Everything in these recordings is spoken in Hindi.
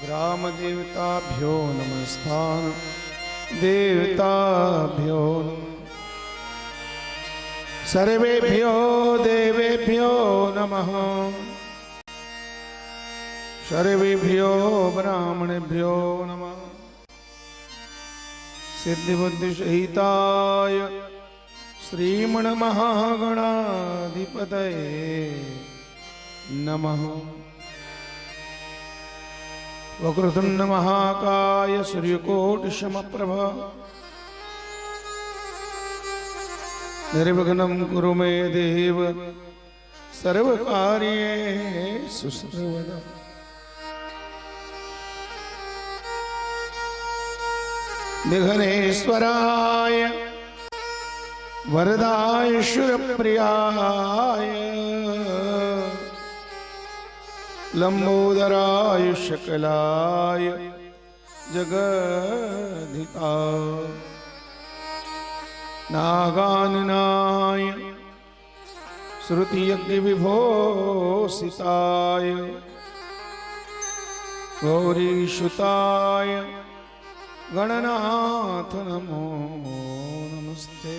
ग्रामदेवताभ्यो नमस्तान देवताभ्यो नमः। सर्वेभ्यो देवेभ्यो नमः। सर्वेभ्यो ब्राह्मणेभ्यो नमः। सिद्धिबुद्धिसहिताय श्रीमन्महागणाधिपतये नमः। वक्रतुंड महाकाय सूर्यकोटि समप्रभा निर्विघ्नं कुरु मे देव सर्वकार्येषु सर्वदा। विघ्नेश्वराय वरदाय शुरप्रियाय लंबोदराय शकलाय जगद्धिताय नागाननाय श्रुतियज्ञ विभूषिताय गौरीसुताय गणनाथ नमो नमस्ते।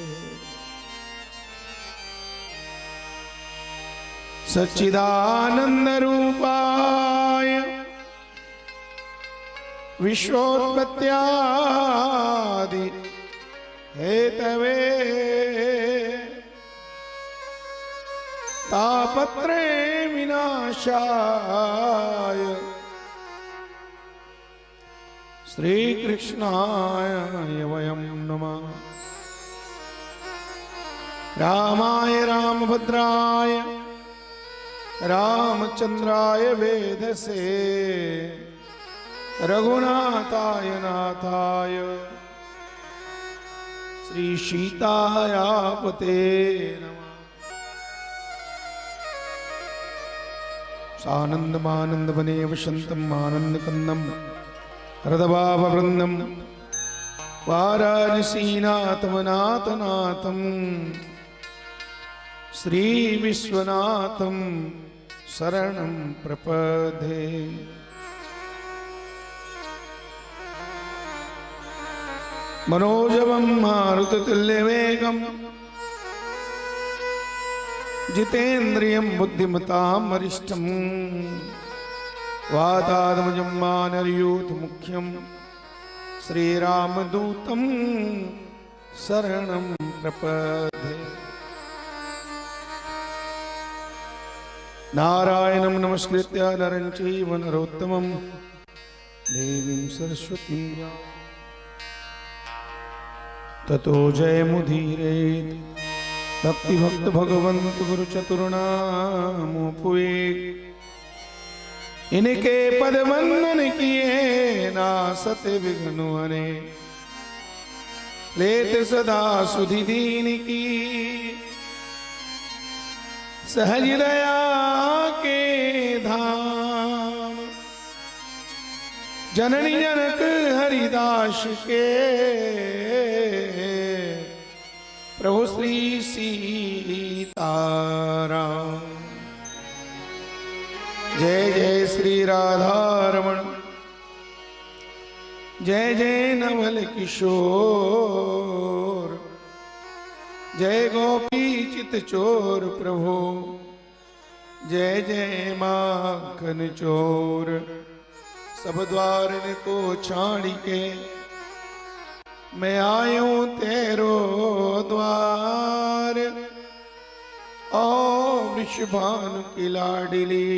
सच्चिदानंद रूपाय विश्वोत्पत्त्यादि हेतवे तापत्रय विनाशाय श्री कृष्णाय वयं नमः। रामाय रामभद्राय रामचंद्राय वेधसे रघुनाथाय नाथाय श्री सीतायापते नमः। सानंदमानंद वने वसंतम आनंद कंदम हृदभाववृंदम वाराणसीनाथमनाथनाथम श्री विश्वनाथम शरणं प्रपदे। मनोजवं मारुततुल्यवेगं जितेन्द्रियं बुद्धिमतां वरिष्ठं वातात्मजं मानरयूथमुख्यं श्रीरामदूतं शरणं प्रपदे। नारायणं नमस्कृत्य नरं चैव नरोत्तमं देवीं सरस्वतीं ततो जयमुदीरयेत्। भक्तिभक्त भगवंत गुरु चतुर्नामोपुए इनके पद वंदन किए नासते विघ्न हरे। लेत सदा सुधि दीन की सहज दया के धाम। जननी जनक हरिदास के प्रभु श्री सीताराम। जय जय श्री राधारमण जय जय नवल किशोर जय गोपी चित चोर प्रभु जय जय माखन चोर। सब द्वार को छाड़ी के मैं आयूं तेरो द्वार। ओ वृषभानु की लाडली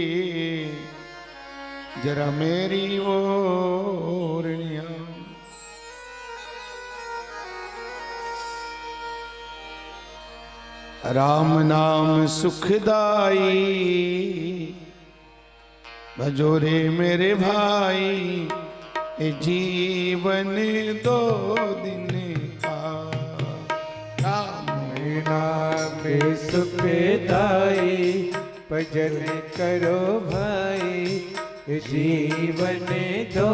जरा मेरी ओर निया। राम नाम सुखदाई भजो रे मेरे भाई। ए जीवन दो दिन का राम नाम सुखदाई भजन करो भाई। ए जीवन दो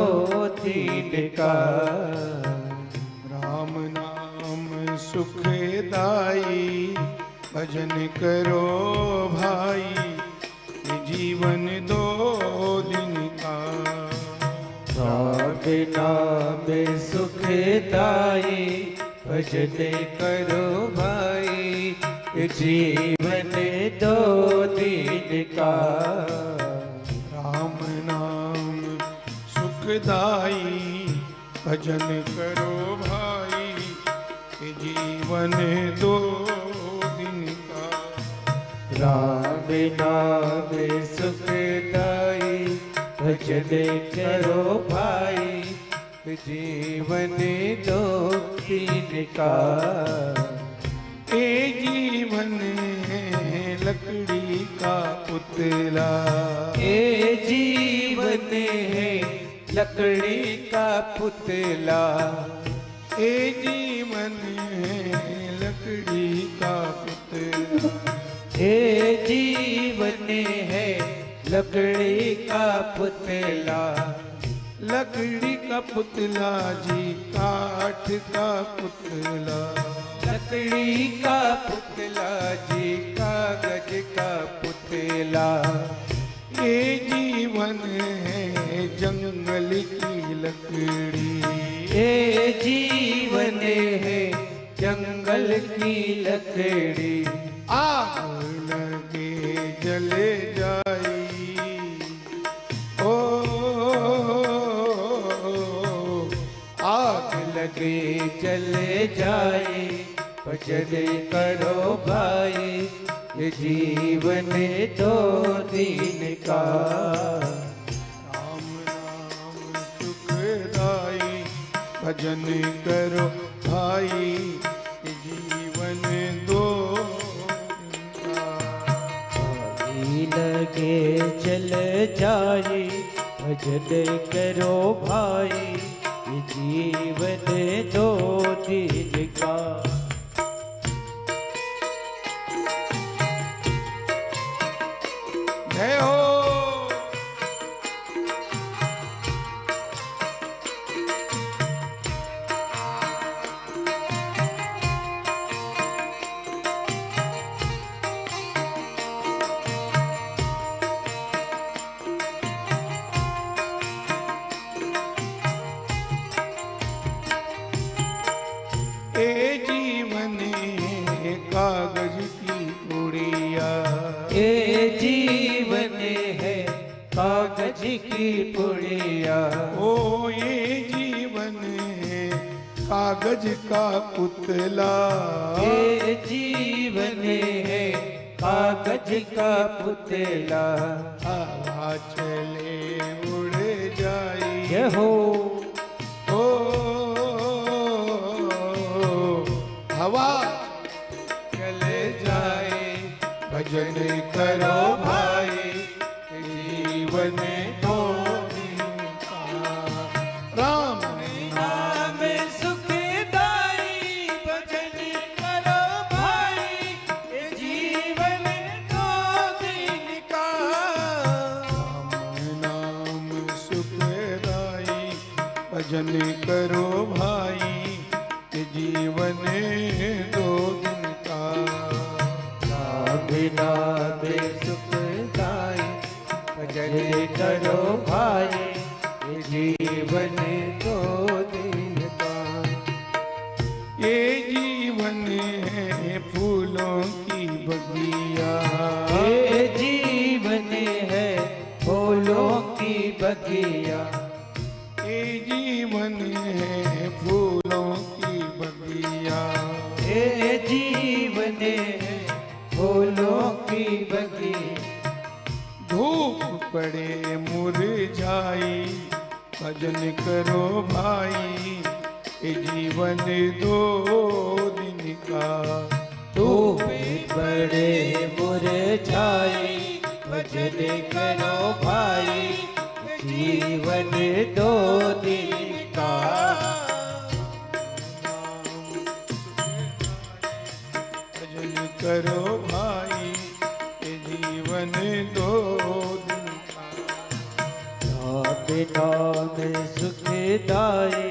दिन का राम नाम सुखदाई भजन करो भाई। जीवन दो दिन का नाम सुखदाई भजन करो भाई जीवन दो दिन का। राम नाम सुखदाई भजन करो भाई जीवन दो दिन का। राम नाम सुखदाई भजन करो भाई जीवन दो दिन का। ए जीवन लकड़ी का पुतला, ए जीवन है लकड़ी का पुतला। ए जीवन लकड़ी का पुतला। ए जीवन है लकड़ी का पुतला। लकड़ी का पुतला जी काठ का पुतला। लकड़ी का पुतला जी कागज का पुतला। ये जीवन है जंगल की लकड़ी। ये जीवन है जंगल की लकड़ी। आग लगे जले जाई ओ आग लगे जले जाए भजन करो भाई ये जीवन दो दिन का। राम नाम सुखदाई भजन करो भाई जीवन दो दिन का। आग लगे जल जाए भजन करो भाई ये जीवन दो दिन का। जय हो। ए जीवन कागज की पुड़िया। ये जीवन है कागज की पुड़िया। ओ ये जीवन है कागज का पुतला। ये जीवन है कागज का पुतला। हवा चले उड़ जाई जय हो। ओ हवा चले जाए भजन करो भाई जीवन दो दिन का। राम नाम सुखदाई भजन करो भाई ये जीवन दो दिन का। राम नाम सुखदाई भजन करो भाई जीवन दो दिन का। नाम नाम सुखदाई भजन करो भाई ये जीवन दो दिन का। ये जीवन है फूलों की बगिया। ये जीवन है फूलों की बगिया। ये जीवन है फूलों की बगिया। ये जीवन है फूलों की बगिया। धूप पड़े मुरझाई भजन करो भाई ये जीवन दो दिन का। धूप बड़े मुरझाए भजन करो भाई जीवन दो दिन का। भजन करो भाई ये जीवन दो दिन का। नाम सुखदाई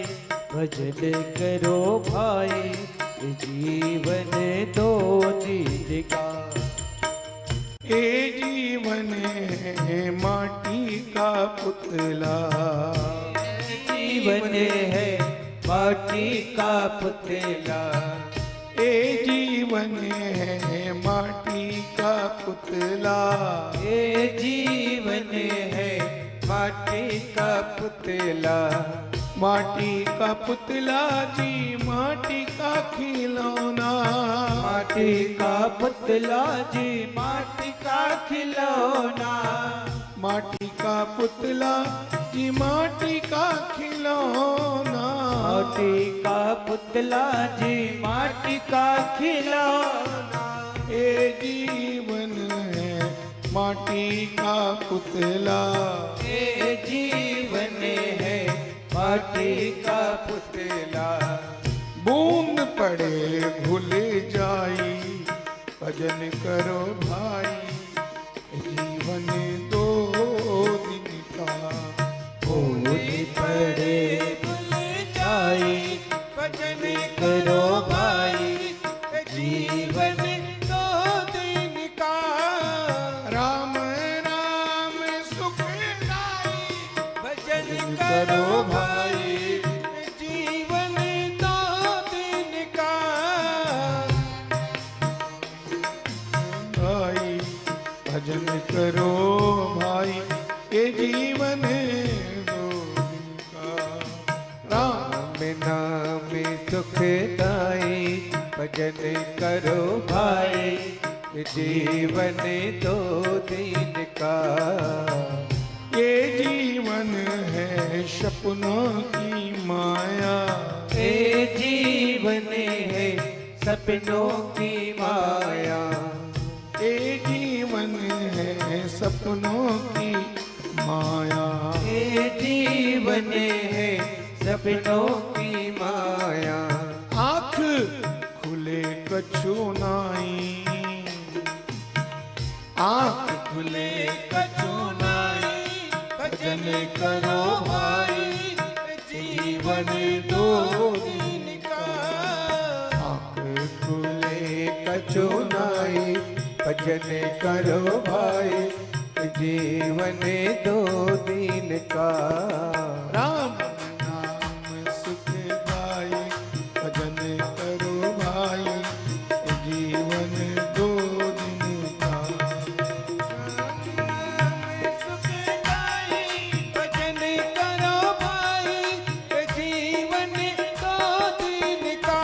भजन करो भाई जीवन दो दिन का। ये जीवन है माटी का पुतला। जीवन है माटी का पुतला, ए जीवन है माटी का पुतला, ये जीवन है माटी का पुतला, माटी का पुतला जी माटी का खिलौना, माटी का पुतला जी माटी का खिलौना, माटी का पुतला जी माटी का खिलौना, माटी का पुतला जी माटी का खिलौना, ए जीवन है माटी का पुतला, ये जीवन है माटी का पुतला, बूंद पड़े भूल जाई भजन करो भाई, जीवन दो दिन का, फूल पड़े भूल जाए भजन करो भाई, जीवन दो दिन का, राम राम सुखदाई भजन करो भाई, जीवन दो दिन का, भाई भजन करो भाई, ये जीवन दो दिन का, राम नाम सुखदाई भजन करो भाई, जीवन दो दिन का, ये जीवन है सपनों की माया, ये जीवन है सपनों की माया, ये जीवन है सपनों की माया, ये जीवन है सपनों की माया, आँख खुले कछु नाई, आँख खुले कछु नाई, भजन करो भाई, जीवन दो दिन का, आँख खुले कछु नाई, भजन करो भाई, जीवन दो दिन का, राम नाम सुखदाई भजन करो भाई, जीवन दो दिन का, भजन करो भाई, जीवन दो दिन का,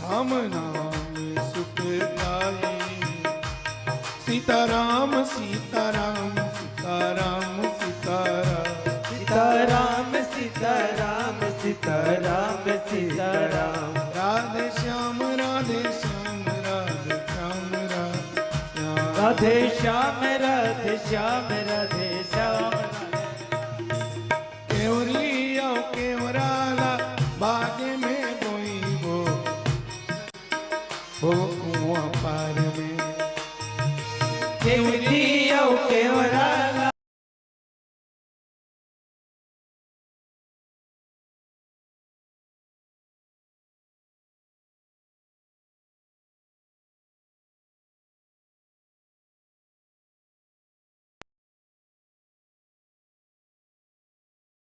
राम नाम सुखदाई, सीताराम सीताराम सीताराम सीताराम, सीताराम सीताराम सीताराम सीताराम, राधे श्याम राधे श्याम राधे श्याम राधे श्याम राधे श्याम राधे श्याम, केवरी आओ केवराला बागे में बोई वो कुआं पार में, केवरी आओ केवराला,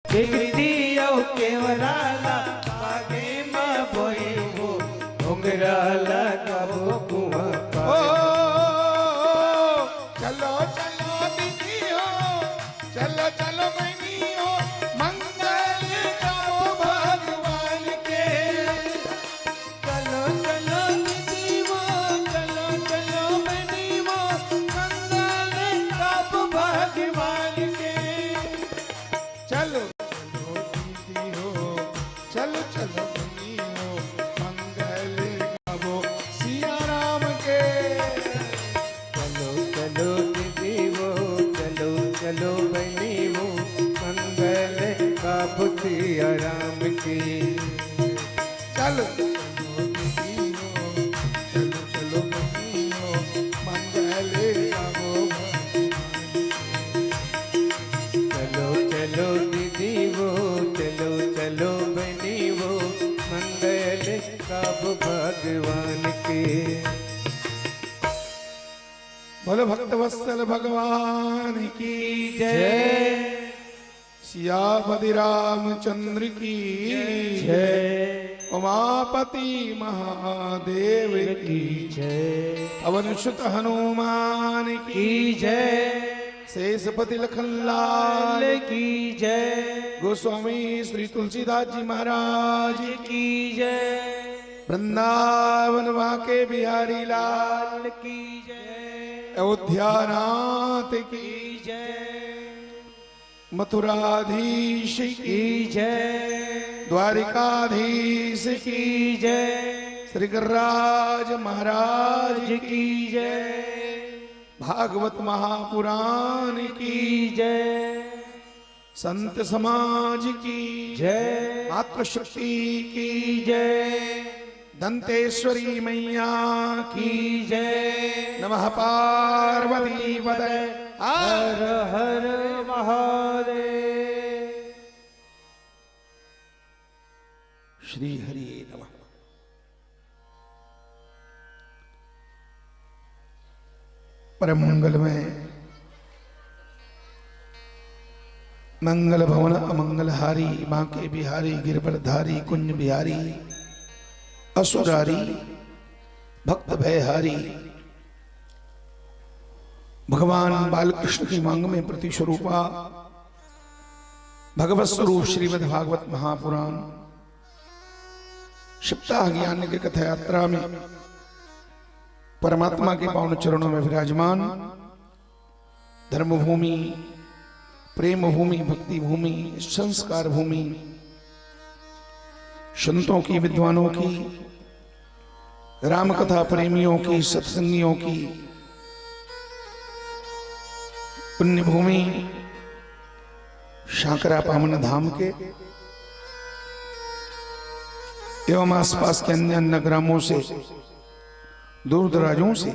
केवरी आओ केवराला, बागे मां बोई वो घुंघराला कबो कुआं ओ पार, चलो चलो दीदी हो, चलो चलो बहनी हो, मंगल करो भगवान के, चलो चलो दीदी वो, चलो चलो बहनी वो, मंगल कब भगवान के, चलो चलो दीदी हो, चलो चलो बहनी हो, मंगल गावो सिया राम के, चलो चलो दीदी वो, चलो चलो बहनी वो, मंगल का सिया राम की, चलो चलो दीदी हो, चलो चलो बहनी हो, मंगल गावो चलो चलो दीदी वो, चलो चलो बहनी वो, मंगल कब भगवान के, बोलो भक्त वत्सल भगवान की जय सियापति रामचंद्र की जय। उमापति महादेव की जय। पवन सुत हनुमान की जय। शेषपति लखनलाल की जय। गोस्वामी श्री तुलसीदास जी महाराज की जय। वृंदावन वाके बिहारी लाल की जय। अयोध्यानाथ की जय। मथुराधीश की जय। द्वारिकाधीश की जय। श्री गिरिराज महाराज की जय। भागवत महापुराण की जय। संत समाज की जय। मातृशक्ति की जय। दंतेश्वरी मैया की जय। नमः पार्वती पदे हर हर महादेव। श्री हरि नमः। परम मंगल में मंगल भवन अमंगलहारी बांके बिहारी गिरवरधारी कुंज बिहारी असुरारी भक्त भयहारी भगवान बालकृष्ण की मांग में प्रति स्वरूपा भगवत स्वरूप श्रीमद् भागवत महापुराण सप्ताह ज्ञान की कथा यात्रा में परमात्मा के पावन चरणों में विराजमान धर्मभूमि, प्रेम भूमि, भक्ति भूमि, संस्कार भूमि, संतों की, विद्वानों की, राम कथा प्रेमियों की, सत्संगियों की पुण्य भूमि शांकरा पावन धाम के एवं आसपास के अन्य अन्य ग्रामों से, दूर दराजों से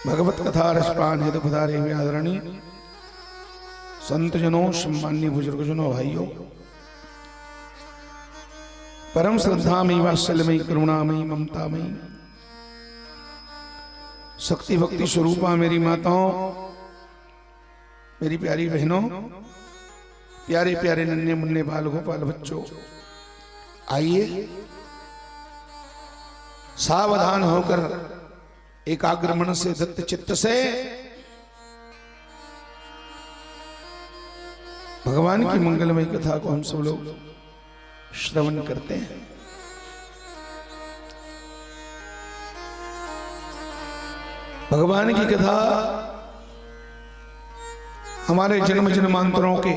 भगवत कथा रसपान हेतु पधारे हुए आदरणीय संतजनों, सम्मान्य बुजुर्गजनों, भाइयों, परम श्रद्धामयी, वात्सल्यमयी, करुणामयी, ममतामयी, शक्ति भक्ति स्वरूपा मेरी माताओं, मेरी प्यारी बहनों, प्यारे प्यारे नन्हे मुन्ने बाल गोपाल बच्चों, आइए सावधान होकर एकाग्र मन से, दत्त चित्त से भगवान की मंगलमय कथा को हम सब लोग श्रवण करते हैं। भगवान की कथा हमारे जन्म जन्मांतरों के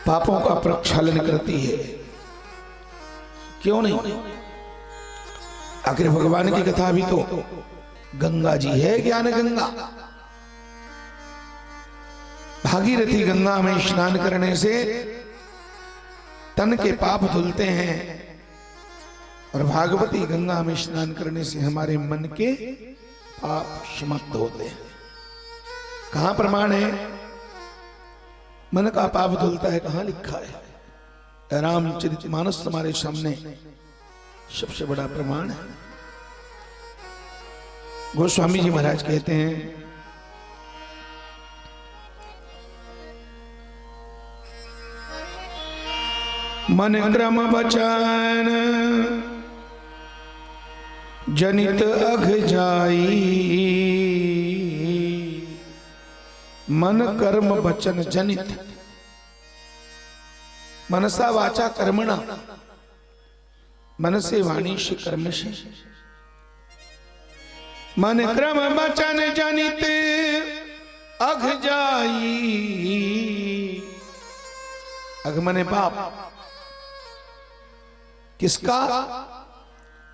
पापों का प्रक्षालन करती है। क्यों नहीं? आखिर भगवान की कथा भी तो गंगा जी है, ज्ञान गंगा। भागीरथी गंगा में स्नान करने से तन के पाप धुलते हैं और भागवती गंगा में स्नान करने से हमारे मन के पाप समाप्त होते हैं। कहां प्रमाण है मन का पाप धुलता है? कहां लिखा है? रामचरितमानस हमारे सामने सबसे बड़ा प्रमाण है। गोस्वामी जी महाराज कहते हैं, मन क्रम बचन जनित अघ जाई, मन कर्म वचन जनित, मनसा वाचा कर्मणा, मन से वाणी से कर्म से, मन क्रम वचन जनित अघ जाई। अघ मने पाप, किसका?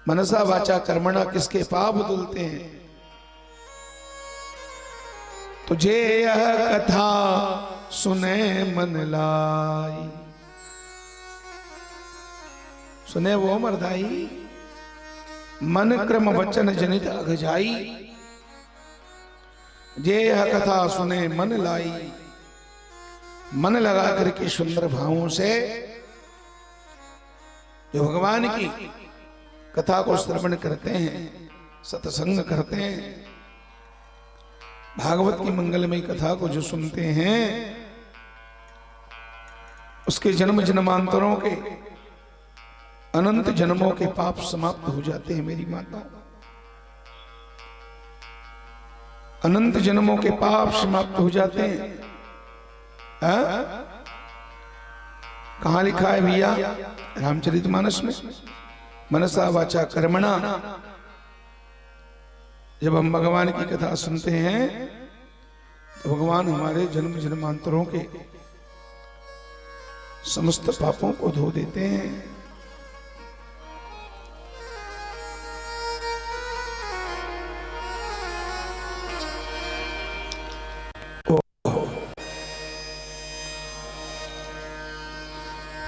मनसा वाचा कर्मणा, किसके पाप धुलते हैं? तुझे यह कथा सुने मन लाई, सुने वो मरदाई, मन क्रम वचन जनित अघ जाई। जे यह कथा सुने मन लाई, मन लगा करके सुंदर भावों से जो भगवान की कथा को श्रवण करते हैं, सत्संग करते हैं, भागवत की मंगलमयी कथा को जो सुनते हैं उसके जन्म जन्मांतरों के अनंत जन्मों के पाप समाप्त हो जाते हैं मेरी माता। अनंत जन्मों के पाप समाप्त हो जाते हैं। कहां लिखा है भैया? रामचरितमानस में। मनसा वाचा कर्मणा। जब हम भगवान की कथा सुनते हैं तो भगवान हमारे जन्म जन्मांतरों के समस्त पापों को धो देते हैं।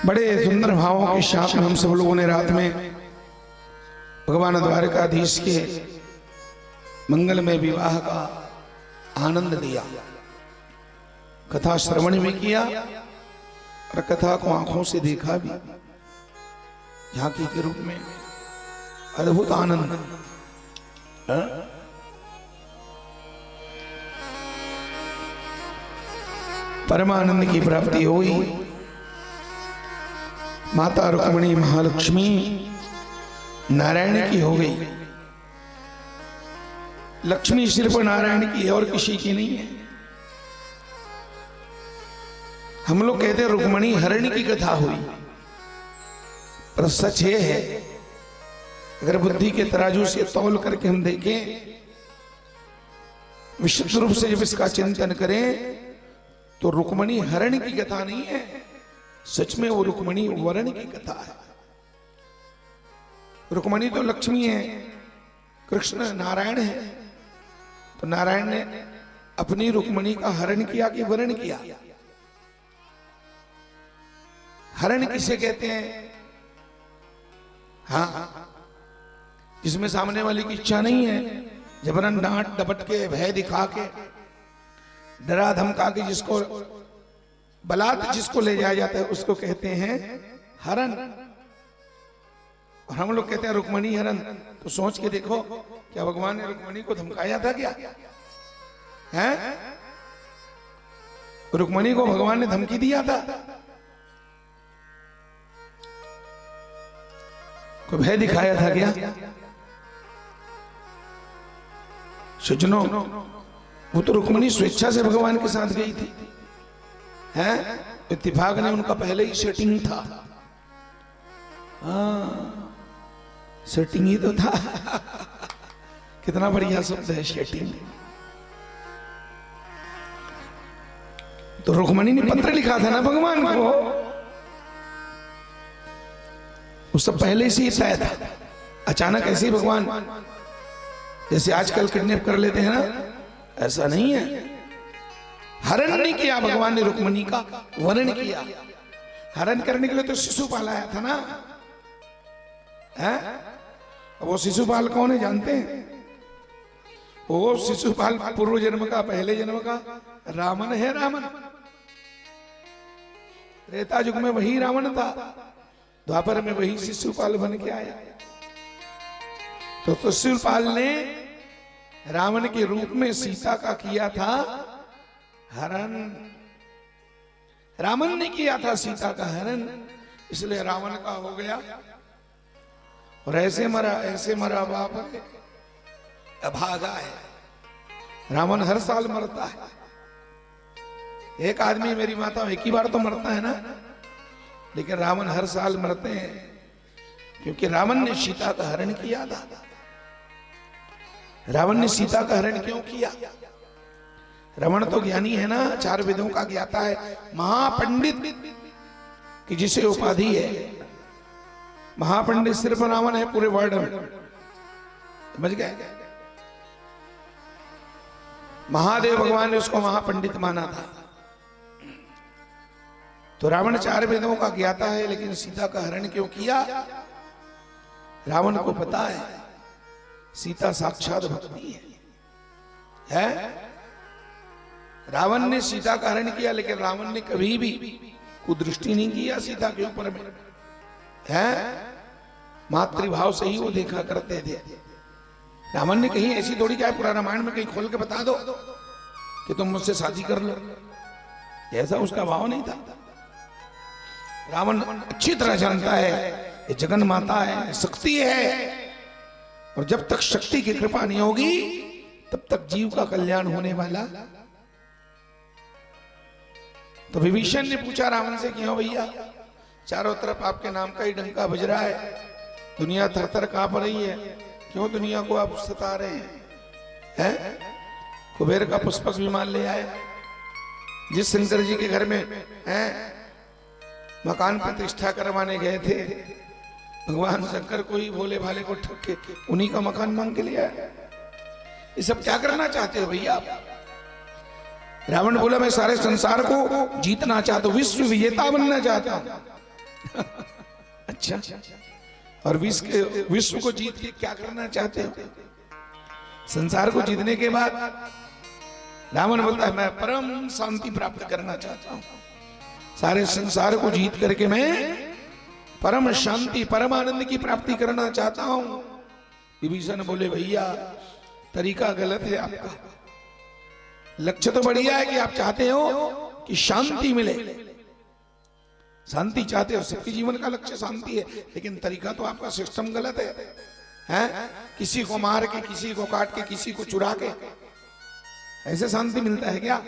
बड़े सुंदर भावों के साथ में हम सब लोगों ने रात में भगवान द्वारकाधीश के मंगलमय विवाह का आनंद लिया, कथा श्रवण भी किया और कथा को आंखों से देखा भी, झांकी के रूप में। अद्भुत आनंद। परमानंद की प्राप्ति हुई। माता रुक्मिणी महालक्ष्मी नारायण की हो गई। लक्ष्मी सिर्फ नारायण की है और किसी की नहीं है। हम लोग कहते हैं रुक्मिणी हरण की कथा हुई, पर सच ये है अगर बुद्धि के तराजू से तौल करके हम देखें, विशुद्ध रूप से जब इसका चिंतन करें तो रुक्मिणी हरण की कथा नहीं है, सच में वो रुक्मिणी वरण की कथा है। रुक्मिणी तो लक्ष्मी है, कृष्ण नारायण है, तो नारायण ने अपनी रुक्मिणी का हरण किया कि वरण किया? हरण किसे कहते हैं? हाँ, जिसमें सामने वाले की इच्छा नहीं है, जबरन डांट डपट के भय दिखा के डरा धमका के जिसको बलात् जिसको ले जाया जाता है उसको कहते हैं हरण। और हम लोग कहते हैं रुक्मिणी हरण। तो सोच के देखो, क्या भगवान ने रुक्मिणी को धमकाया था क्या? हैं? रुक्मिणी को भगवान ने धमकी दिया था? कोई भय दिखाया था क्या? सज्जनों, वो तो रुक्मिणी स्वेच्छा से भगवान के साथ गई थी। हैं? इत्तेफाक ने उनका पहले ही सेटिंग था। सेटिंग ही तो था। कितना बढ़िया शब्द है सेटिंग। तो रुक्मिणी ने पत्र लिखा था ना भगवान को, वो सब पहले से ही तय था। अचानक ऐसे ही भगवान जैसे आजकल किडनैप कर लेते हैं ना, ऐसा नहीं है। हरण नहीं किया भगवान ने रुक्मिणी का, वरण किया। हरण करने के लिए तो शिशुपाल आया था ना। है? वो शिशुपाल कौन है जानते हैं? वो शिशुपाल पूर्व जन्म का, पहले जन्म का रावण है। रावण त्रेता युग में वही रावण था, द्वापर में वही शिशुपाल बन के आया। तो शिशुपाल ने रावण के रूप में सीता का किया था हरण। रावण ने किया था सीता का हरण, इसलिए रावण का हो गया। और ऐसे मरा बाप रे, अभागा है। रावण हर साल मरता है। एक आदमी मेरी माता एक ही बार तो मरता है ना, लेकिन रावण हर साल मरते हैं, क्योंकि रावण ने सीता का हरण किया था। रावण ने सीता का हरण क्यों किया? रावण तो ज्ञानी है ना, 4 वेदों का ज्ञाता है, महापंडित की जिसे उपाधि है। महापंडित सिर्फ रावण है पूरे वर्ल्ड में, समझ गए? महादेव भगवान ने उसको महापंडित माना था। तो रावण 4 वेदों का ज्ञाता है, लेकिन सीता का हरण क्यों किया? रावण को पता है सीता साक्षात भक्ति है। रावण ने सीता का हरण किया, लेकिन रावण ने कभी भी कुदृष्टि नहीं किया सीता के ऊपर में। है? मातृभाव से ही वो देखा करते थे। रावण ने कहीं ऐसी थोड़ी क्या पूरा रामायण में कहीं खोल के बता दो कि तुम मुझसे शादी कर लो, ऐसा उसका भाव नहीं था। रावण अच्छी तरह जानता है ये जगन माता है, शक्ति है, और जब तक शक्ति की कृपा नहीं होगी तब तक जीव का कल्याण होने वाला। तो विभीषण ने पूछा रावण से, क्यों भैया, चारों तरफ आपके नाम का ही डंका बज रहा है, दुनिया थर थर कांप रही है, क्यों दुनिया को आप सता रहे हैं? कुबेर का पुष्पक विमान ले आए, जिस शंकर जी के घर में मकान प्रतिष्ठा करवाने गए थे, भगवान शंकर को ही भोले भाले को ठग के उन्हीं का मकान मांग के लिया। ये सब क्या करना चाहते हो भैया आप? रावण बोला, मैं सारे संसार को जीतना चाहता हूं, विश्व विजेता बनना चाहता हूं। अच्छा, और विश्व को जीत के क्या करना चाहते हो? संसार को जीतने के बाद रावण बोलता है, मैं परम शांति प्राप्त करना चाहता हूं, सारे संसार को जीत करके मैं परम शांति परम आनंद की प्राप्ति करना चाहता हूं। विभीषण बोले, भैया तरीका गलत है आपका, लक्ष्य तो बढ़िया है कि आप चाहते हो कि शांति मिले, शांति चाहते हो, सबके जीवन का लक्ष्य शांति है, लेकिन तरीका तो आपका सिस्टम गलत है? किसी को मार के, किसी को काट के, किसी को चुरा के, ऐसे शांति मिलता है क्या?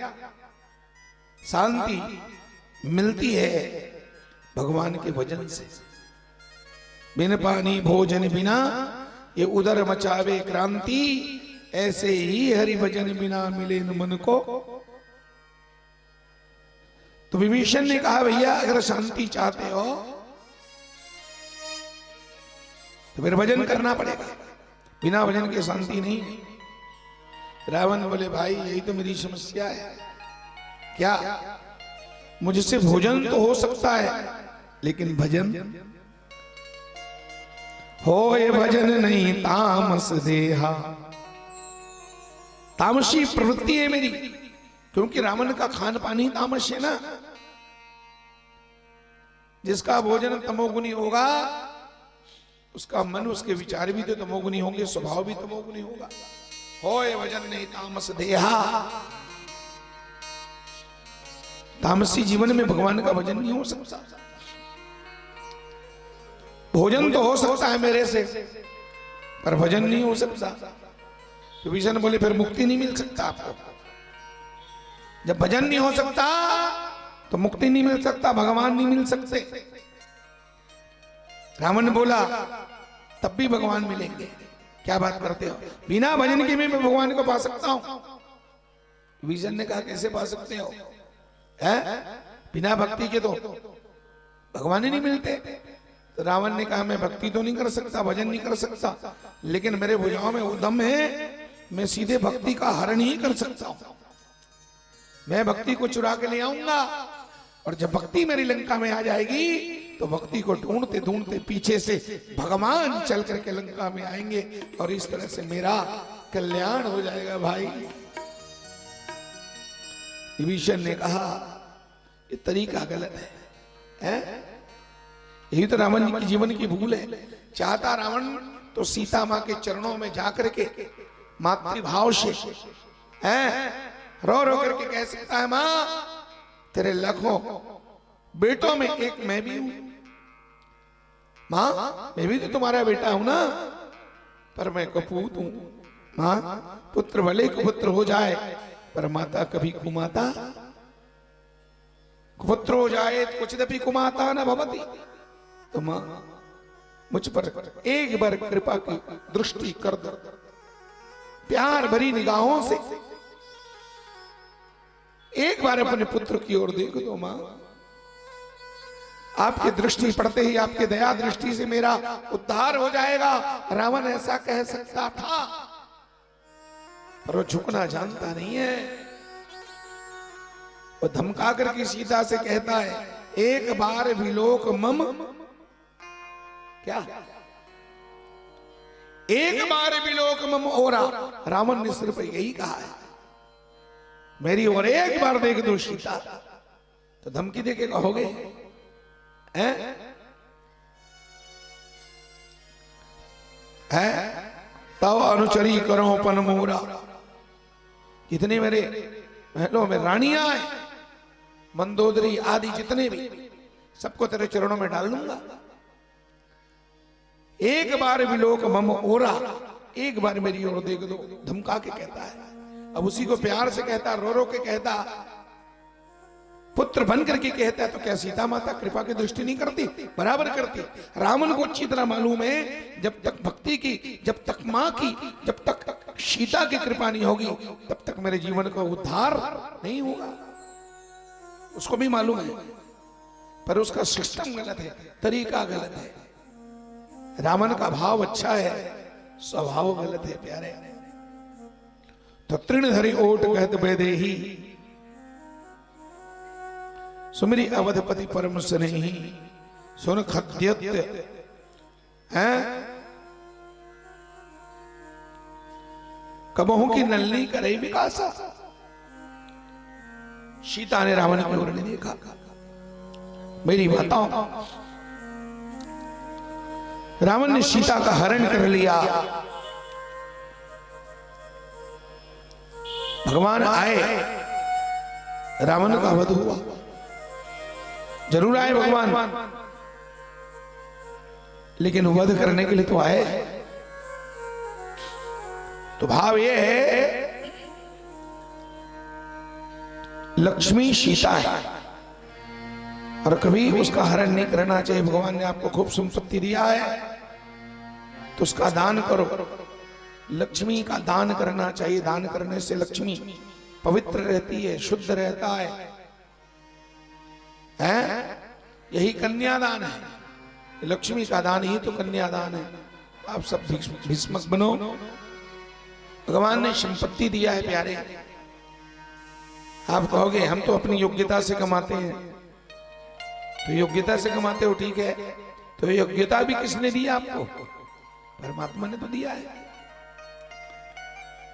शांति मिलती है भगवान के भजन से। बिन पानी भोजन बिना ये उदर मचावे क्रांति, ऐसे ही हरि भजन बिना मिले न मन को। तो विभीषण ने कहा, भैया अगर शांति चाहते हो तो फिर भजन करना पड़ेगा, बिना भजन के शांति नहीं। रावण बोले, भाई यही तो मेरी समस्या है। क्या? मुझसे भोजन तो हो सकता है, लेकिन भजन हो ये भजन नहीं तामस देहा, तामसी प्रवृत्ति है मेरी, क्योंकि रावण का खान पान ही तामस है ना। जिसका भोजन तमोगुनी होगा उसका मन, उसके विचार भी तो तमोगुनी होंगे, स्वभाव भी तमोगुनी होगा। हो ये भजन नहीं तामस देहा, तामसी जीवन में भगवान का भजन नहीं हो सकता। भोजन तो हो सकता है मेरे से, पर भजन नहीं हो सकता। विभीषण बोले, फिर मुक्ति नहीं मिल सकता आपको। जब भजन नहीं हो सकता तो मुक्ति नहीं मिल सकता, भगवान नहीं मिल सकते। रावण बोला, तब भी भगवान मिलेंगे, क्या बात करते हो? बिना भजन के मैं भगवान को पा सकता हूं। विभीषण ने कहा, कैसे पा सकते हो? बिना भक्ति के तो भगवान ही नहीं मिलते। तो रावण ने कहा, मैं भक्ति तो नहीं कर सकता, भजन नहीं कर सकता, लेकिन मेरे भुजाओं में वो दम है, मैं सीधे भक्ति का हरण ही कर सकता हूं। मैं भक्ति को चुरा के ले आऊंगा, और जब भक्ति मेरी लंका में आ जाएगी तो भक्ति को ढूंढते ढूंढते पीछे से भगवान चल करके लंका में आएंगे, और इस तरह से मेरा कल्याण हो जाएगा। भाई विभीषण ने कहा, ये तरीका गलत है? यही तो रावण जी की जीवन की भूल है। चाहता रावण तो सीता मां के चरणों में जाकर के मातृभाव से रो रो करके कह सकता है, मां तेरे लाखों बेटों में एक मैं भी हूं, मां मैं भी तो तुम्हारा बेटा हूं ना, पर मैं कपूत हूं। मां पुत्र भले कुपुत्र हो जाए, पर माता कभी कुमाता, कुपुत्र हो जाए कुछ कुमाता न भवती। तो मां मुझ पर एक बार कृपा की दृष्टि कर दो, प्यार भरी निगाहों से एक बार अपने पुत्र की ओर देख दो। मां आपकी दृष्टि पड़ते ही, आपके दया दृष्टि से मेरा उद्धार हो जाएगा। रावण ऐसा कह सकता था, पर वो झुकना जानता नहीं है। वो धमका करके सीता से कहता है, एक बार विलोक मम, क्या एक बार विलोक मम ओरा। रावण ने सिर्फ यही कहा है, मेरी और एक बार देख दो सीता। तो धमकी देके कहोगे तव अनुचरी करो पन मोरा। कितने मेरे महलों में रानियां हैं, मंदोदरी आदि जितने भी, सबको तेरे चरणों में डाल दूंगा। एक बार विलोक मम ओरा, एक बार मेरी ओर देख दो, धमका के कहता है। अब उसी को प्यार से कहता, रो रो के कहता, पुत्र बन करके कहता है, तो क्या सीता माता कृपा की दृष्टि नहीं करती? बराबर करती। रावण को अच्छी तरह मालूम है, जब तक भक्ति की, जब तक मां की, जब तक सीता की कृपा नहीं होगी, तब तक मेरे जीवन का उद्धार नहीं होगा। उसको भी मालूम है, पर उसका सिस्टम गलत है, तरीका गलत है। रावण का भाव अच्छा है, स्वभाव गलत है प्यारे। तो तृणधरी ओट कहत बेदेही, सुमिरी अवधपति परम स्नेही, सुन खद्यत्य है कबहू की नलनी करे विकासा। सीता ने रावण की ओर नहीं देखा। मेरी माताओं, रावण ने सीता का हरण कर लिया। भगवान आए, रावण का वध हुआ। जरूर आए भगवान, लेकिन वध करने के लिए तो आए। तो भाव ये है, लक्ष्मी सीता है और कभी उसका हरण नहीं करना चाहिए। भगवान ने आपको खूब संपत्ति दिया है, तो उसका दान करो। लक्ष्मी का दान करना चाहिए। दान करने से लक्ष्मी पवित्र रहती है, शुद्ध रहता है, हैं? यही कन्यादान है। लक्ष्मी का दान ही तो कन्यादान है। आप सब भीष्मक बनो। भगवान ने संपत्ति दिया है प्यारे। आप कहोगे हम तो अपनी योग्यता से कमाते हैं, तो योग्यता से कमाते हो, ठीक है, तो योग्यता भी किसने दिया आपको? परमात्मा ने तो दिया है।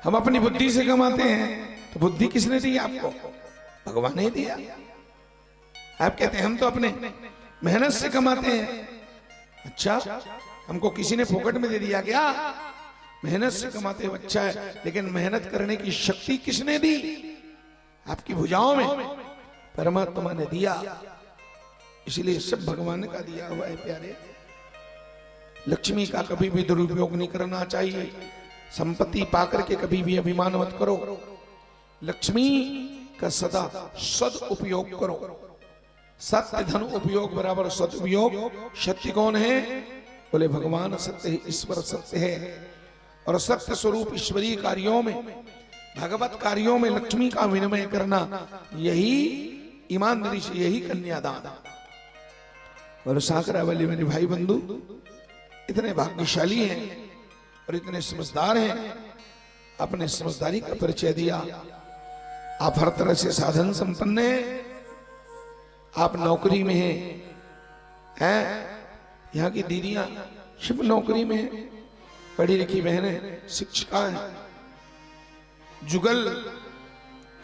हम अपनी बुद्धि से कमाते हैं, तो बुद्धि किसने दी आपको? भगवान ने दिया। आप कहते हैं हम तो अपने मेहनत से कमाते हैं। अच्छा, हमको किसी ने फोकट में दे दिया क्या? मेहनत से कमाते हो, अच्छा है, लेकिन मेहनत करने की शक्ति किसने दी? आपकी भुजाओं में परमात्मा ने दिया। इसलिए सब भगवान का दिया हुआ है प्यारे। लक्ष्मी का कभी भी दुरुपयोग नहीं करना चाहिए। संपत्ति पाकर के कभी भी अभिमान मत करो। लक्ष्मी का सदा सद उपयोग करो। सत्य धन उपयोग बराबर सदुपयोग। सत्य कौन है? बोले भगवान सत्य है, ईश्वर सत्य है। और सत्य स्वरूप ईश्वरीय कार्यों में, भगवत कार्यों में लक्ष्मी का विनिमय करना, यही ईमानदारी से, यही कन्यादान। और साकरावली मेरे भाई बंधु इतने भाग्यशाली हैं और इतने समझदार हैं, अपने समझदारी का परिचय दिया। आप हर तरह से साधन संपन्न हैं। आप नौकरी में हैं, यहाँ की दीदियां शिव नौकरी में हैं, पढ़ी लिखी बहनें शिक्षिका हैं, जुगल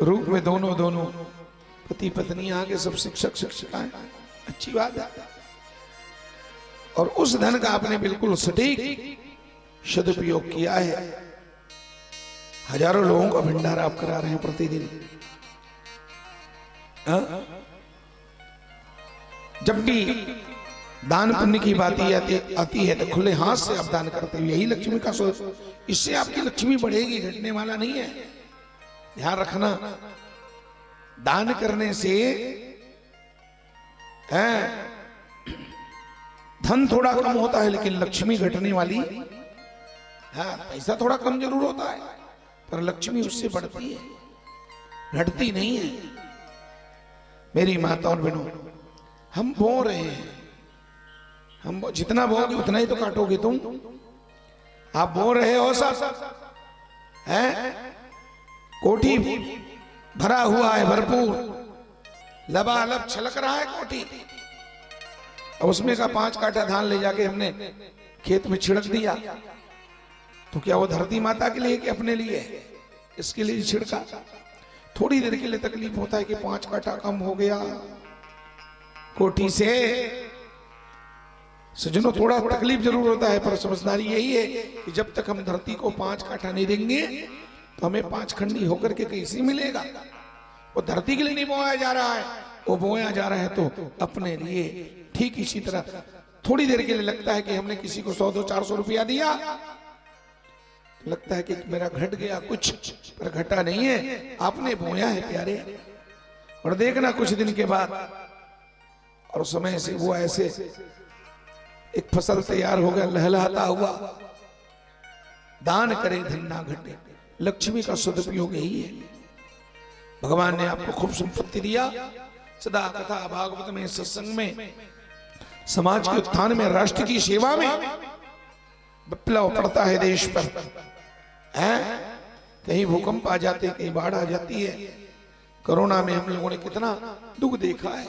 रूप में दोनों पति पत्नी यहाँ के सब शिक्षक शिक्षिकाएं। अच्छी बात है। और उस धन का आपने बिल्कुल सटीक सदुपयोग किया है। हजारों लोगों का भंडारा आप करा रहे हैं प्रतिदिन। जब भी दान पुण्य की बात आती है तो खुले हाथ से आप दान करते हो, यही लक्ष्मी का सोच। इससे आपकी लक्ष्मी बढ़ेगी, घटने वाला नहीं है। ध्यान रखना, दान करने से धन थोड़ा कम होता है, लेकिन लक्ष्मी घटने वाली। हाँ, पैसा थोड़ा कम जरूर होता है, पर लक्ष्मी उससे बढ़ती है, घटती नहीं है। मेरी माता और बहनों, हम बो रहे हैं, हम जितना बोगे उतना ही तो काटोगे तुम। आप बो रहे हो सब, हैं? कोठी भरा हुआ है भरपूर, लबालब छलक रहा है कोठी। अब उसमें का 5 काठा धान ले जाके हमने खेत में छिड़क दिया, तो क्या वो धरती माता के लिए कि अपने लिए? इसके लिए छिड़का। थोड़ी देर के लिए तकलीफ होता है कि 5 काठा कम हो गया कोठी से। सजनों, थोड़ा तकलीफ जरूर होता है, पर समझदारी यही है कि जब तक हम धरती को 5 काठा नहीं देंगे, तो हमें 5 खंडी होकर के कैसे मिलेगा। वो धरती के लिए नहीं बोया जा रहा है, वो बोया जा रहा है तो अपने लिए। ठीक इसी तरह थोड़ी देर के लिए लगता है कि हमने किसी को 100-200-400 रुपया दिया, लगता है कि मेरा घट गया कुछ, पर घटा नहीं है, आपने बोया है प्यारे। और देखना कुछ दिन के बाद और समय से वो ऐसे एक फसल तैयार हो गया लहलहाता हुआ। दान करे धन ना घटे, लक्ष्मी का सदुपयोग यही है। भगवान ने आपको खूब संपत्ति दिया, सदा कथा भागवत में, सत्संग में, समाज के उत्थान में, राष्ट्र की सेवा में विप्लव पड़ता है देश पर, है? कहीं भूकंप आ जाते, कहीं बाढ़ आ जाती है। कोरोना में हम लोगों ने कितना दुख देखा है,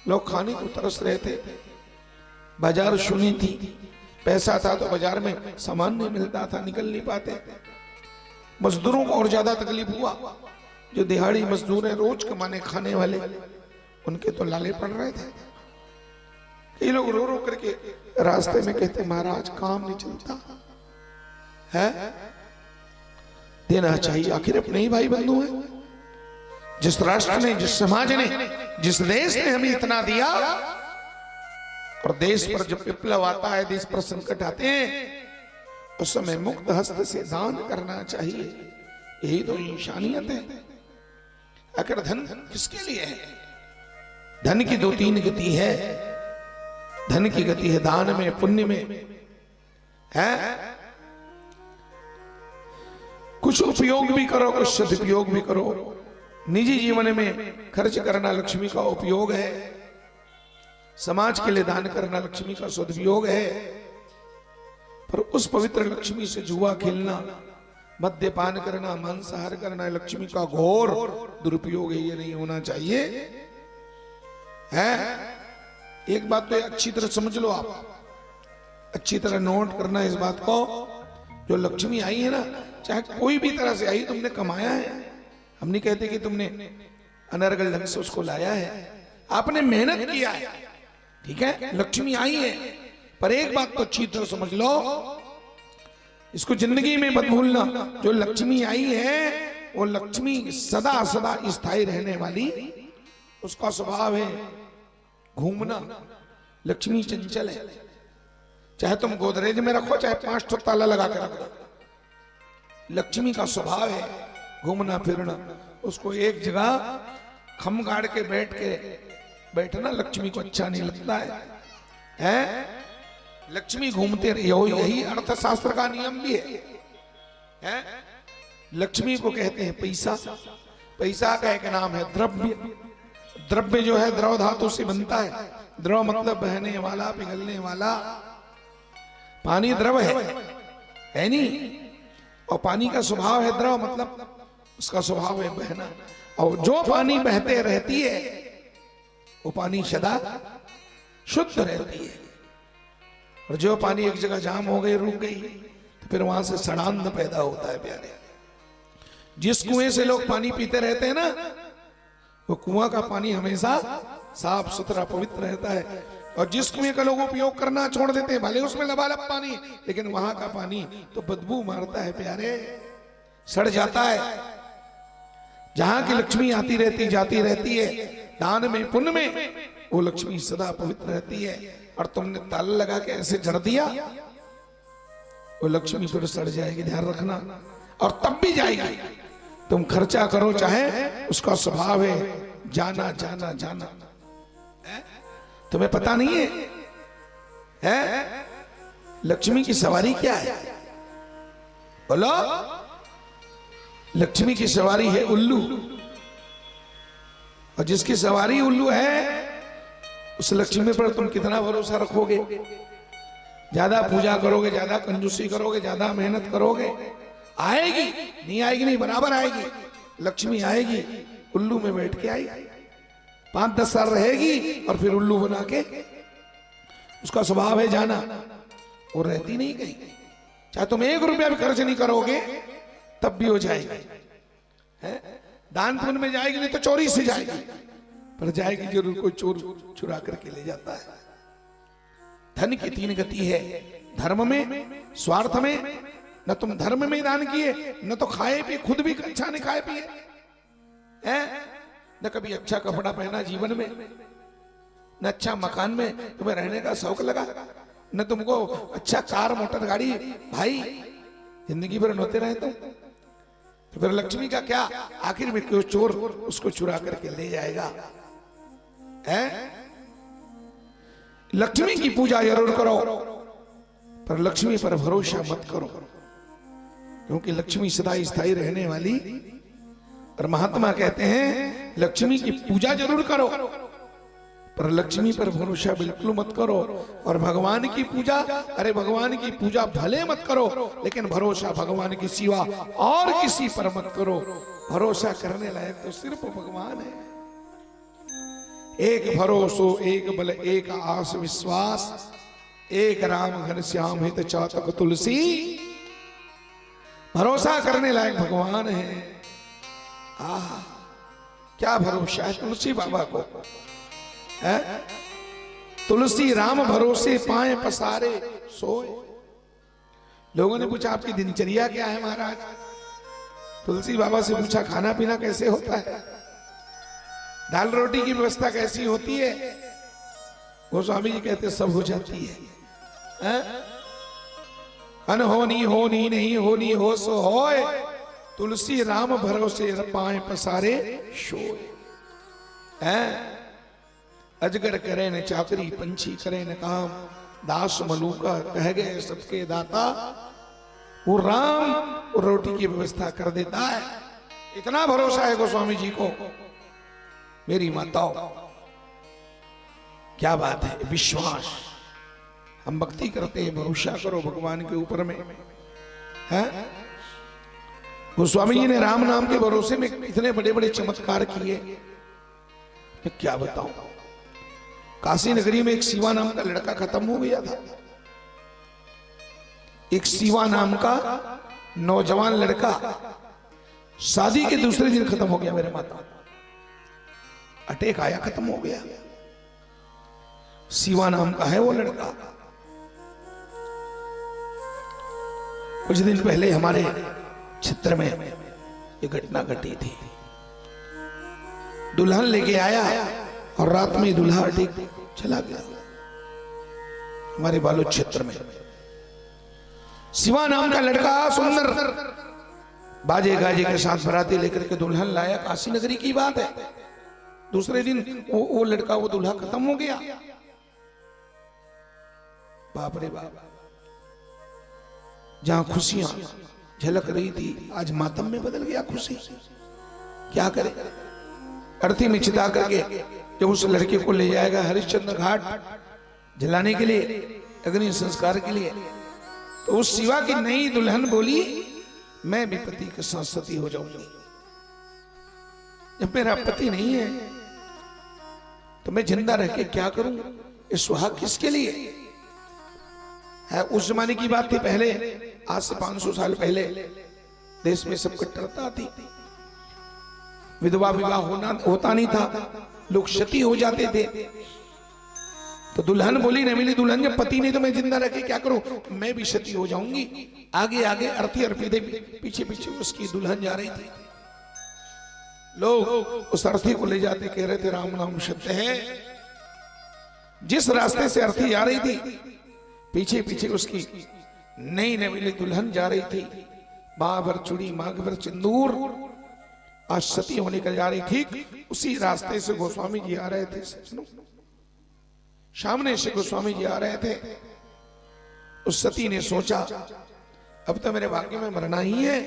लोग खाने को तरस रहे थे, बाजार सुनी थी, पैसा था तो बाजार में सामान नहीं मिलता था, निकल नहीं पाते। मजदूरों को और ज्यादा तकलीफ हुआ, जो दिहाड़ी मजदूर है, रोज कमाने खाने वाले, उनके तो लाले पड़ रहे थे। कई लोग रो रो करके रास्ते में कहते महाराज काम नहीं चलता है। देना चाहिए, आखिर अपने ही भाई बंधु हैं। जिस राष्ट्र ने, जिस समाज ने, जिस देश ने हमें इतना दिया, और देश पर जब विप्लव आता है, देश पर संकट आते हैं, उस समय मुक्त हस्त से दान करना चाहिए। यही तो इंसानियत है। आखिर धन किसके लिए है? धन की 2-3 गति है। धन की गति है दान में, पुण्य में, है? कुछ उपयोग भी करो, कुछ सदुपयोग भी करो। निजी जीवन में खर्च करना लक्ष्मी का उपयोग है, समाज के लिए दान करना लक्ष्मी का सदुपयोग है। पर उस पवित्र लक्ष्मी से जुआ खेलना, मद्यपान करना, मांसाहार करना लक्ष्मी का घोर दुरुपयोग है। ये नहीं होना चाहिए, है? एक बात तो अच्छी तरह समझ लो आप, अच्छी तरह नोट करना इस बात को, जो लक्ष्मी आई है ना, चाहे कोई भी तरह से आई, तुमने कमाया है। हम नहीं कहते कि तुमने अनर्गल ढंग से उसको लाया है, आपने मेहनत किया है, ठीक है? लक्ष्मी आई है, पर एक बात तो अच्छी तरह समझ लो, इसको जिंदगी में मत भूलना, जो लक्ष्मी आई है वो लक्ष्मी सदा सदा स्थायी रहने वाली, उसका स्वभाव है घूमना। लक्ष्मी चंचल है, चाहे तुम गोदरेज में रखो, चाहे 5 ताला लगा कर रखो, लक्ष्मी का स्वभाव है घूमना फिरना। उसको एक जगह खम गाड़ के बैठना लक्ष्मी को अच्छा नहीं लगता है? लक्ष्मी घूमते रही, यही अर्थशास्त्र का नियम भी है? लक्ष्मी को कहते हैं पैसा। पैसा का एक नाम है द्रव्य। द्रव्य जो है द्रव धातु से बनता है। द्रव मतलब बहने वाला, पिघलने वाला। पानी द्रव है नहीं? और पानी का स्वभाव है द्रव, मतलब उसका स्वभाव है बहना। और जो पानी बहते रहती है वो पानी सदा शुद्ध रहती है। और जो पानी एक जगह जाम हो गई, रुक गई, तो फिर वहां से सड़ांध पैदा होता है प्यारे। जिस कुएं से लोग पानी पीते रहते हैं ना, वो कुआं का पानी हमेशा साफ सुथरा पवित्र रहता है। और जिस कुएं का लोग उपयोग करना छोड़ देते हैं, भले उसमें लबालब पानी, लेकिन वहां का पानी तो बदबू मारता है प्यारे, सड़ जाता है। जहां की लक्ष्मी आती रहती जाती रहती है, दान में पुण्य में, वो लक्ष्मी सदा पवित्र रहती है। और तुमने ताला लगा के ऐसे जड़ दिया, वो लक्ष्मी फिर सड़ जाएगी, ध्यान रखना। और तब भी जाएगी, तुम खर्चा करो चाहे, उसका स्वभाव है जाना जाना जाना। तुम्हें पता नहीं है? लक्ष्मी की सवारी क्या है? बोलो। लक्ष्मी की सवारी है उल्लू। और जिसकी सवारी उल्लू है, उस लक्ष्मी पर तुम कितना भरोसा रखोगे? ज्यादा पूजा करोगे, ज्यादा कंजूसी करोगे, ज्यादा मेहनत करोगे, आएगी नहीं? आएगी नहीं, बराबर आएगी। लक्ष्मी आएगी, उल्लू में बैठ के आएगी, 5-10 साल रहेगी और फिर उल्लू बना के। उसका स्वभाव है जाना, वो रहती नहीं कहीं। चाहे तुम 1 रुपया भी खर्च नहीं करोगे तब भी हो जाएगी, है? दान पुण्य में जाएगी नहीं तो चोरी से जाएगी, पर जाएगी जरूर, कोई चोर चुरा करके ले जाता है। धन की 3 गति है, धर्म में, स्वार्थ में। न तुम धर्म में दान किए, न तो खाए पिए, खुद भी अच्छा नहीं खाए पिए, है न कभी अच्छा कपड़ा पहना जीवन में, न अच्छा मकान में तुम्हें रहने का शौक लगा, न तुमको अच्छा कार मोटर गाड़ी, भाई जिंदगी भर नोते रहे तुम। तो फिर लक्ष्मी का क्या, आखिर में क्यों चोर उसको चुरा करके ले जाएगा। है लक्ष्मी की पूजा जरूर करो, पर लक्ष्मी पर भरोसा मत करो, क्योंकि लक्ष्मी सदा स्थायी रहने वाली। और महात्मा कहते हैं लक्ष्मी की पूजा जरूर करो, पर लक्ष्मी पर भरोसा बिल्कुल मत करो। और भगवान की पूजा, अरे भगवान की पूजा भले मत करो, लेकिन भरोसा भगवान की सिवा और किसी पर मत करो। भरोसा करने लायक तो सिर्फ भगवान है। एक भरोसो एक बल एक आस विश्वास, एक राम घनश्याम हित चातक तुलसी। भरोसा करने लायक भगवान है। क्या भरोसा है तुलसी बाबा को, है? तुलसी राम भरोसे पाए पसारे सोए। लोगों ने पूछा आपकी दिनचर्या क्या है महाराज? तुलसी बाबा से पूछा खाना पीना कैसे होता है, दाल रोटी की व्यवस्था कैसी होती है? गोस्वामी जी कहते सब हो जाती है। अनहोनी होनी नहीं होनी हो सो होए, तुलसी राम भरोसे पाए पसारे सोए। अजगर करे न चाकरी पंछी करे न काम, दास मलूका कह गए सबके दाता। वो राम वो रोटी की व्यवस्था कर देता है। इतना भरोसा है गोस्वामी जी को। मेरी माताओं क्या बात है, विश्वास। हम भक्ति करते हैं, भरोसा करो भगवान के ऊपर में, है? गोस्वामी जी ने राम नाम के भरोसे में इतने बड़े बड़े चमत्कार किए, मैं क्या बताऊं। काशी नगरी में एक शिवा नाम का लड़का खत्म हो गया था। एक शिवा नाम का नौजवान लड़का शादी के दूसरे दिन खत्म हो गया। मेरे माता अटैक आया, खत्म हो गया। शिवा नाम का है वो लड़का। कुछ दिन पहले हमारे क्षेत्र में ये घटना घटी थी। दुल्हन लेके आया और रात में दूल्हा अटैक चला गया। हमारे बालोद क्षेत्र में शिवा नाम का लड़का सुंदर बाजे गाजे के साथ बराती लेकर के दुल्हन लाया। काशी नगरी की बात है। दूसरे दिन वो लड़का वो दूल्हा खत्म हो गया। बाप रे बाप, जहां खुशियां झलक रही थी आज मातम में बदल गया खुशी। क्या करे? अर्थी में चिता करके जब उस लड़के को ले जाएगा हरिश्चंद्र घाट जलाने के लिए, अग्नि संस्कार के लिए, तो उस शिवा की नई दुल्हन बोली मैं भी पति के साथ सती हो जाऊंगी। जब मेरा पति नहीं है तो मैं जिंदा रह के क्या करूं? ये सुहाग किसके लिए है? उस जमाने की बात थी, पहले आज से 500 साल पहले देश में सब कट्टरता थी। विधवा विवाह होता नहीं था, लोग सती हो जाते थे। तो दुल्हन बोली नहीं मिली दुल्हन, जब पति नहीं तो मैं जिंदा रह के क्या करूं? मैं भी सती हो जाऊंगी। आगे आगे अर्थी और पीछे पीछे उसकी दुल्हन जा रही थी। लोग उस अर्थी को ले जाते, कह रहे थे राम नाम सत्य है। जिस रास्ते से अर्थी जा रही थी पीछे पीछे उसकी नई नवीली दुल्हन जा रही थी। मां भर चूड़ी मांग भर सिंदूर, आज सती होने निकल जा रही। ठीक उसी रास्ते से गोस्वामी जी आ रहे थे। सामने से गोस्वामी जी आ रहे थे। उस सती ने सोचा अब तो मेरे भाग्य में मरना ही है,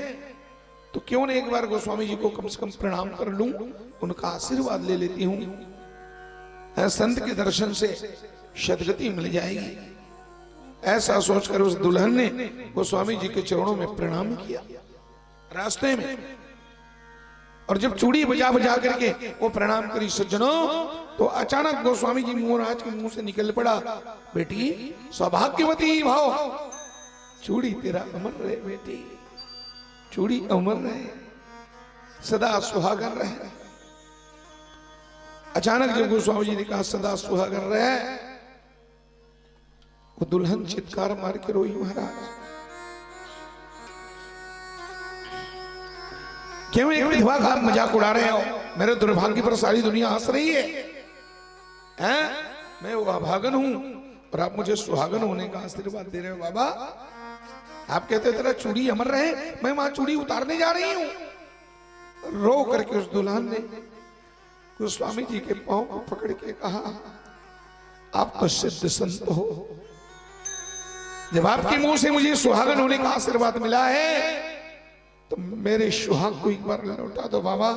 तो क्यों न एक बार गोस्वामी जी को कम से कम प्रणाम कर लूं, उनका आशीर्वाद ले लेती हूं। संत के दर्शन से सदगति मिल जाएगी। ऐसा सोचकर उस दुल्हन ने गोस्वामी जी के चरणों में प्रणाम किया रास्ते में। और जब चूड़ी बजा बजा करके वो प्रणाम करी सज्जनों, तो अचानक गोस्वामी जी महाराज के मुंह से निकल पड़ा, बेटी सौभाग्यवती भाव, चूड़ी तेरा अमर रहे बेटी, चूड़ी अमर रहे, सदा सुहागन रहे। अचानक जब गोस्वामी जी ने कहा सदा सुहागन रहे, वो दुल्हन चित्कार मार के रोई। महाराज क्यों एक विधवा का आप मजाक उड़ा रहे हो? मेरे दुर्भाग्य पर सारी दुनिया हंस रही है, हैं? मैं वो अभागन हूं और आप मुझे सुहागन होने का आशीर्वाद दे रहे हो। बाबा आप कहते तेरा चूड़ी अमर रहे, मैं वहां चूड़ी उतारने जा रही हूं। रो करके उस दुल्हन ने गोस्वामी जी के पांव को पकड़ के कहा, आप तो सिद्ध संत हो, जब आपके मुंह से मुझे सुहागन होने का आशीर्वाद मिला है तो मेरे सुहाग को एक बार लौटा दो बाबा।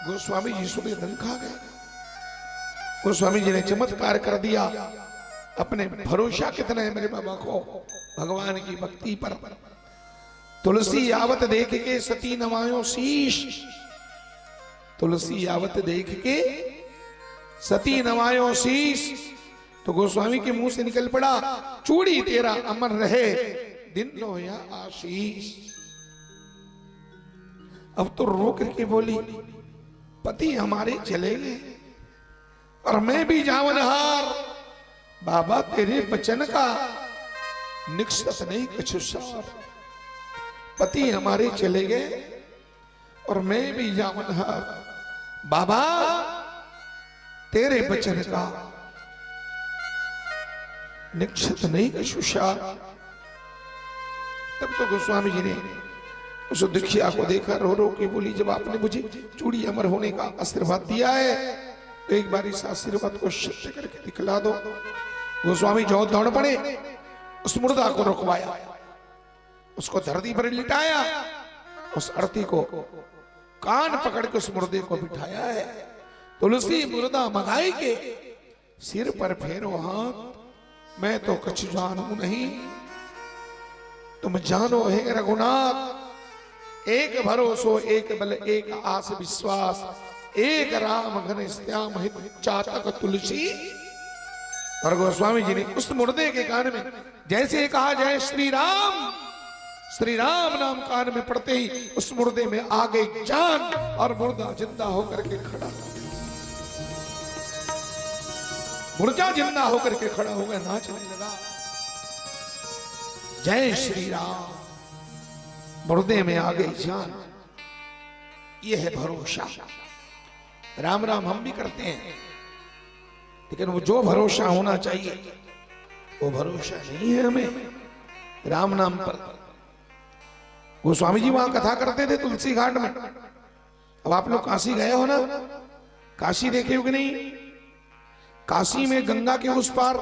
गोस्वामी जी सुबह दम खा गए। गोस्वामी जी ने चमत्कार कर दिया। अपने भरोसा कितना है मेरे बाबा को भगवान की भक्ति पर। तुलसी यावत देख के सती नवायो शीश, तुलसी यावत देख के सती नवायो शीश। तो गोस्वामी के मुंह से निकल पड़ा, चूड़ी तेरा अमर रहे दिन नो या आशीष। अब तो रो करके बोली, पति हमारे चले गए और मैं भी जावनहार, बाबा तेरे वचन का निश्चित नहीं कुछ सार। पति हमारे चले गए और मैं भी जावनहार, बाबा तेरे वचन का निश्चित नहीं कुछ सार। तब तो गोस्वामी जी ने उस दुखिया को देखा, रो रो के बोली, जब आपने मुझे चूड़ी अमर होने का आशीर्वाद दिया है तो एक बार इस आशीर्वाद को सत्य करके दिखला दो। गोस्वामी जो दौड़ पड़े, उस मुर्दा को रुकवाया, उसको धरती पर लिटाया, उस अर्थी को कान पकड़ के उस मुर्दे को बिठाया है। तुलसी मुर्दा मंगाई के सिर पर फेरो हाथ, मैं तो कुछ जानू नहीं, तुम जानो है रघुनाथ। एक भरोसो एक बल एक आस विश्वास, एक राम घन श्याम हित चातक तुलसी। और गोस्वामी जी ने उस मुर्दे के कान में जैसे कहा जय श्री राम, श्री राम नाम कान में पड़ते ही उस मुर्दे में आ गई जान और मुर्दा जिंदा होकर के खड़ा, मुर्दा जिंदा होकर के खड़ा हो गया, नाचने लगा। जय श्री राम, मुर्दे में आ गई जान। यह है भरोसा। राम राम हम भी करते हैं, लेकिन वो जो भरोसा होना चाहिए वो भरोसा नहीं है हमें राम नाम पर। गोस्वामी जी वहां कथा करते थे तुलसी घाट में। अब आप लोग काशी गए हो ना, काशी देखे हो कि नहीं? काशी में गंगा के उस पार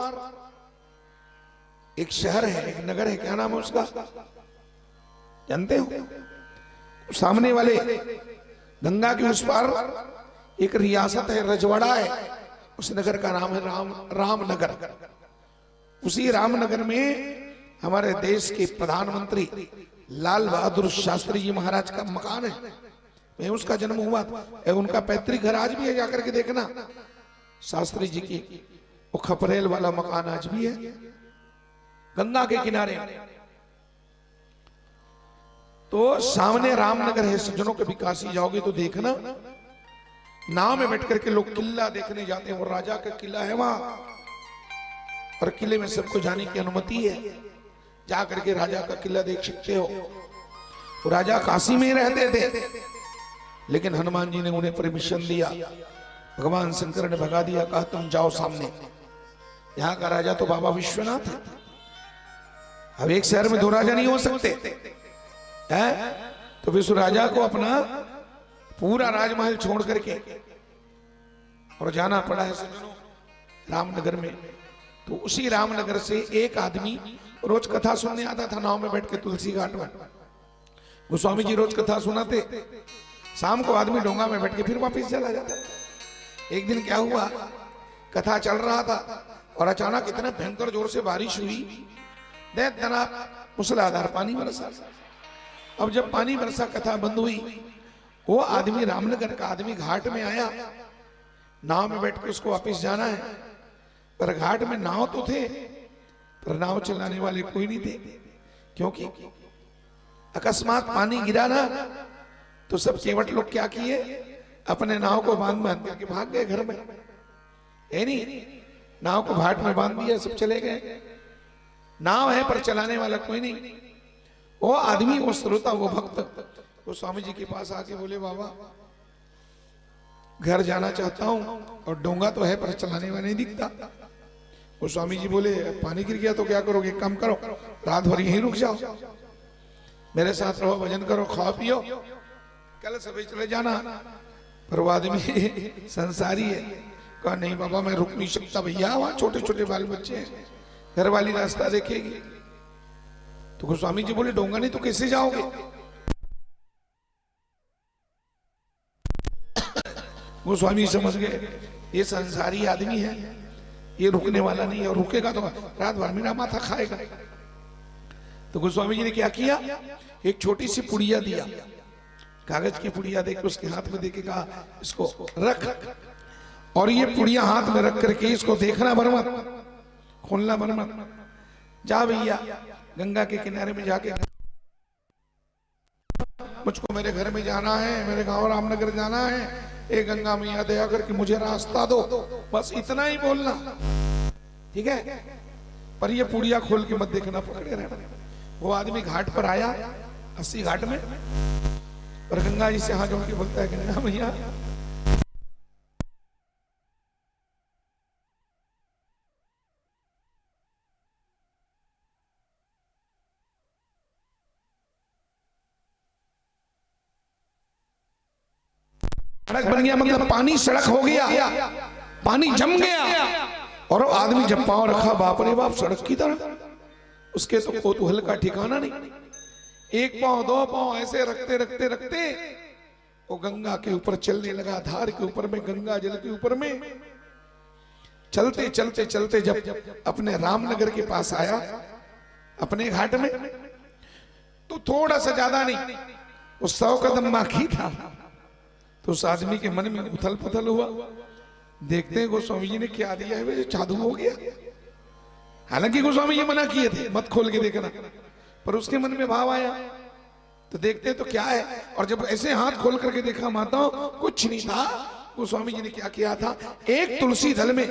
एक शहर है, एक नगर है, क्या नाम है उसका जानते हो? सामने वाले गंगा के उस पार एक रियासत है, रजवाड़ा है, उस नगर का नाम है रामनगर। उसी रामनगर में हमारे देश के प्रधानमंत्री लाल बहादुर शास्त्री जी महाराज का मकान है। मैं उसका जन्म हुआ था, उनका पैतृक घर आज भी है, जाकर के देखना। शास्त्री जी की वो खपरेल वाला मकान आज भी है गंगा के किनारे। तो सामने रामनगर है। सज्जनों कभी काशी जाओगे तो देखना, नाव में बैठ करके लोग किला देखने जाते हैं। वो राजा का किला है वहां, और किले में सबको जाने की अनुमति है, जा करके राजा का किला देख सकते हो। वो राजा काशी में ही रहते थे, लेकिन हनुमान जी ने उन्हें परमिशन दिया। भगवान शंकर ने भगा दिया, कहा तुम जाओ सामने। यहाँ का राजा तो बाबा विश्वनाथ है। अब एक शहर में दो राजा नहीं हो सकते है? तो विश्व राजा को अपना पूरा राजमहल छोड़ करके और जाना पड़ा है सज्जनों रामनगर में। तो उसी रामनगर से एक आदमी रोज कथा सुनने आता था नाव में बैठ के तुलसी घाट में। गोस्वामी जी रोज कथा सुनाते, शाम को आदमी डोंगा में बैठ के फिर वापिस चला जाता। एक दिन क्या हुआ, कथा चल रहा था और अचानक इतना भयंकर जोर से बारिश हुई, दैतना मूसलाधार पानी बरसा। अब जब पानी बरसा, कथा बंद हुई, वो आदमी रामनगर का आदमी घाट में आया, नाव में बैठ के उसको वापिस जाना है। पर घाट में नाव तो थे, पर नाव चलाने वाले कोई नहीं थे, क्योंकि अकस्मात पानी गिरा ना, तो सब केवट लोग क्या किए, अपने नाव को बांध करके भाग गए घर में। है नहीं, नाव को घाट में बांध दिया, सब चले गए। नाव है पर चलाने वाला कोई नहीं। वो आदमी, वो श्रोता, वो भक्त वो स्वामी जी के पास आके बोले बाबा घर जाना चाहता हूं और डोंगा तो है पर चलाने वाला नहीं दिखता। वो स्वामी जी बोले पानी गिर गया तो क्या करोगे, एक काम करो रात भर यहीं रुक जाओ, मेरे साथ रहो, भजन करो, खाओ पियो, कल सुबह चले जाना। पर वो आदमी संसारी है, कहा नहीं बाबा मैं रुक नहीं सकता भैया, वहां छोटे छोटे बाल बच्चे हैं, घर वाली रास्ता देखेगी। तो गोस्वामी जी बोले डोंगा नहीं तो कैसे जाओगे। गोस्वामी समझ गए ये संसारी आदमी है, ये रुकने वाला नहीं है, और रुकेगा तो रात भर मेरा माथा खाएगा। तो गोस्वामी जी ने क्या किया, एक छोटी सी पुड़िया दिया, कागज की पुड़िया देकर उसके हाथ में देके कहा इसको रख, और ये पुड़िया हाथ में रख करके इसको देखना भर मत, खोलना भर मत, जा भैया गंगा के किनारे में जाके मुझको मेरे घर में जाना है, मेरे गांव रामनगर जाना है, ए गंगा मैया दया करके मुझे रास्ता दो, बस इतना ही बोलना, ठीक है। पर ये पुड़िया खोल के मत देखना, पकड़े रहना। वो आदमी घाट पर आया 80 घाट में, और गंगा जी से हाथ जोड़ के बोलता है गंगा मैया सड़क बन गया, मतलब पानी सड़क हो गया, पानी जम गया, और आदमी जब पांव रखा बाप रे बाप सड़क की तरह, उसके तो कौतूहल का ठिकाना नहीं, एक पांव दो पांव ऐसे रखते रखते रखते वो गंगा के ऊपर चलने लगा, धार के ऊपर में, गंगा जल के ऊपर में चलते चलते चलते जब अपने रामनगर के पास आया, अपने घाट में, तो थोड़ा सा ज्यादा नहीं, वो 100 कदम बाकी था। तो उस आदमी के मन में उथल पुथल हुआ, देखते हैं गोस्वामी जी ने क्या दिया है, वे जादू हो गया। हालांकि गोस्वामी जी मना किए थे मत खोल के देखना, पर उसके मन में भाव आया, तो देखते तो क्या है। और जब ऐसे हाथ खोल करके देखा माता कुछ नहीं था। गोस्वामी जी ने क्या किया था, एक तुलसी दल में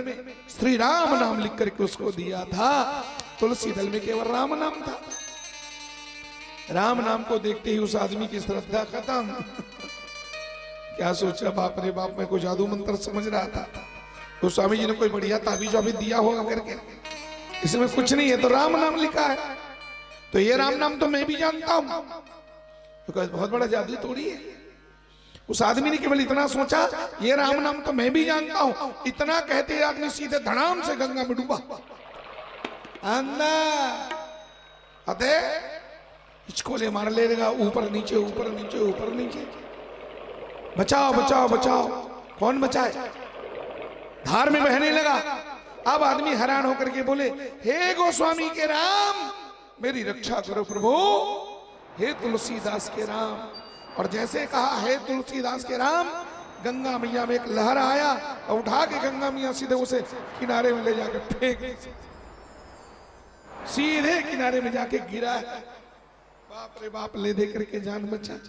श्री राम नाम लिख करके उसको दिया था, तुलसी दल में केवल राम नाम था। राम नाम को देखते ही उस आदमी की श्रद्धा खत्म। क्या सोचा बाप रे बाप, मैं कोई जादू मंत्र समझ रहा था, तो स्वामी जी ने कोई बढ़िया ताबीज वाबीज दिया होगा करके, इसमें कुछ नहीं है, तो राम नाम लिखा है, तो ये राम नाम तो मैं भी जानता हूं, तो बहुत बड़ा जादू थोड़ी है। उस आदमी ने केवल इतना सोचा ये राम नाम तो मैं भी जानता हूं, इतना कहते आदमी सीधे धड़ाम से गंगा में डूबा, अंदर अते हिचकोले मार लेगा, ऊपर नीचे ऊपर नीचे ऊपर नीचे, बचाओ बचाओ बचाओ, कौन बचाए, धार में बहने लगा। अब आदमी हैरान होकर के बोले हे गोस्वामी के राम मेरी रक्षा करो प्रभु, हे तुलसीदास के राम। और जैसे कहा हे तुलसीदास के राम, गंगा मैया में एक लहर आया और उठा के गंगा मैया सीधे उसे किनारे में ले जाकर फेंक, सीधे किनारे में जाके गिरा है। बाप रे बाप, ले दे करके जान बचा,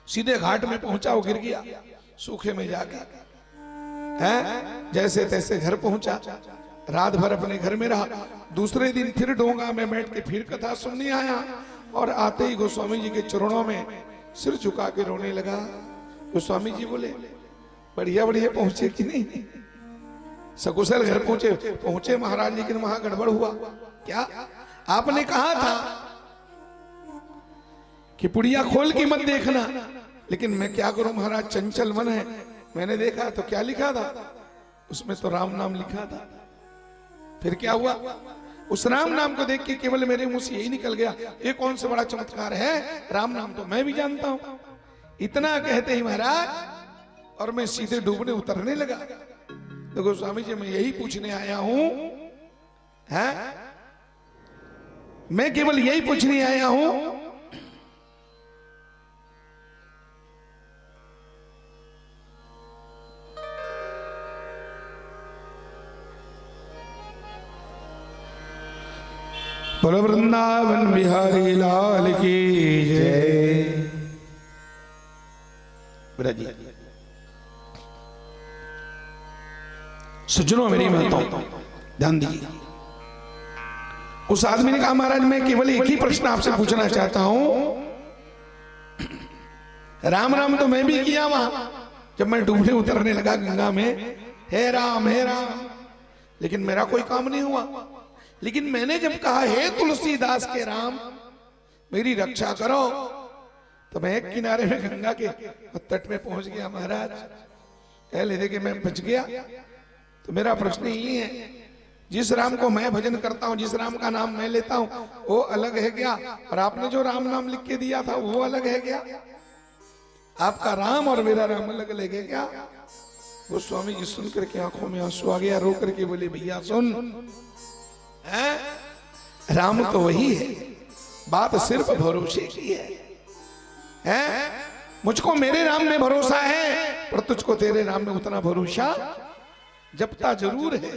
सीधे घाट में पहुंचा, वो गिर गया सूखे में जाके, है जैसे तैसे घर पहुंचा, रात भर अपने घर में रहा। दूसरे दिन फिर डोंगा में बैठ के फिर कथा सुनने आया, और आते ही गोस्वामी जी के चरणों में सिर झुका के रोने लगा। गोस्वामी जी बोले बढ़िया बढ़िया पहुंचे कि नहीं, सकुशल घर पहुंचे महाराज, लेकिन वहां गड़बड़ हुआ। क्या आपने कहा था कि पुड़िया खोल के मत देखना, लेकिन मैं क्या करूं महाराज, चंचल मन है। मैंने देखा तो क्या लिखा था, उसमें तो राम नाम लिखा था। फिर क्या हुआ, उस राम नाम को देख के केवल मेरे मुंह से यही निकल गया, ये कौन सा बड़ा चमत्कार है, राम नाम तो मैं भी जानता हूं। इतना कहते ही महाराज, और मैं सीधे डूबने उतरने लगा। तो गोस्वामी जी मैं यही पूछने आया हूं, है मैं केवल यही पूछने आया हूं, बोलो वृंदावन बिहारी लाल की जय। ब्रज सज्जनों मेरी महत्व ध्यान दीजिए। उस आदमी ने कहा महाराज मैं केवल एक ही प्रश्न आपसे पूछना चाहता हूं, राम राम तो मैं भी किया वहां, जब मैं डूबने उतरने लगा गंगा में, हे राम हे राम, लेकिन मेरा कोई काम नहीं हुआ। लेकिन मैंने जब कहा हे तुलसीदास के राम मेरी रक्षा करो, तो मैं एक किनारे में गंगा के तट में पहुंच गया। महाराज ले दे के मैं बच गया। तो मेरा प्रश्न यही है, जिस राम को मैं भजन करता हूं, जिस राम का नाम मैं लेता हूं, वो अलग है क्या? और आपने जो राम नाम लिख के दिया था वो अलग है क्या? आपका राम और मेरा राम अलग अलग है क्या? वो स्वामी जी सुन करके आंखों में आंसू आ गया, रो करके बोले भैया सुन, है? राम तो वही है, बात सिर्फ भरोसे की है? मुझको मेरे राम में भरोसा है, पर तुझको तेरे राम में उतना भरोसा जपता जरूर है,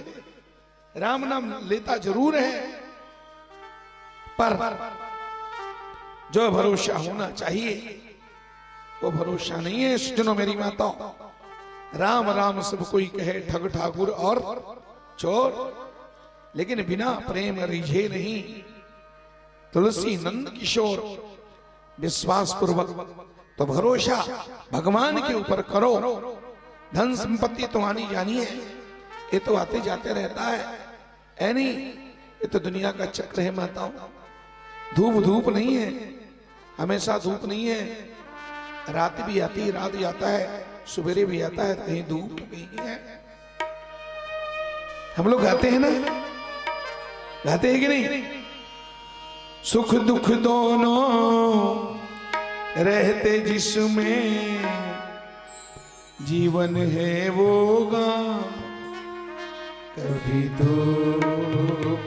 राम नाम लेता जरूर है, पर जो भरोसा होना चाहिए वो भरोसा नहीं है। सुनो मेरी माता, राम राम सब कोई कहे ठग ठाकुर और चोर, लेकिन बिना प्रेम रिझे नहीं। तुलसी नंद किशोर विश्वास पूर्वक तो भरोसा भगवान के ऊपर करो। धन संपत्ति तो आनी जानी है, ये तो आते जाते रहता है नहीं, ये तो दुनिया का चक्र है माताओं। धूप धूप नहीं है, हमेशा धूप नहीं है, रात भी आती है, रात जाता है, सवेरे भी आता है, कहीं धूप कहीं है। हम लोग गाते हैं ना, गाते हैं कि नहीं? सुख दुख दोनों रहते जिसमें, जीवन है वो गाँव, कभी दुख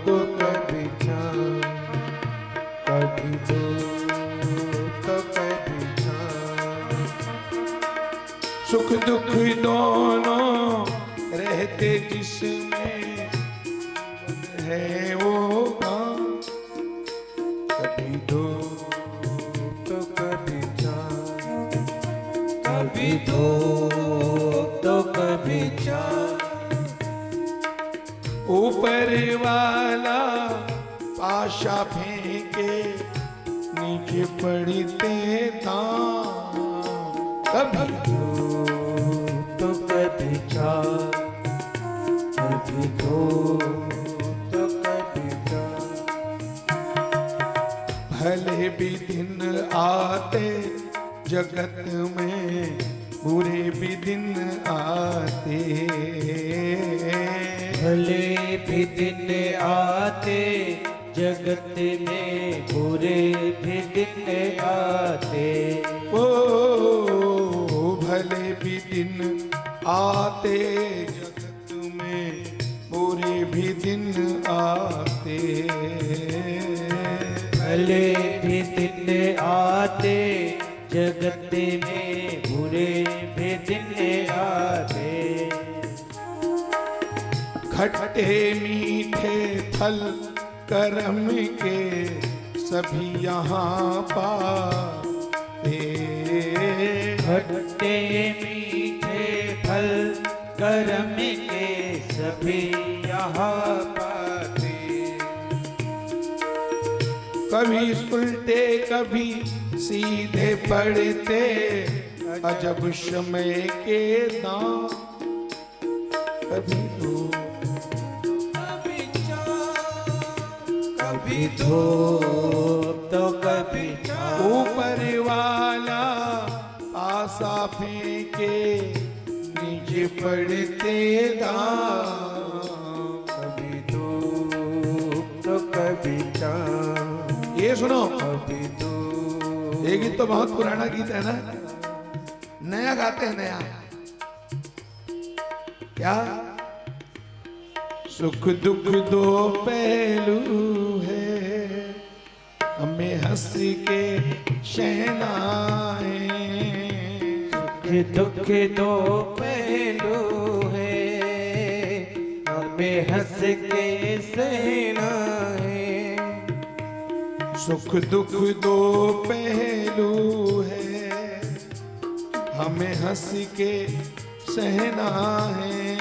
तो कभी चाँद, कभी दुख तो कभी चाँद। सुख दुख दोनों रहते जिसमें, है वो गाँव, कभी दुख तो कभी चाँद, कभी धूप तो कभी चाँद। ऊपर वाला पाशा फेंके, नीचे पड़ते दांव, कभी धूप तो कभी चाँद, कभी धूप तो कभी चाँद। भले भी दिन आते जगत में, बुरे भी दिन आते, भले भी दिन आते जगत में, बुरे भी दिन आते। ओ भले भी दिन आते जगत में, बुरे भी दिन आते, भले भी दिन आते जगत में, बुरे भी दिन आते। खट्टे मीठे फल कर्म के सभी यहाँ पाते, खट्टे मीठे फल कर्म के सभी यहाँ पाते। कभी उल्टे कभी सीधे पड़ते, अजब समय के दांव, कभी कभी धूप तो कभी छाँव। ऊपर वाला आशा फेंके, नीचे पड़ते दांव, कभी धूप तो कभी छाँव। ये सुनो, कभी धूप। ये गीत तो बहुत पुराना गीत है ना, नया गाते हैं नया। क्या? सुख दुख दो पहलू है, हमें हंस के शहनाए, सुख दुख दो पहलू है, हमें हंस के सहना है। सुख दुख दो पहलू है, हमें हंस के सहना है,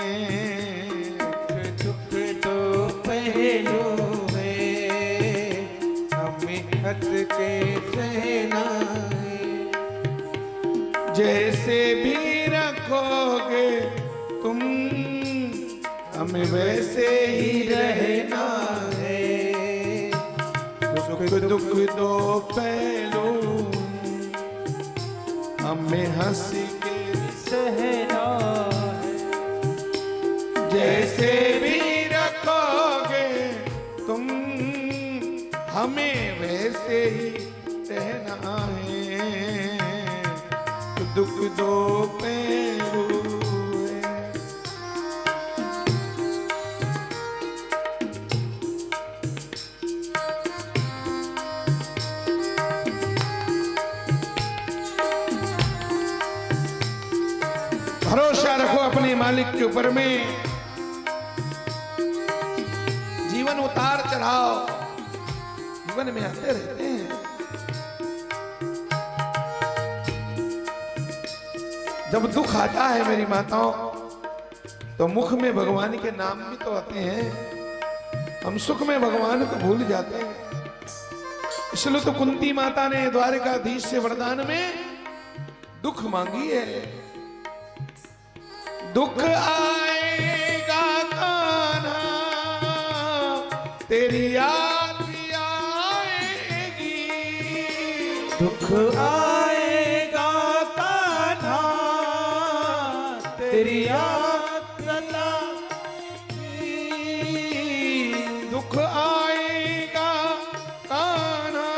दुख दो पहलू है, हमें हंस के सहना है। जैसे भी रखोगे तुम हमें वैसे ही रहना है। सुख दुख दो पहलू हमें हंस के सहना है। जैसे भी रखोगे तुम हमें वैसे ही रहना है। दुख दो पहलू है। भरोसा रखो अपने मालिक के ऊपर में। जीवन उतार चढ़ाव जीवन में आते रहते हैं। जब दुख आता है मेरी माताओं तो मुख में भगवान के नाम भी तो आते हैं। हम सुख में भगवान को भूल जाते हैं। इसलिए तो कुंती माता ने द्वारकाधीश से वरदान में दुख मांगी है। दुख आएगा कान्हा तेरी याद भी आएगी। दुख आएगा कान्हा तेरी याद सताएगी। दुख आएगा कान्हा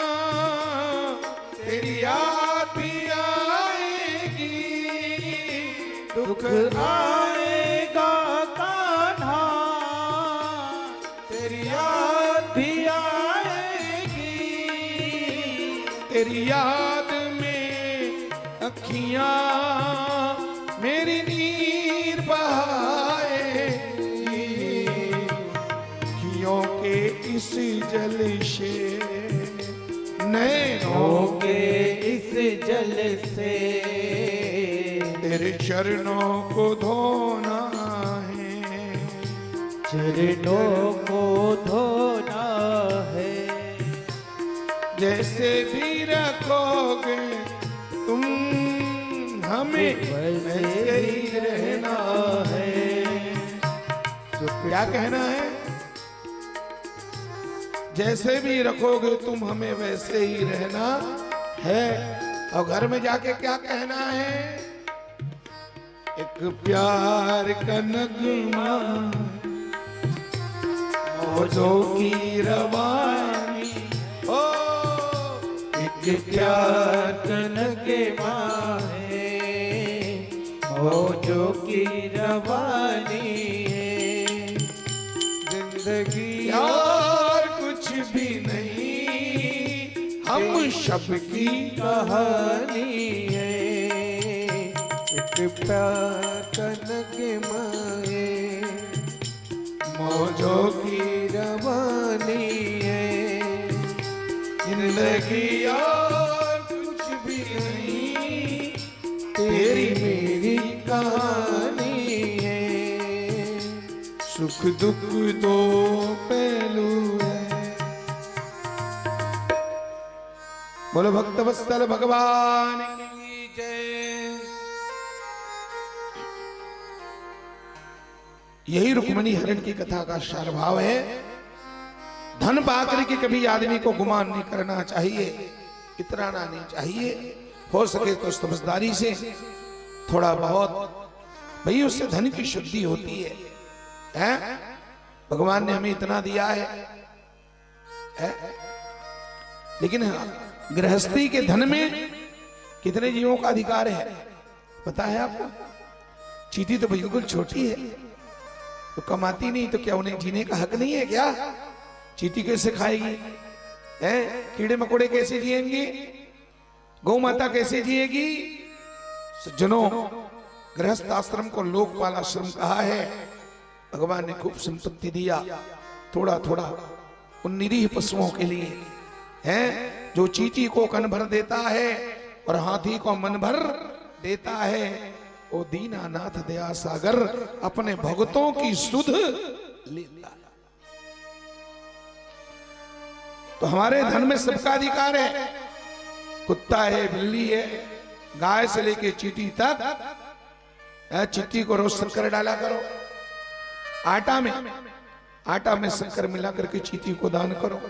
तेरी याद भी आएगी। दुख आएगा कान्हा तेरी याद भी आएगी। तेरी याद में अखियां मेरी नीर बहाएगी। अखियों के इस जल से नैनों के इस जल से तेरे चरणों को धोना है। चरणों को धोना है। जैसे भी रखोगे तुम हमें वैसे ही रहना है। तो क्या कहना है? जैसे भी रखोगे तुम हमें वैसे ही रहना है। और घर में जाके क्या कहना है? एक प्यार का नगमा मौजों की रवानी। ओ एक प्यार के माहे मौजों की रवानी है। जिंदगी और कुछ भी नहीं हम सबकी कहानी है। एक प्यार के माहे मौजों की रवानी है। जिंदगी और कुछ भी नहीं तेरी मेरी कहानी है। सुख दुख दो पहलू है। बोलो भक्त वत्सल भगवान की जय। यही रुक्मणी हरण की कथा का सार भाव है। धन पाकर के कभी आदमी को गुमान नहीं करना चाहिए, इतराना नहीं चाहिए। हो सके तो समझदारी से थोड़ा बहुत, भाई उससे धन की शुद्धि होती है, हैं? भगवान ने हमें इतना दिया है? लेकिन गृहस्थी के धन में कितने जीवों का अधिकार है पता है आपको? चींटी तो बिल्कुल छोटी है, तो कमाती नहीं, तो क्या उन्हें जीने का हक नहीं है क्या? चींटी कैसे खाएगी? हैं? कीड़े मकोड़े कैसे जिएंगे? गौ माता कैसे जिएगी? सज्जनों, गृहस्थ आश्रम को लोकपाल आश्रम कहा है। भगवान ने खूब संपत्ति दिया, थोड़ा थोड़ा उन निरीह पशुओं के लिए, हैं? जो चींटी को कन भर देता है और हाथी को मन भर देता है, वो दीनानाथ दया सागर अपने भक्तों की सुध लेता है। तो हमारे धन में सबका अधिकार है। कुत्ता है, बिल्ली है, गाय से लेके चींटी तक चींटी को रोज शक्कर डाला करो, आटा में शक्कर मिला करके चींटी को दान करो।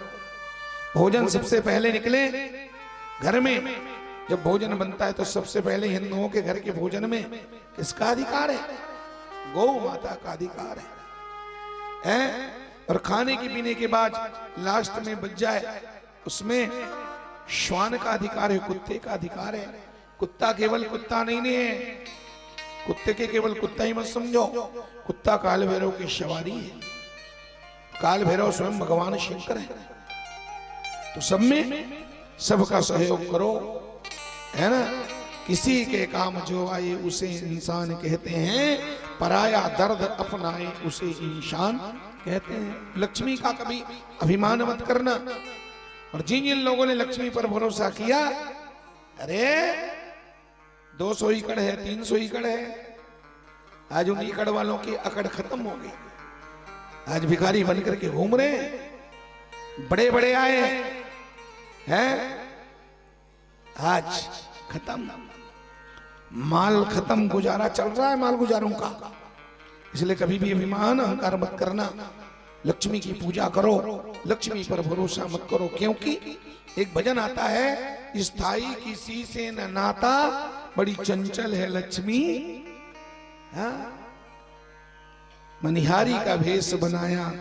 भोजन सबसे पहले निकले घर में, जब भोजन बनता है तो सबसे पहले हिंदुओं के घर के भोजन में किसका अधिकार है? गौ माता का अधिकार है? और खाने के पीने के बाद लास्ट में बच जाए उसमें श्वान का अधिकार है, कुत्ते का अधिकार है। कुत्ता केवल कुत्ता नहीं है, कुत्ते के केवल कुत्ता ही मत समझो, कुत्ता काल भैरव की सवारी है। काल भैरव स्वयं भगवान शंकर है। तो सब में सबका सहयोग करो, है ना। किसी के काम जो आए उसे इंसान कहते हैं, पराया दर्द अपनाए उसे इंसान कहते हैं। लक्ष्मी का कभी अभिमान मत करना। और जिन जिन लोगों ने लक्ष्मी पर भरोसा किया, अरे 200 एकड़ है, 300 एकड़ है, आज उन एकड़ वालों की अकड़ खत्म हो गई। आज भिखारी बन करके घूम रहे हैं, बड़े बड़े आए हैं, आज खत्म, माल खत्म, गुजारा चल रहा है माल गुजारों का। इसलिए कभी भी अभिमान अहंकार मत करना। लक्ष्मी की पूजा करो, लक्ष्मी पर भरोसा मत करो। क्योंकि एक भजन आता है, स्थाई किसी से न नाता, बड़ी चंचल है लक्ष्मी। मनिहारी का भेष बनाया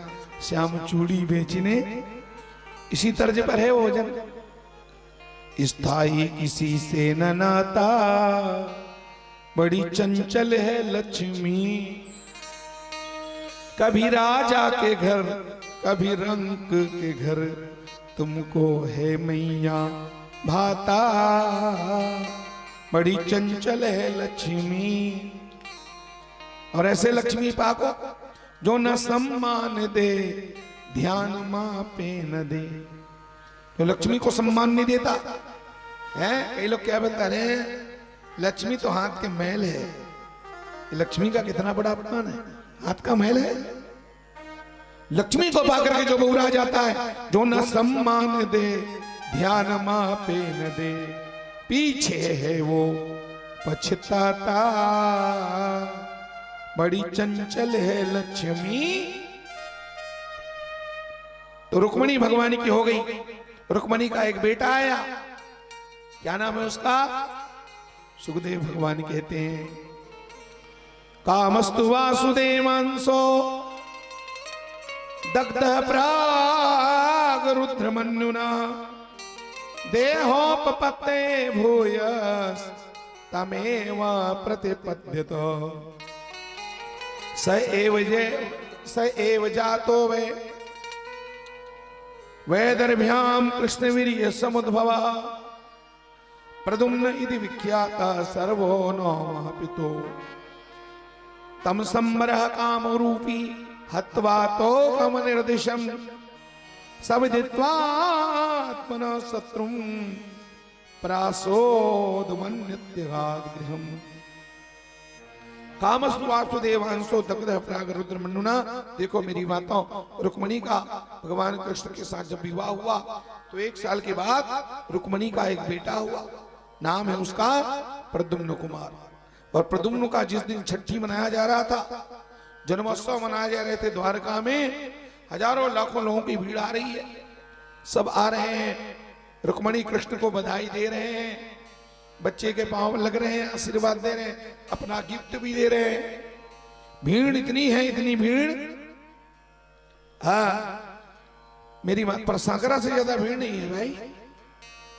श्याम चूड़ी बेचने, इसी तर्ज पर है वो भजन। स्थाई किसी से न नाता, बड़ी चंचल है लक्ष्मी। कभी राजा के घर, कभी रंक के घर, तुमको है मैया भाता, बड़ी चंचल है लक्ष्मी। और ऐसे लक्ष्मी पाको जो न सम्मान दे, ध्यान मां पे न दे। तो लक्ष्मी को सम्मान नहीं देता है। कई लोग क्या बोलते हैं, लक्ष्मी तो हाथ के मैल है। लक्ष्मी का कितना बड़ा अपमान है, हाथ का मैल है। लक्ष्मी को पाकर के जो बहुरा जाता है, जो न सम्मान दे, ध्यान मां पे न दे, पीछे है वो पछताता, बड़ी चंचल है लक्ष्मी। तो रुक्मणी भगवान की हो गई। रुक्मणी का एक बेटा आया, क्या नाम है उसका? सुखदेव भगवान कहते हैं, कामस्तु वासुदेवांसो दग्ध प्राग रुद्रमन्युना, देहोपपत्ते भूयस तमेव प्रतिपद्यत। स एव जातो वे वैदर्भ्याम कृष्णवीर्य समुद्भव, प्रद्युम्न इति विख्याता सर्वो नौमः पितो, तम संबरः कामरूपी हत्वा तो कम निर्दिशम, सविदित्वात्मनः शत्रुं प्रासोदमन्यत्यगाद्गृहम्। कामस्तु वासुदेवांसो दग्ध प्राग रुद्रमन्युना। देखो मेरी माताओं, रुक्मणी का भगवान कृष्ण के साथ जब विवाह हुआ तो 1 साल के बाद रुक्मणी का एक बेटा हुआ, नाम है उसका प्रद्युम्न कुमार। और प्रद्युम्न का जिस दिन छठी मनाया जा रहा था, जन्मोत्सव मनाए जा रहे थे द्वारका में, हजारों लाखों लोगों की भीड़ आ रही है, सब आ रहे हैं, रुक्मणी कृष्ण को बधाई दे रहे हैं, बच्चे के पांव लग रहे हैं, आशीर्वाद दे रहे हैं, अपना गिफ्ट भी दे रहे हैं। भीड़ इतनी है, इतनी भीड़, हाँ मेरी बात पर सांकरा से ज्यादा भीड़ नहीं है भाई।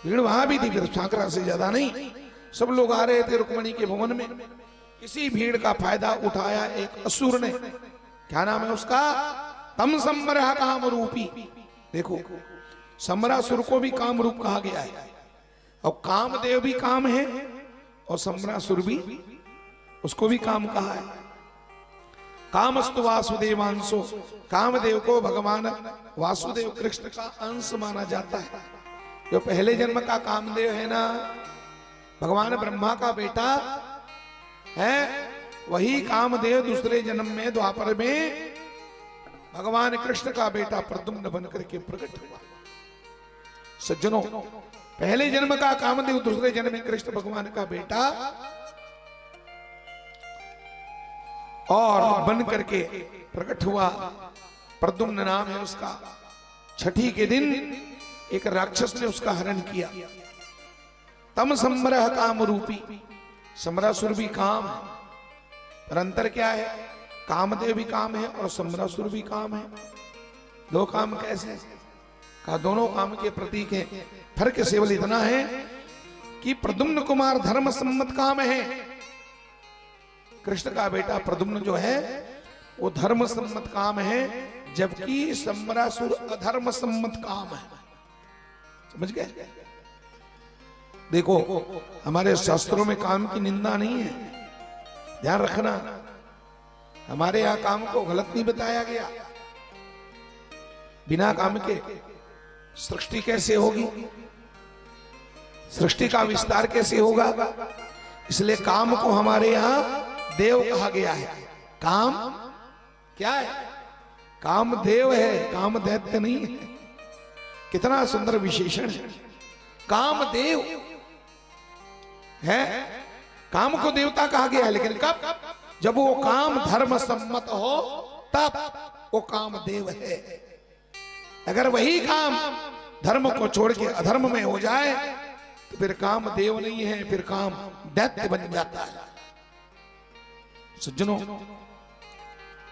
भीड़ वहां भी थी, फिर सांकरा से ज्यादा नहीं। सब लोग आ रहे थे रुक्मणी के भवन में। इसी भीड़ का फायदा उठाया एक असुर ने, क्या नाम है उसका? तम संबरः काम रूपी। देखो सम्रासुर को भी काम रूप कहा गया है, और कामदेव भी काम है, और सम्रासुर भी, उसको भी काम कहा है। कामस्तु वासुदेवांशो, कामदेव को भगवान वासुदेव कृष्ण का अंश माना जाता है। जो पहले जन्म का कामदेव है ना, भगवान ब्रह्मा का बेटा है, वही कामदेव दूसरे जन्म में द्वापर में भगवान कृष्ण का बेटा प्रद्युम्न बनकर के प्रकट हुआ। सज्जनों, पहले जन्म का कामदेव, दूसरे जन्म में कृष्ण भगवान का बेटा, और बन करके प्रकट हुआ। प्रद्युम्न नाम है उसका। छठी के दिन एक राक्षस ने उसका हरण किया। तम समरह काम रूपी, समरासुर भी काम है, पर अंतर क्या है? कामदेव भी काम है और समरासुर भी काम है। दो काम कैसे? कहा दोनों काम के प्रतीक हैं। फर्क केवल इतना है कि प्रद्युम्न कुमार धर्म सम्मत काम है, कृष्ण का बेटा प्रद्युम्न जो है वो धर्म सम्मत काम है, जबकि समरासुर अधर्म सम्मत काम है। समझ गए? देखो हमारे शास्त्रों में काम की निंदा नहीं है, ध्यान रखना। हमारे यहां काम को गलत नहीं बताया गया। बिना काम के सृष्टि कैसे होगी? सृष्टि का विस्तार कैसे होगा? इसलिए काम को हमारे यहां देव कहा गया है। काम क्या है? काम देव है, काम दैत्य नहीं है। कितना सुंदर विशेषण है। काम देव है, काम को देवता कहा गया है, लेकिन कब? जब वो काम धर्म सम्मत हो तब वो काम देव है। अगर वही काम धर्म को छोड़ के अधर्म में हो जाए तो फिर काम देव नहीं है, फिर काम दैत्य बन जाता है। सज्जनों,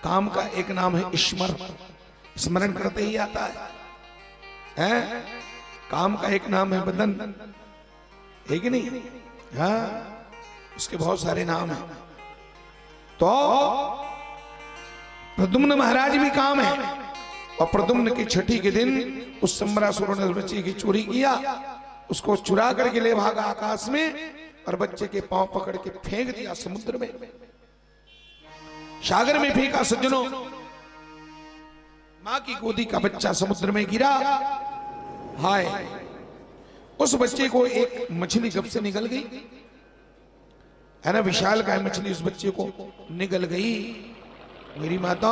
काम का एक नाम है ईश्वर, स्मरण करते ही आता है? काम का एक नाम है बदन, है कि नहीं? हाँ, उसके बहुत सारे नाम हैं। तो प्रद्युम्न महाराज भी काम है, और प्रद्युम्न की छठी के दिन उस समरासुर ने बच्चे की चोरी किया, उसको चुरा करके ले भागा आकाश में और बच्चे के पांव पकड़ के फेंक दिया समुद्र में, सागर में फेंका। सज्जनों, मां की गोदी का बच्चा समुद्र में गिरा। हाय, उस बच्चे को एक मछली गप से निगल गई, है ना? विशाल काय मछली उस बच्चे को निगल गई। मेरी माता,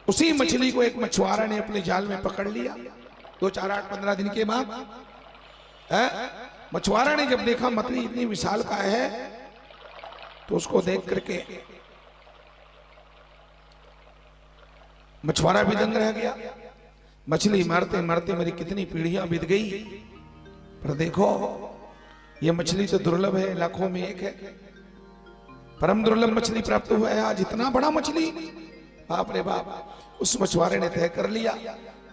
उसी मछली को एक मछुआरा ने अपने जाल में पकड़ लिया। 2, 4, 8, 15 दिन के बाद मछुआरा ने जब देखा मछली इतनी विशाल काय है, तो उसको देख करके मछुआरा भी दंग रह गया। मछली मारते मारते मेरी कितनी पीढ़ियां बीत गई, पर देखो ये मछली तो दुर्लभ है, लाखों में एक है। परम दुर्लभ मछली प्राप्त हुआ है आज, इतना बड़ा मछली, बाप रे बाप। उस मछुआरे ने तय कर लिया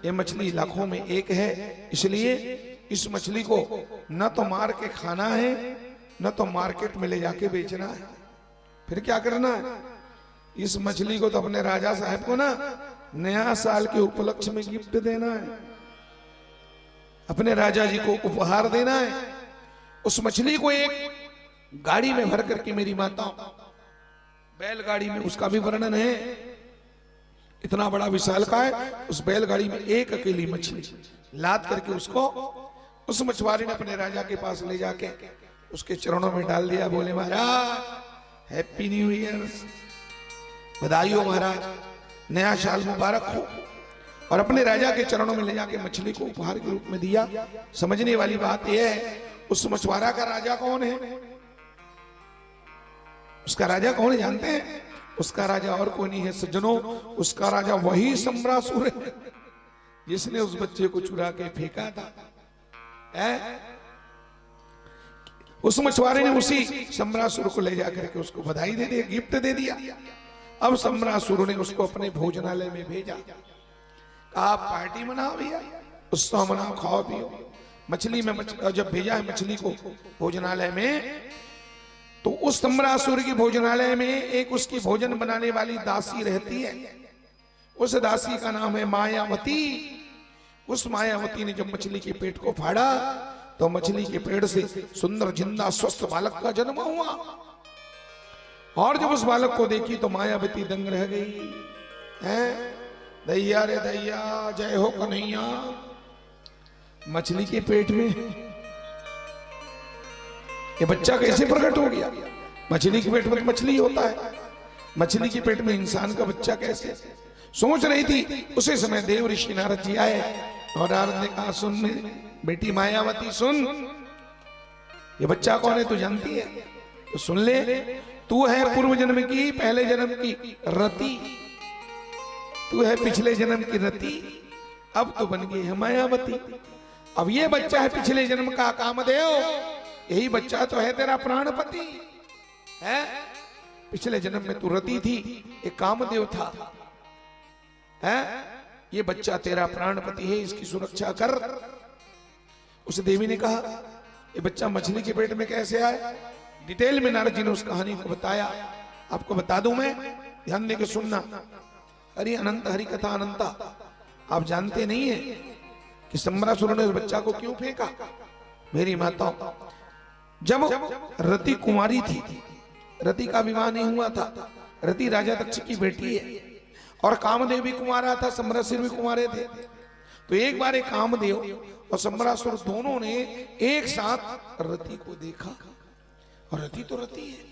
ये मछली लाखों में एक है, इसलिए इस मछली को न तो मार के खाना है, न तो मार्केट में ले जाके बेचना है। फिर क्या करना है? इस मछली को तो अपने राजा साहब को ना नया साल के उपलक्ष्य में गिफ्ट देना है, अपने राजा जी को उपहार देना है। उस मछली को एक गाड़ी में भर करके, मेरी माता, बैलगाड़ी में, उसका भी वर्णन है, इतना बड़ा विशाल का है, उस बैलगाड़ी में एक अकेली मछली लाद करके उसको उस मछुआरे ने अपने राजा के पास ले जाके उसके चरणों में डाल दिया। बोले महाराज हैप्पी न्यू ईयर, बधाई हो महाराज, नया साल मुबारक हो। और अपने राजा के चरणों में ले जाके मछली को उपहार के रूप में दिया। समझने वाली बात यह है, उस मछुआरा का राजा कौन है? उसका राजा कौन है जानते हैं? उसका राजा और कोई नहीं है सज्जनों, उसका राजा वही समरासुर है जिसने उस बच्चे को चुरा के फेंका था। उस मछुआरे ने उसी समरासुर को ले जाकर के उसको बधाई दे दी, गिफ्ट दे दिया। अब समरासुर ने उसको अपने भोजनालय में भेजा, कहा पार्टी मनाओ भैया, उत्सव मनाओ, खाओ पियो। मछली में जब भेजा है मछली को भोजनालय में, तो उस समरासुर की भोजनालय में एक उसकी भोजन बनाने वाली दासी रहती है। उस दासी का नाम है मायावती। उस मायावती ने जब मछली के पेट को फाड़ा तो मछली के पेट से सुंदर जिंदा स्वस्थ बालक का जन्म हुआ। और जब उस बालक को देखी तो मायावती दंग रह गई। है दैया रे दैया, जय हो कन्हैया, मछली के पेट में ये बच्चा कैसे प्रकट हो गया? मछली के पेट में तो मछली होता है, मछली के पेट में इंसान का बच्चा कैसे? सोच रही थी। उसी समय देव ऋषि नारद जी आए और नारद ने कहा सुन बेटी मायावती सुन, ये बच्चा कौन है तू जानती है? तो सुन ले, तू है पूर्व जन्म की, पहले जन्म की रति, तू है पिछले जन्म की रति, अब तो बन गई है मायावती। अब ये बच्चा है पिछले जन्म का कामदेव, यही बच्चा तो है तेरा प्राणपति है। पिछले जन्म में तू रति थी, एक कामदेव था है। ये बच्चा तेरा प्राणपति है, इसकी सुरक्षा कर। उस देवी ने कहा ये बच्चा मछली के पेट में कैसे आए? डिटेल में नारद जी ने उस कहानी को बताया। आपको बता दूं मैं, ध्यान देकर सुनना। हरि अनंत, हरि कथा अनंता। आप जानते नहीं है कि सम्रासुर ने उस बच्चा को क्यों फेंका? मेरी माताओं, जब रति कुमारी थी, रति का विवाह नहीं हुआ था, रति राजा दक्ष की बेटी है, और कामदेव भी कुमारा था, सम्रासुर भी कुमारे थे। तो एक बार एक कामदेव और सम्रासुर दोनों ने एक साथ रति को देखा, और रति तो रति है,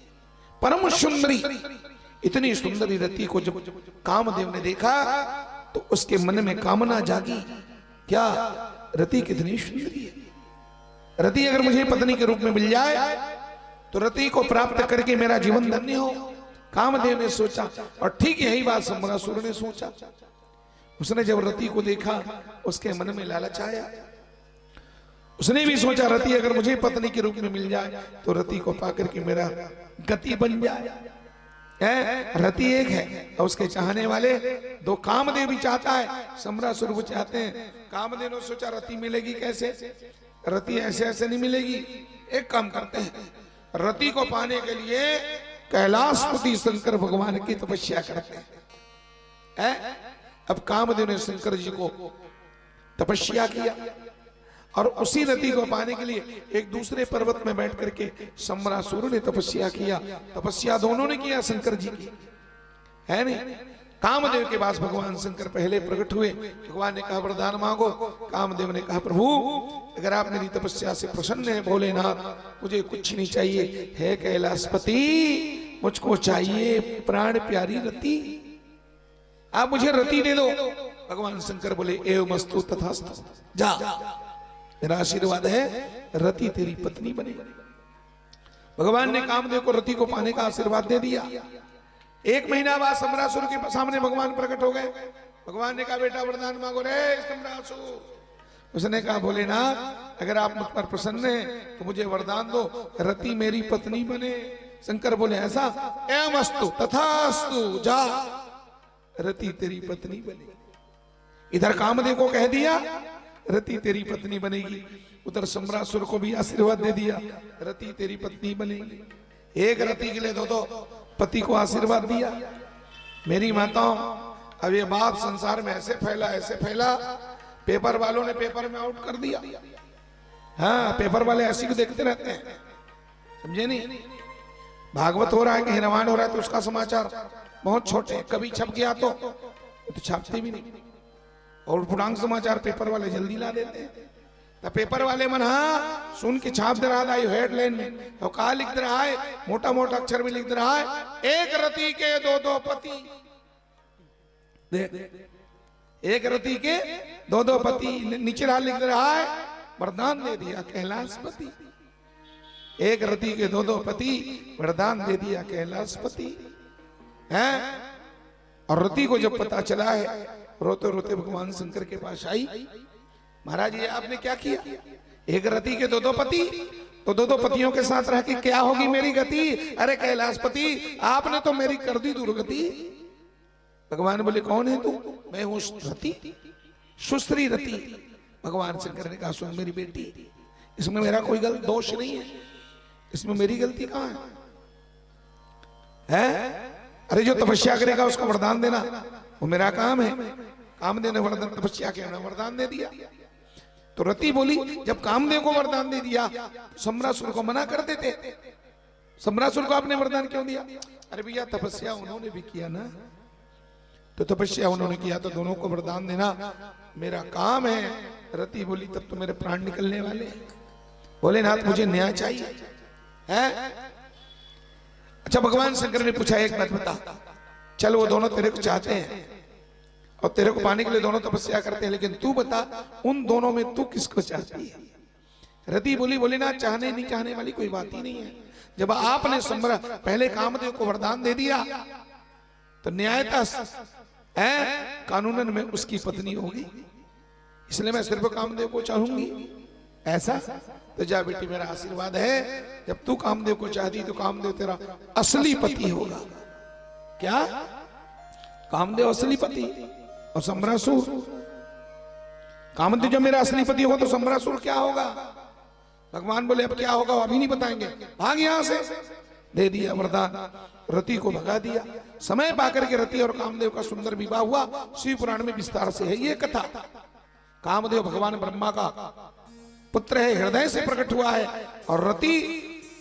परम सुंदरी, इतनी सुंदरी रति को जब कामदेव ने देखा तो उसके मन में कामना जागी, क्या रति कितनी सुंदरी है, रति अगर मुझे पत्नी के रूप में मिल जाए तो रति को प्राप्त करके मेरा जीवन धन्य हो। कामदेव ने सोचा, और ठीक यही बात सम्रासुर ने सोचा। उसने जब रति को देखा उसके मन में लालच आया, उसने भी सोचा रति अगर मुझे पत्नी के रूप में मिल जाए तो रति को पाकर के मेरा गति बन जाए। रति एक है और उसके चाहने वाले दो। कामदेव भी चाहता है, सम्रासुर भी चाहते हैं। कामदेव ने सोचा रति मिलेगी कैसे, रति ऐसे ऐसे नहीं मिलेगी। एक काम करते हैं, रति को पाने के लिए कैलाशपति शंकर भगवान की तपस्या करते हैं। अब कामदेव ने शंकर जी को तपस्या किया, और उसी रति को पाने के लिए एक दूसरे पर्वत में बैठ करके सम्रासुर ने तपस्या किया। तपस्या दोनों ने किया, शंकर जी की है नहीं। कामदेव के पास भगवान शंकर पहले प्रकट हुए। भगवान ने कहा वरदान मांगो। कामदेव ने कहा प्रभु अगर आप मेरी तपस्या से प्रसन्न हैं भोलेनाथ, मुझे कुछ नहीं चाहिए, है कैलाशपति मुझको चाहिए प्राण प्यारी रति, आप मुझे रति दे दो। भगवान शंकर बोले एवमस्तु तथास्तु, जा मेरा आशीर्वाद है, रति तेरी पत्नी बने। भगवान ने कामदेव को रति को पाने का आशीर्वाद दे दिया। एक महीना बाद सम्रासुर के सामने भगवान प्रकट हो गए। भगवान ने कहा बेटा वरदान मांगो रे सम्रासुर। उसने कहा भोलेनाथ अगर आप मुझ पर प्रसन्न हैं तो मुझे वरदान दो, रति मेरी पत्नी बने। शंकर बोले ऐसा, एवमस्तु तथास्तु, जा रति तेरी पत्नी बने। इधर कामदेव को कह दिया रति तेरी पत्नी बनेगी, उधर सम्रासुर को भी आशीर्वाद दे दिया रति तेरी पत्नी बनेगी। एक रति के लिए दो पति को आशीर्वाद दिया। मेरी माताओं, अब ये बात संसार में ऐसे फैला, पेपर वालों ने पेपर में आउट कर दिया। हाँ, पेपर वाले ऐसी को देखते रहते हैं, समझे नहीं। भागवत हो रहा है, कहीं रामायण हो रहा है तो उसका समाचार बहुत छोटे, कभी छप गया तो छापते भी नहीं, और पूर्णांक समाचार पेपर वाले जल्दी ला देते हैं। तो पेपर वाले मन हाँ सुन के छाप दे रहा है हेडलाइन में, तो कहा लिख रहा है, मोटा मोटा अक्षर में लिख रहा है एक रति के दो पति। देख, एक रति के दो पति, नीचे लिख रहा है वरदान दे दिया कैलाशपति। एक रति के दो पति, वरदान दे दिया कैलाशपति है। और रति को जब पता चला है, रोते रोते भगवान शंकर के पास आई, महाराज ये आपने क्या किया? एक रति के दो पति, तो दो पतियों के साथ रह के क्या होगी मेरी गति? अरे कैलाशपति आपने तो मेरी कर दी दुर्गति। भगवान बोले कौन है तू? मैं हूं रति, सुश्री रति। भगवान शंकर ने कहा सुन मेरी बेटी, इसमें मेरा कोई दोष नहीं है, इसमें मेरी गलती कहां है? अरे जो तपस्या करेगा उसको वरदान देना वो मेरा काम है। कामदेव ने वरदान तपस्या किया, वरदान दे दिया। तो रति बोली जब कामदेव को वरदान दे दिया, सम्रासुर को मना कर देते। सम्रासुर को आपने वरदान क्यों दिया? अरे भैया तपस्या उन्होंने भी किया ना, तो तपस्या उन्होंने किया तो दोनों को वरदान देना मेरा काम है। रति बोली तब तो मेरे प्राण निकलने वाले। भोलेनाथ मुझे न्याय चाहिए है। अच्छा, भगवान शंकर ने पूछा एक बात बता, चल वो दोनों तेरे को चाहते हैं, और तेरे को पाने के लिए दोनों तपस्या करते हैं, लेकिन तू बता उन दोनों में तू किसको चाहती है? रति बोली, बोले ना, चाहने नहीं चाहने वाली कोई बात ही नहीं है। जब आपने पहले कामदेव को वरदान दे दिया तो न्यायता है कानूनन में उसकी पत्नी होगी, इसलिए मैं सिर्फ कामदेव को चाहूंगी। ऐसा तो जा बेटी, मेरा आशीर्वाद है, जब तू कामदेव को चाहती तो कामदेव तेरा असली पति होगा। क्या? कामदेव असली पति और सम्रासुर? कामदेव जब मेरा असली पति होगा तो सम्रासुर क्या होगा? भगवान बोले अब क्या होगा अभी नहीं बताएंगे, भाग यहां से। दे दिया वरदान, रति को भगा दिया। समय पाकर के रति और कामदेव का सुंदर विवाह हुआ। शिव पुराण में विस्तार से है ये कथा। कामदेव भगवान ब्रह्मा का पुत्र है, हृदय से प्रकट हुआ है। और रति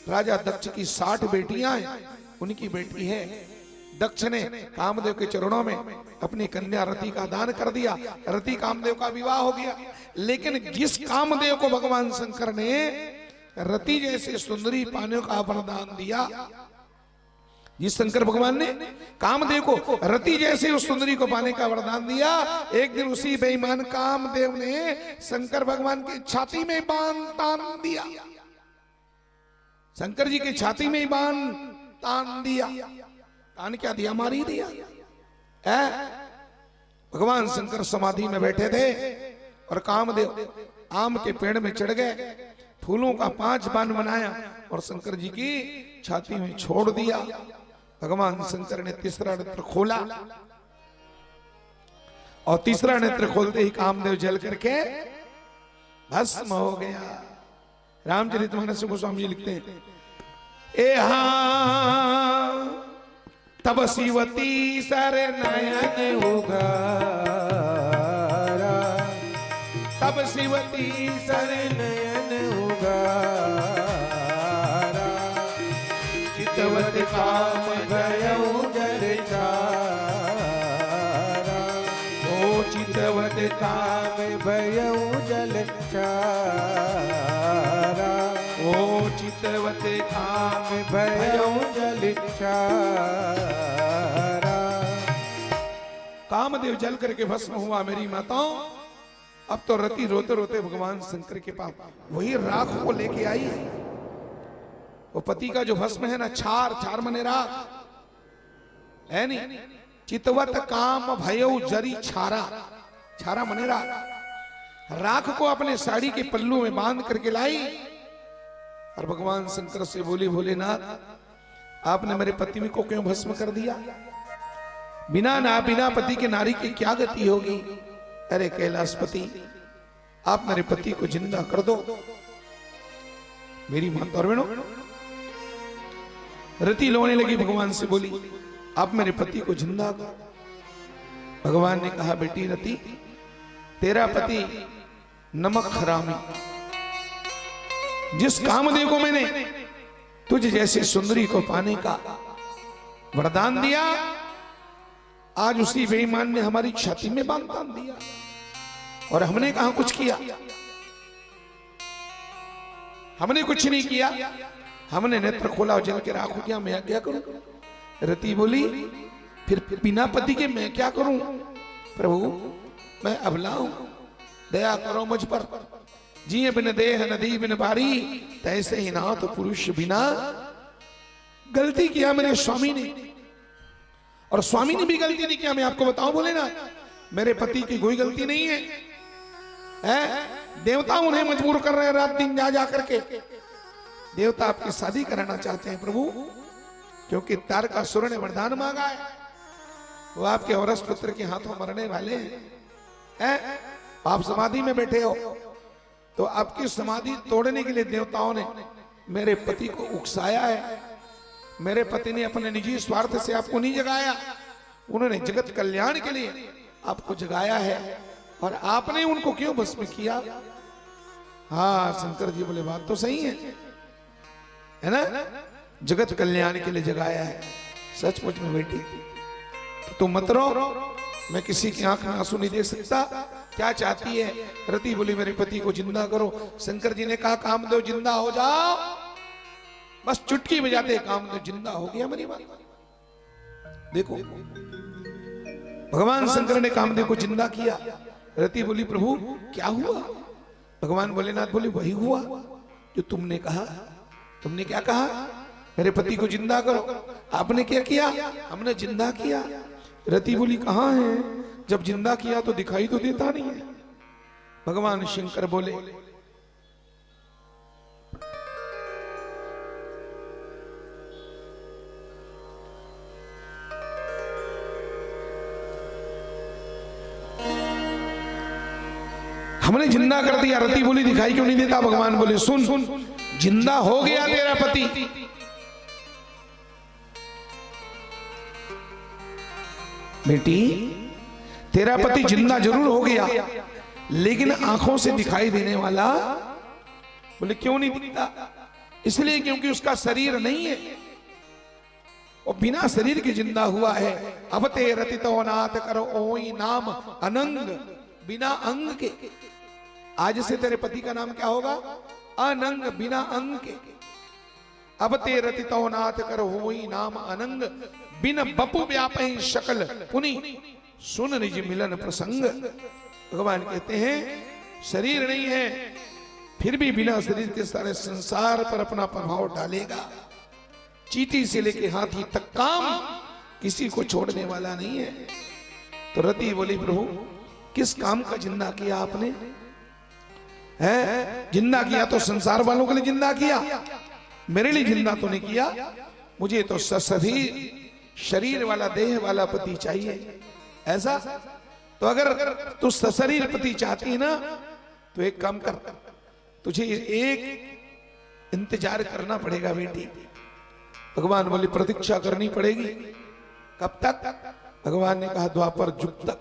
राजा दक्ष की 60 बेटियां हैं, उनकी बेटी है। दक्ष ने कामदेव के चरणों में अपनी कन्या रति का दान कर दिया। रति कामदेव का विवाह हो गया। लेकिन जिस कामदेव को भगवान शंकर ने रति जैसे सुंदरी पाने का वरदान दिया, जिस शंकर भगवान ने कामदेव को रति जैसे उस सुंदरी को पाने का वरदान दिया, एक दिन उसी बेईमान कामदेव ने शंकर भगवान की छाती में बाण तान दिया। शंकर जी की छाती में बाण तान दिया। तान क्या दिया? मारी दिया। भगवान शंकर समाधि में बैठे थे और कामदेव आम के पेड़ में चढ़ गए, फूलों का 5 बाण बनाया और शंकर जी की छाती में छोड़ दिया। भगवान शंकर ने तीसरा नेत्र खोला और तीसरा नेत्र खोलते ही कामदेव जल करके भस्म हो गया। रामचरितमानस में गोस्वामी जी लिखते हैं, तब शिवती सर नयन उगारा, तब शिवती सर नयन उगारा, चितवत काम गयौ जल चारा, ओ चितवत काम भयौ जल चारा, ओ चितवत काम भयौ जल चारा। कामदेव जल करके भस्म हुआ। मेरी माताओं, अब तो रति रोते रोते भगवान शंकर के पास वही राख को लेके आई है। वो पति का जो भस्म है ना, छार मने राख है नहीं। चितवत काम भयौ जरी छारा, छारा मने राख। राख को अपने साड़ी के पल्लू में बांध करके लाई और भगवान शंकर से बोली, भोलेनाथ आपने मेरे पति को क्यों भस्म कर दिया? बिना पति के नारी की क्या गति होगी? अरे कैलाशपति, आप मेरे पति को जिंदा कर दो। मेरी माता और बहनों, रति रोने लगी, भगवान से बोली आप मेरे पति को जिंदा कर। भगवान ने कहा, बेटी रति, तेरा पति नमक हरामी, जिस कामदेव को मैंने तुझ जैसी सुंदरी को पाने का वरदान दिया, आज उसी बेईमान ने हमारी छाती में बाण तान दिया। और हमने कहा कुछ किया? हमने कुछ नहीं किया। हमने नेत्र खोला और जल के राख हो गया। मैं क्या करूं? रति बोली, फिर बिना पति के मैं क्या करूं? प्रभु मैं अबला हूं, दया करो मुझ पर। जिए बिन देह नदी बिन बारी, तैसे ही ना तो पुरुष बिना। गलती किया मेरे स्वामी ने, और स्वामी ने भी गलती नहीं किया। मैं आपको बताऊं, बोले ना, मेरे पति की कोई गलती नहीं है, देवता उन्हें मजबूर कर रहे हैं रात दिन जा करके। देवता आपकी शादी कराना चाहते हैं प्रभु, क्योंकि तारकासुर ने वरदान मांगा है। वो आपके औरस पुत्र के हाथों मरने वाले हैं। आप समाधि में बैठे हो, तो आपकी समाधि तोड़ने के लिए देवताओं ने मेरे पति को उकसाया है। मेरे पति ने अपने निजी स्वार्थ से आपको नहीं जगाया, उन्होंने जगत कल्याण के लिए आपको जगाया है। और आपने उनको क्यों भस्म किया? हाँ, शंकर जी बोले बात तो सही है ना, जगत कल्याण के लिए जगाया है। सचमुच में बेटी, तो तुम मत रो, मैं किसी की आंख में आंसू नहीं देख सकता। क्या चाहती है? रति बोली मेरे पति को जिंदा करो। शंकर जी ने कहा कामदेव जिंदा हो जाओ। बस चुटकी बजाते कामदेव जिंदा हो गया। मेरी बात देखो, भगवान शंकर ने कामदेव को जिंदा किया। रति बोली प्रभु क्या हुआ? भगवान भोलेनाथ बोले वही हुआ जो तुमने कहा। तुमने क्या कहा? मेरे पति को जिंदा करो। आपने क्या किया? हमने जिंदा किया। रति बोली कहां है? जब जिंदा किया तो दिखाई तो देता नहीं है। भगवान शंकर बोले हमने जिंदा कर दिया। रति बोली दिखाई क्यों नहीं देता? भगवान बोले सुन, जिंदा हो गया तेरा पति। बेटी तेरा पति जिंदा जरूर हो गया, लेकिन आंखों से दिखाई देने वाला। बोले क्यों नहीं दिखता? इसलिए क्योंकि उसका शरीर नहीं है, वो बिना शरीर के जिंदा हुआ है। अब ते रति तो नाथ करो ओई नाम अनंग, बिना अंग के। आज से तेरे पति का नाम क्या होगा? अनंग, बिना अंग के। अब ते रति तो नाथ करो होई नाम अनंग, बिन बपु व्यापहि शकल पुनि सुन निज मिलन प्रसंग। भगवान कहते हैं शरीर नहीं है, फिर भी बिना शरीर के सारे संसार पर अपना प्रभाव डालेगा। चींटी से लेके हाथी तक काम किसी को छोड़ने वाला नहीं है। तो रति बोली प्रभु किस काम का जिंदा किया आपने? है जिंदा किया तो संसार वालों के लिए जिंदा किया, मेरे लिए जिंदा तो नहीं किया। मुझे तो सभी शरीर वाला देह वाला पति चाहिए। ऐसा तो अगर तू सशरीर पति चाहती है ना तो एक काम कर, तुझे एक इंतजार करना पड़ेगा बेटी। भगवान बोले प्रतीक्षा करनी पड़ेगी। कब तक? भगवान ने कहा द्वापर युग तक।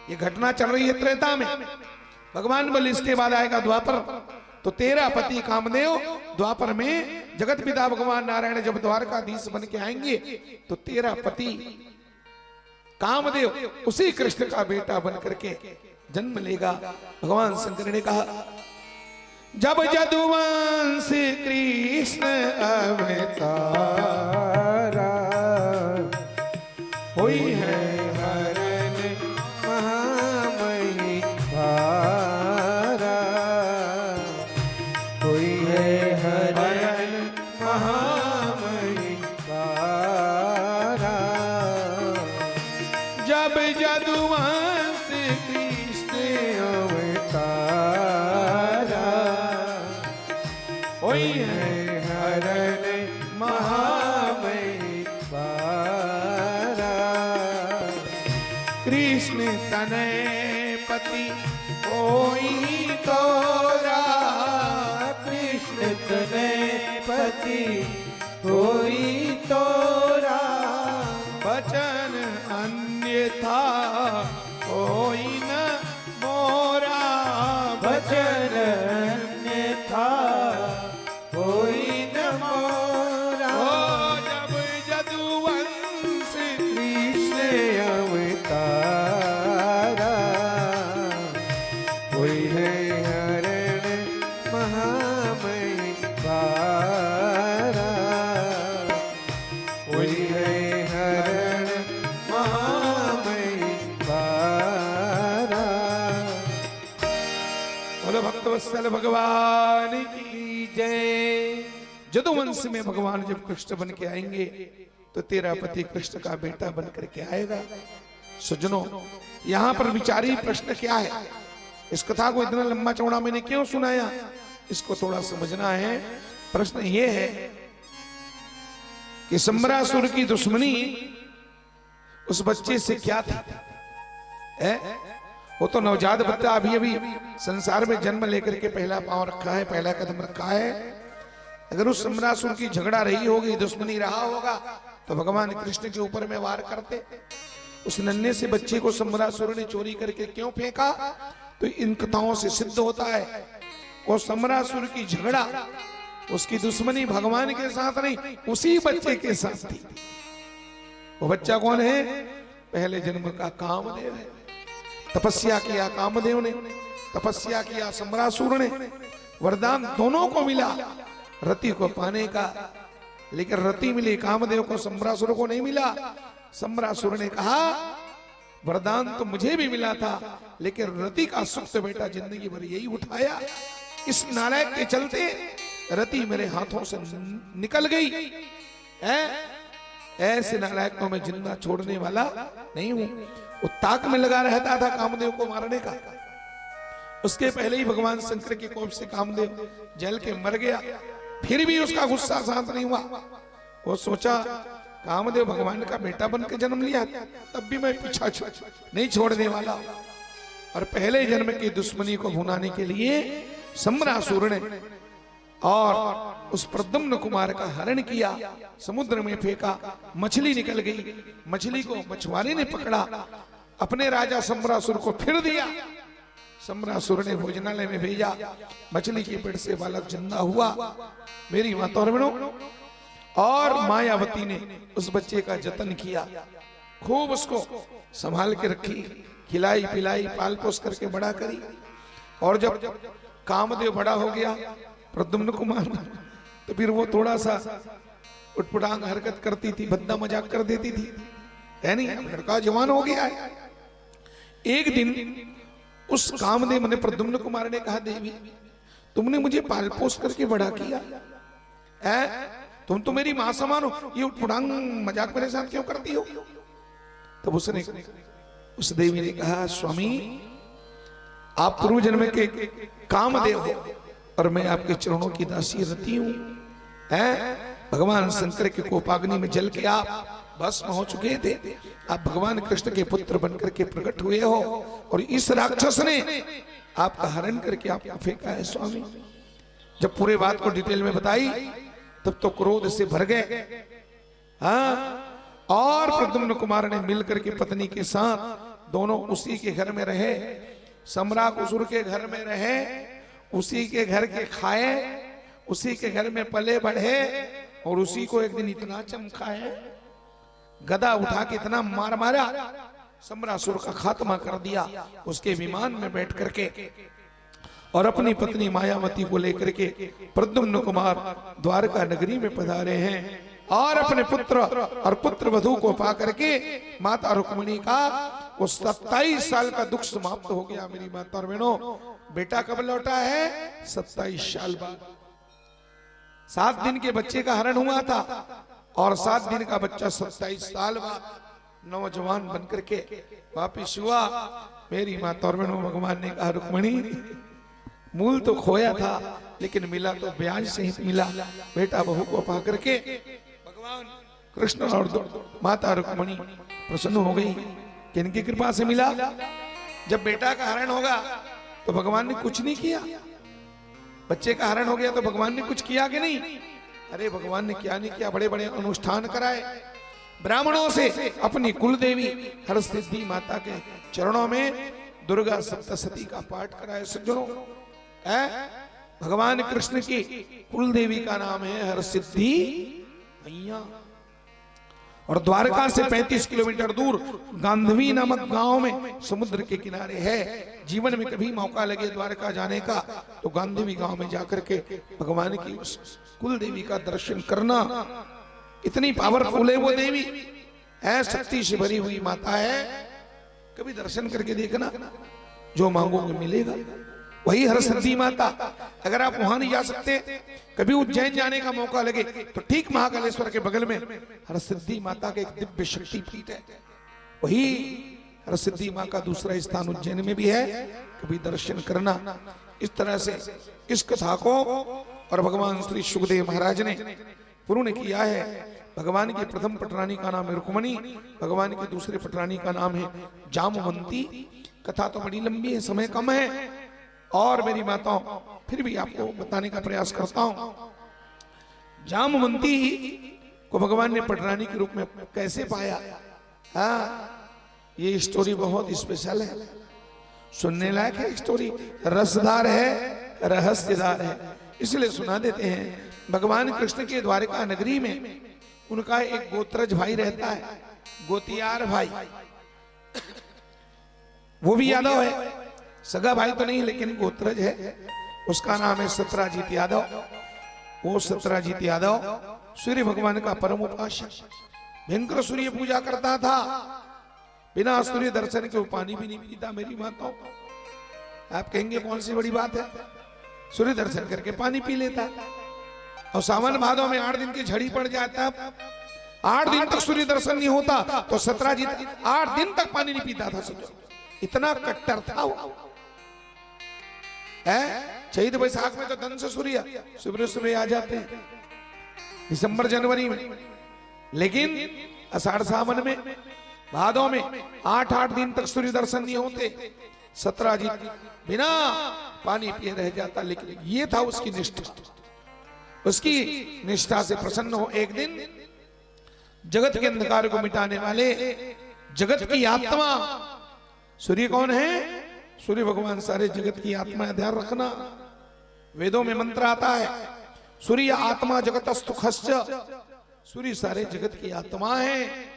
ये घटना चल रही है त्रेता में। भगवान बोले इसके बाद आएगा द्वापर। तो तेरा पति कामदेव द्वापर में जगत पिता भगवान नारायण जब द्वारकाधीश बन के आएंगे तो तेरा पति कामदेव उसी कृष्ण का बेटा बन करके जन्म लेगा। भगवान शंकर ने कहा जब यदुवंश कृष्ण अवतारा हुई है हरण महामही धारा, कोई है हरण महामही धारा। जब यदुवंश कृष्ण अवतारा हुई है हरण महामही धारा। कृष्ण तनय पति होई तोरा, कृष्ण तनय पति होई तोरा। वचन अन्यथा कोई न मोरा। वचन अन्यथा होई न मोरा। ओ जब यदुवंश कृष्ण अवतारा हुई है हरण महामही धारा, हुई है हरण महामही धारा। बोलो भक्तवत्सल भगवान की जय। यदुवंश में भगवान जब कृष्ण बन के आएंगे तो तेरा पति कृष्ण का बेटा बन करके आएगा। सज्जनों यहाँ पर विचारी प्रश्न क्या है? इस कथा को इतना लंबा चौड़ा मैंने क्यों सुनाया, इसको थोड़ा समझना है। प्रश्न ये है कि सम्बरासुर की दुश्मनी उस बच्चे से क्या थी? वो तो नवजात बच्चा अभी अभी संसार में जन्म लेकर के पहला पांव रखा है, पहला कदम रखा है। अगर उस सम्बरासुर की झगड़ा रही होगी, दुश्मनी रहा होगा तो भगवान कृष्ण के ऊपर में वार करते। उस नन्हे से बच्चे को सम्बरासुर ने चोरी करके क्यों फेंका? तो इन कथाओं से सिद्ध होता है वो सम्बरासुर की झगड़ा, उसकी दुश्मनी भगवान के साथ नहीं, उसी बच्चे के साथ थी। वो बच्चा कौन है? पहले जन्म का कामदेव है। तपस्या किया कामदेव ने, तपस्या किया सम्बरासुर ने। वरदान दोनों को मिला रति को पाने का, लेकिन रति मिली कामदेव को, सम्बरासुर को नहीं मिला। सम्बरासुर ने कहा वरदान तो मुझे भी मिला था, लेकिन रति का सुख तो बेटा जिंदगी भर यही उठाया। इस नालायक के चलते रति मेरे हाथों से निकल गई है। ऐसे नालायक को मैं जिंदा छोड़ने वाला नहीं हूं। वो ताक में लगा रहता था कामदेव को मारने का। उसके पहले ही भगवान शंकर के कोप से कामदेव जल के मर गया, फिर भी उसका गुस्सा शांत नहीं हुआ। वो सोचा कामदेव भगवान का बेटा बन के जन्म लिया, तब भी मैं पीछा नहीं छोड़ने वाला। और पहले जन्म की दुश्मनी को भुनाने के लिए सम्रासुर ने और उस प्रद्युम्न कुमार का हरण किया, समुद्र में फेंका, मछली निकल गई। मछली को मछुआरे ने पकड़ा, अपने राजा सम्रासुर को फिर दिया। सम्रासुर ने भोजनालय में भेजा, मछली के पेट से बालक जिंदा हुआ। मेरी माता और बहनों, और मायावती ने उस बच्चे का जतन किया, खूब उसको संभाल के रखी, खिलाई पिलाई पाल पोस करके बड़ा करी। और जब कामदेव बड़ा हो गया प्रद्युम्न कुमार, तो फिर वो थोड़ा सा उटपटांग हरकत करती थी, भद्दा मजाक कर देती थी, है नहीं? लड़का जवान हो गया है। एक दिन उस कामदेव ने प्रद्युम्न कुमार ने कहा, देवी तुमने मुझे पाल पोस करके बड़ा किया है, तुम तो मेरी मां समान हो, ये उटपटांग मजाक मेरे साथ क्यों करती हो? तब उसने उस देवी ने कहा, स्वामी आप पूर्व जन्म के कामदेव हो और मैं आपके चरणों की दासी रति हूं। भगवान शंकर के कोपाग्नि में जल के आप भस्म हो चुके थे, आप भगवान कृष्ण के पुत्र बनकर के प्रकट हुए हो, और इस राक्षस ने आपका हरण करके आपको फेंका है। स्वामी जब पूरे बात को डिटेल में बताई तब तो क्रोध से भर गए। हाँ, और प्रद्युम्न कुमार ने मिलकर के पत्नी के साथ दोनों उसी के घर में रहे, सम्राट असुर के घर में रहे, उसी के घर के खाए, उसी के घर में पले बढ़े, और उसी को एक दिन इतना चमका है, गदा उठा के इतना मार मारा, सम्रासुर का खात्मा कर दिया। उसके विमान में बैठ करके और अपनी पत्नी मायावती को लेकर के प्रद्युम्न कुमार द्वारका नगरी में पधारे हैं, और अपने पुत्र और पुत्र वधू को पा करके माता रुक्मिणी का वो 27 साल का दुख समाप्त हो गया। मेरी माता और बहनों, बेटा कब लौटा है? 27 साल बाद। 7 दिन के बच्चे का हरण हुआ था, और 7 दिन का बच्चा 27 साल बाद नौजवान बनकर के वापिस हुआ। मेरी माता और बहनों, भगवान ने कहा, रुक्मिणी मूल तो खोया था, लेकिन मिला तो ब्याज सहित मिला। बेटा बहू को पा करके भगवान कृष्ण और माता रुक्मिणी प्रसन्न हो गई कि इनकी कृपा से मिला। जब बेटा का हरण होगा तो भगवान ने कुछ नहीं किया, बच्चे का हरण हो गया तो भगवान ने कुछ किया कि नहीं? अरे भगवान ने क्या नहीं किया, बड़े बड़े अनुष्ठान कराए, ब्राह्मणों से अपनी कुल देवी हरसिद्धि माता के चरणों में दुर्गा सप्तशती का पाठ कराए। सज्जनों, भगवान कृष्ण की कुल देवी का नाम है हरसिद्धि मैया, और द्वारका से 35 किलोमीटर दूर गांधवी नामक गांव में समुद्र के किनारे है। जीवन में कभी मौका लगे द्वारका जाने का तो गांधवी गांव में जाकर के भगवान की उस कुल देवी का दर्शन करना। इतनी पावरफुल है वो देवी, है शक्ति से भरी हुई माता है। कभी दर्शन करके देखना, जो मांगोगे मिलेगा। वही हरसिद्धि माता। अगर आप वहां नहीं जा सकते, कभी उज्जैन जाने का मौका लगे तो ठीक महाकालेश्वर के बगल में हरसिद्धि माता का एक दिव्य शक्ति पीठ है। वही हरसिद्धि मां का दूसरा स्थान उज्जैन में भी है, कभी दर्शन करना। इस तरह से इस कथा को और भगवान श्री सुखदेव महाराज ने पूर्ण किया है। भगवान की प्रथम पटरानी का नाम है रुक्मिणी, भगवान की दूसरे पटरानी का नाम है जामवंती। कथा तो बड़ी लंबी है, समय कम है, और मेरी माताओं फिर भी आपको बताने का प्रयास करता हूं। जामवंती को भगवान ने पटरानी के रूप में कैसे पाया? हाँ, ये स्टोरी बहुत स्पेशल है, सुनने लायक है स्टोरी, रसदार है, रहस्यदार है, इसलिए सुना देते हैं। भगवान कृष्ण के द्वारका नगरी में उनका एक गोत्रज भाई रहता है, गोतियार भाई। वो भी यादव है, सगा भाई तो नहीं लेकिन गोत्रज है। उसका नाम है सत्राजीत यादव। वो सत्राजीत यादव सूर्य भगवान का परम उपासक, भयंकर सूर्य पूजा करता था। बिना सूर्य दर्शन के वो पानी भी नहीं पीता मेरी माताओं। आप कहेंगे कौन सी बड़ी बात है, सूर्य दर्शन करके पानी पी लेता। और सावन भादों में 8 दिन की झड़ी पड़ जाता, 8 दिन तक सूर्य दर्शन नहीं होता तो सत्राजित 8 दिन तक पानी नहीं पीता था। सोचो इतना कट्टर था वो है। चैत बैसाख में तो धन से सूर्य सुबह सुबह आ जाते हैं, दिसंबर जनवरी में, लेकिन आषाढ़ सावन में भादों में 8-8 दिन तक सूर्य दर्शन नहीं होते। सत्राजित बिना पानी पिए रह जाता। लेकिन ये था उसकी निष्ठा, उसकी निष्ठा से प्रसन्न हो। एक दिन जगत के अंधकार को मिटाने वाले जगत की आत्मा सूर्य कौन है? सूर्य भगवान सारे जगत की आत्मा है। ध्यान रखना, वेदों में मंत्र आता है सूर्य आत्मा जगतस्तु खश्च। सूर्य सारे जगत की आत्मा है।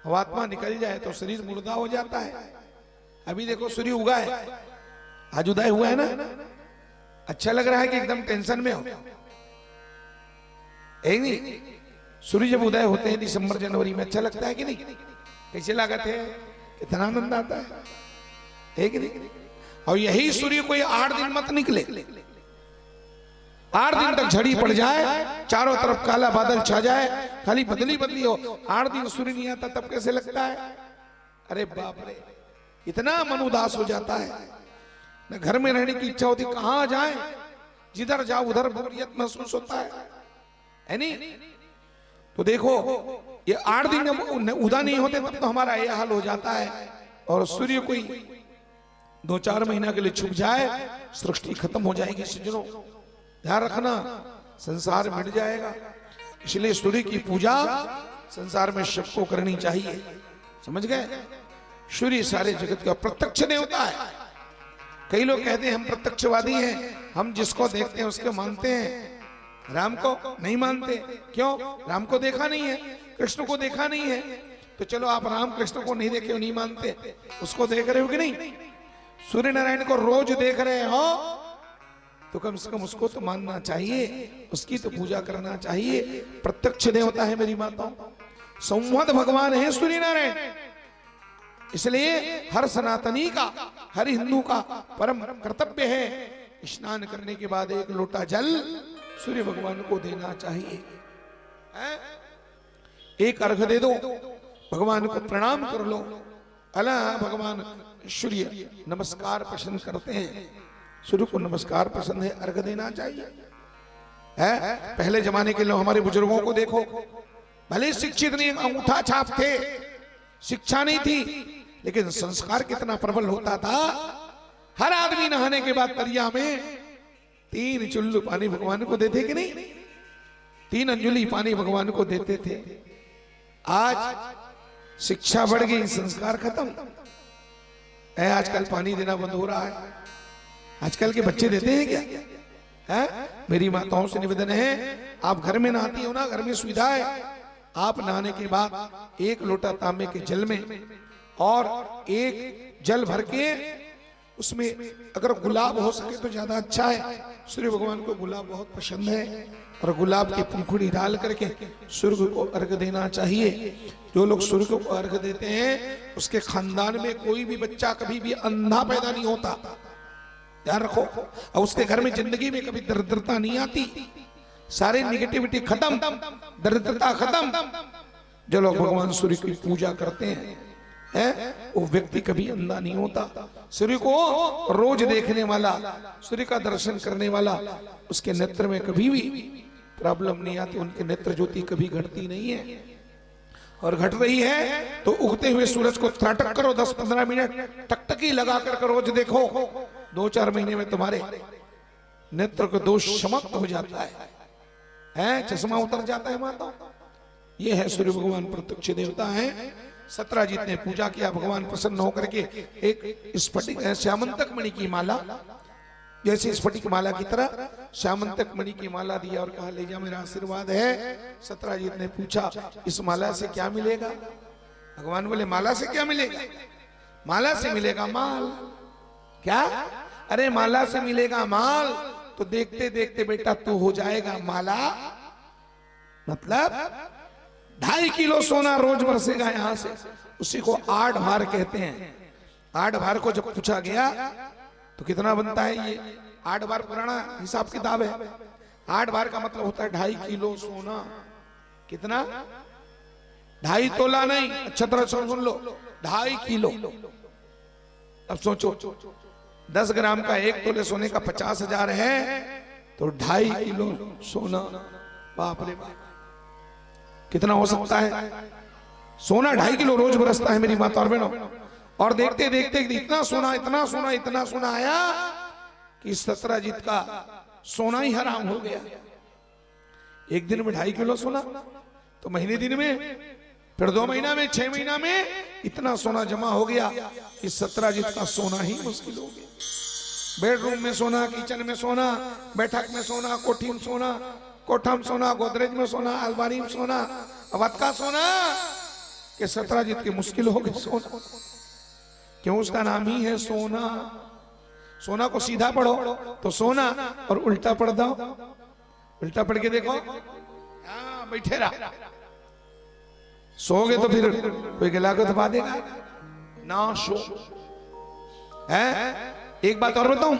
अब आत्मा निकल जाए तो शरीर मुर्दा हो जाता है। अभी देखो सूर्य उगा है, आज उदय हुआ है ना, अच्छा लग रहा है कि एकदम टेंशन में हो? एक नहीं, सूर्य जब उदय होते हैं दिसंबर जनवरी में अच्छा लगता है कि नहीं? कैसे लागत है, कितना आनंद आता है, एक नहीं। और यही सूर्य कोई 8 दिन मत निकले, 8 दिन तक झड़ी पड़ जाए, चारों तरफ काला बादल छा जाए, खाली बदली बदली हो, 8 दिन सूर्य नहीं आता तब कैसे लगता है? अरे बाप रे, इतना मन उदास हो जाता है, न घर में रहने की इच्छा होती, कहां जाए, जिधर जाओ उधर बोरियत महसूस होता है नहीं? तो देखो ये 8 दिन जब उदा नहीं होते तब तो हमारा यह हाल हो जाता है। और सूर्य कोई 2-4 महीना के लिए छुप जाए, सृष्टि खत्म हो जाएगी। सज्जनों ध्यान रखना, संसार मिट जाएगा। इसलिए सूर्य की पूजा संसार में सबको करनी चाहिए, समझ गए? सूर्य सारे जगत का प्रत्यक्ष देवता है। कई लोग कहते हैं हम प्रत्यक्षवादी हैं, हम जिसको देखते हैं उसको मानते हैं, राम को नहीं मानते। क्यों? राम को देखा नहीं है, कृष्ण को देखा नहीं है। तो चलो आप राम कृष्ण को नहीं देखे, नहीं मानते, उसको देख रहे हो कि नहीं? सूर्य नारायण को रोज देख रहे हो तो कम से कम उसको तो मानना चाहिए, उसकी तो पूजा करना चाहिए। प्रत्यक्ष देवता है मेरी माताओं, संवद भगवान है सूर्य नारायण। इसलिए हर सनातनी का, हर हिंदू का परम कर्तव्य है स्नान करने के बाद 1 लोटा जल सूर्य भगवान को देना चाहिए। एक अर्घ दे दो, भगवान को प्रणाम कर लो। अल्लाह भगवान सूर्य नमस्कार पसंद करते हैं, सूर्य को नमस्कार पसंद है, अर्घ देना चाहिए। पहले जमाने के लोग, हमारे बुजुर्गों को देखो, भले शिक्षित नहीं, अंगूठा छाप थे, शिक्षा नहीं थी, लेकिन संस्कार कितना प्रबल होता था। हर आदमी नहाने के बाद तरिया में 3 चुल्लू पानी भगवान को देते कि नहीं? 3 अंजुली पानी भगवान को देते थे। आज शिक्षा बढ़ गई, संस्कार खत्म है। आजकल पानी देना बंद हो रहा है। आजकल के बच्चे देते हैं क्या? है? मेरी माताओं से निवेदन है, आप घर में नहाती हो ना, घर में सुविधा है, आप नहाने के बाद 1 लोटा तांबे के जल में और 1 जल भर के उसमें अगर गुलाब हो सके तो ज्यादा अच्छा है। सूर्य भगवान को गुलाब बहुत पसंद है और गुलाब की पंखुड़ी डाल करके सूर्य को अर्घ देना चाहिए। जो लोग सूर्य को अर्घ देते हैं उसके खानदान में कोई भी बच्चा कभी भी अंधा पैदा नहीं होता, ध्यान रखो। और उसके घर में जिंदगी में कभी दरिद्रता नहीं आती, सारे निगेटिविटी खत्म, दरिद्रता खत्म। जो लोग भगवान सूर्य की पूजा करते हैं वो व्यक्ति कभी अंधा नहीं होता। सूर्य को रोज देखने वाला, सूर्य का दर्शन करने वाला, उसके नेत्र में कभी भी प्रॉब्लम नहीं आती, उनके नेत्र ज्योति कभी घटती नहीं है। और घट रही है तो उगते हुए सूरज को त्राटक करो, 10-15 मिनट टकटकी लगा कर रोज देखो, 2-4 महीने में तुम्हारे नेत्र का दोष समाप्त हो जाता है, चश्मा उतर जाता है माता। ये है सूर्य भगवान प्रत्यक्ष देवता है। सत्राजित ने पूजा किया, भगवान प्रसन्न होकर के एक स्फटिक श्यामंतक मणि की माला, जैसे स्फटिक माला की तरह श्यामंतक मणि की माला दिया और कहा ले जा, मेरा आशीर्वाद है। सत्राजित ने पूछा इस माला से क्या मिलेगा? भगवान बोले माला से क्या मिलेगा? माला से मिलेगा माल। क्या? अरे माला से मिलेगा माल, तो देखते देखते बेटा तू हो जाएगा माला। मतलब 2.5 किलो सोना रोज बरसेगा यहां से, उसी को 8 भार कहते हैं। 8 भार को जब पूछा गया तो कितना बनता है ये? 8 भार पुराना हिसाब किताब है। 8 भार का मतलब होता है 2.5 किलो सोना। कितना? 2.5 तोला नहीं, अच्छा तरह से सुन लो, 2.5 किलो। अब सोचो 10 ग्राम का 1 तोले सोने का 50,000 है, तो 2.5 किलो सोना, बाप रे बाप, कितना हो सकता है? सोना 2.5 किलो रोज बरसता है मेरी माता और बहनों। और देखते देखते इतना सोना, इतना सोना, इतना सोना आया कि सत्राजित का सोना ही हराम हो गया। एक दिन में 2.5 किलो सोना, तो महीने दिन में, फिर 2 महीना में, 6 महीना में इतना सोना जमा हो गया कि सत्राजित का सोना ही मुश्किल हो गया। बेडरूम में सोना, किचन में सोना, बैठक में सोना, कोठी में सोना, कोठा में सोना, गोदरेज में सोना, अलमारी में सोना, अब का सोना कि सत्राजित की मुश्किल हो गई सोना। क्यों? उसका नाम ही है सोना। सोना को सीधा पढ़ो तो सोना, और उल्टा पढ़ दो, उल्टा पढ़ के देखो, बैठे रहा, सोगे तो फिर कोई गला को दबा देगा ना, सो है। एक बात और बताऊं,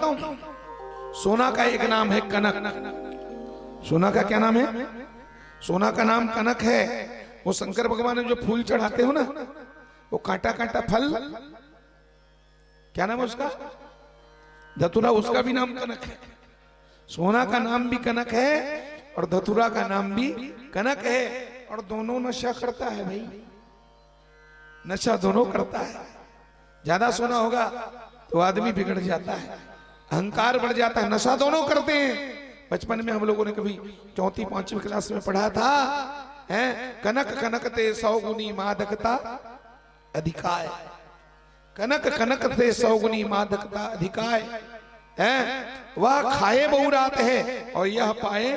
सोना का एक नाम है कनक। सोना का क्या नाम है? सोना का नाम कनक है। वो शंकर भगवान ने जो फूल चढ़ाते हो ना, वो कांटा कांटा फल, क्या नाम है उसका? धतूरा, उसका भी नाम कनक है। सोना का नाम भी कनक है और धतूरा का नाम भी कनक है। और दोनों नशा करता है भाई, नशा दोनों करता है। ज्यादा सोना होगा तो आदमी बिगड़ जाता है, अहंकार बढ़ जाता है। नशा दोनों करते हैं। बचपन में हम लोगों ने कभी 4वीं 5वीं क्लास में पढ़ा था, है कनक कनक ते 100 गुनी मादकता अधिकाय। कनक कनक ते 100 गुनी मादकता अधिकाय है। वह खाए बहुरात है और यह पाए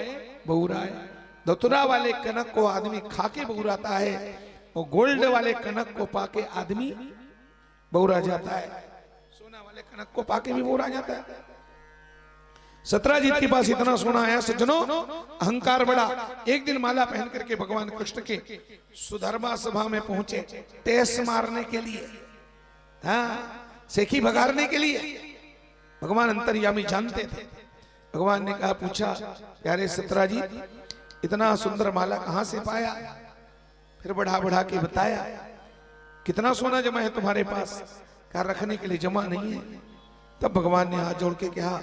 बहुराय। धतुरा वाले कनक को आदमी खा के बहुराता है, और गोल्ड वाले कनक को पाके आदमी बहुरा जाता है। सोना वाले कनक को पाके भी बहुरा जाता है। सत्राजित के पास इतना सोना आया सज्जनों, अहंकार बढ़ा। एक दिन माला पहन करके भगवान कृष्ण के सुधर्मा सभा में पहुंचे, टेस मारने के लिए, हाँ, सेखी भगारने के लिए। भगवान अंतर्यामी जानते थे। भगवान ने कहा, पूछा, प्यारे सत्राजित, इतना सुंदर माला कहां से पाया? फिर बढ़ा बढ़ा के बताया, कितना सोना जमा है तुम्हारे पास? कहा, रखने के लिए जमा नहीं है। तब भगवान ने हाथ जोड़ के कहा,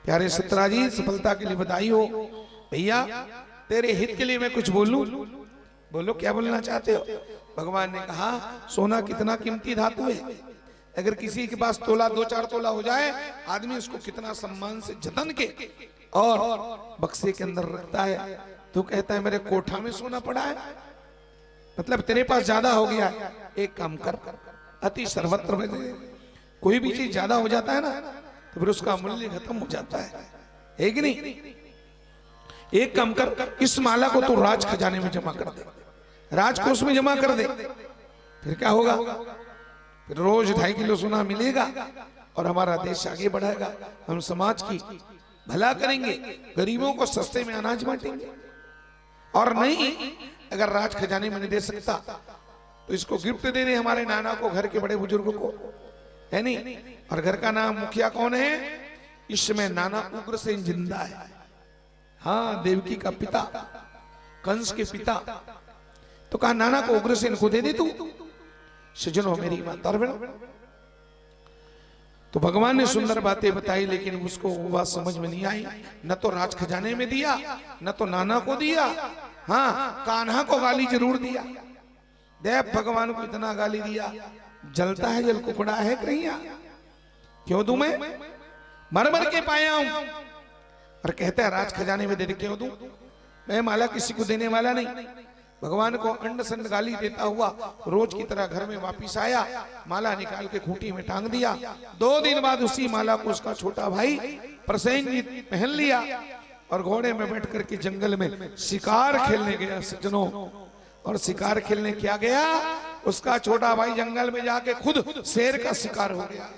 प्यारे सत्राजित, सफलता के लिए बधाई हो। भैया, तेरे हित के लिए मैं कुछ बोलूं? बोलो, क्या बोलना चाहते हो? भगवान ने कहा, सोना कितना कीमती धातु है। अगर किसी के पास तोला 2-4 तोला हो जाए, आदमी उसको कितना सम्मान से जतन के और बक्से के अंदर रखता है। तू कहता है मेरे कोठा में सोना पड़ा है, मतलब तेरे पास ज्यादा हो गया है। एक काम कर, अति सर्वत्र में कोई भी चीज ज्यादा हो जाता है ना, तो फिर उसका मूल्य खत्म हो जाता है कि नहीं? एक काम कर, इस माला को तू राज खजाने में जमा कर दे, राजकोष में जमा कर दे। फिर क्या होगा? फिर रोज 2.5 किलो सोना मिलेगा और हमारा देश आगे बढ़ेगा। हम समाज की भला करेंगे, गरीबों को सस्ते में अनाज बांटेंगे। और नहीं, अगर राज खजाने में नहीं दे सकता तो इसको गिफ्ट दे दे हमारे नाना को, घर के बड़े बुजुर्गों को, है नहीं? और घर का नाम मुखिया कौन है? इसमें नाना उग्रसेन जिंदा है। हाँ, देवकी का पिता, कंस के पिता। तो कहा, नाना को उग्रसेन को दे दे तू। सज्जनों, मेरी बात और बहनों, तो भगवान ने सुंदर बातें बताई, लेकिन उसको वो बात समझ में नहीं आई। न तो राज खजाने में दिया, न तो नाना को दिया। हाँ, कान्हा को गाली जरूर दिया। देव भगवान को इतना गाली दिया, जलता है जल कुकड़ा है कहीं? क्यों दूं मैं? मर मर के पाया हूं। और कहता है राज खजाने में दे दे, क्यों दूं? मैं माला किसी को देने वाला नहीं। भगवान को अंड संड गाली देता हुआ रोज की तरह घर में वापिस आया, माला निकाल के खूंटी में टांग दिया। 2 दिन बाद उसी माला को उसका छोटा भाई प्रसेनजीत पहन लिया और घोड़े में बैठ करके जंगल में शिकार खेलने गया सज्जनों। और शिकार खेलने क्या गया? उसका छोटा भाई जंगल में जाके खुद शेर का शिकार हो गया।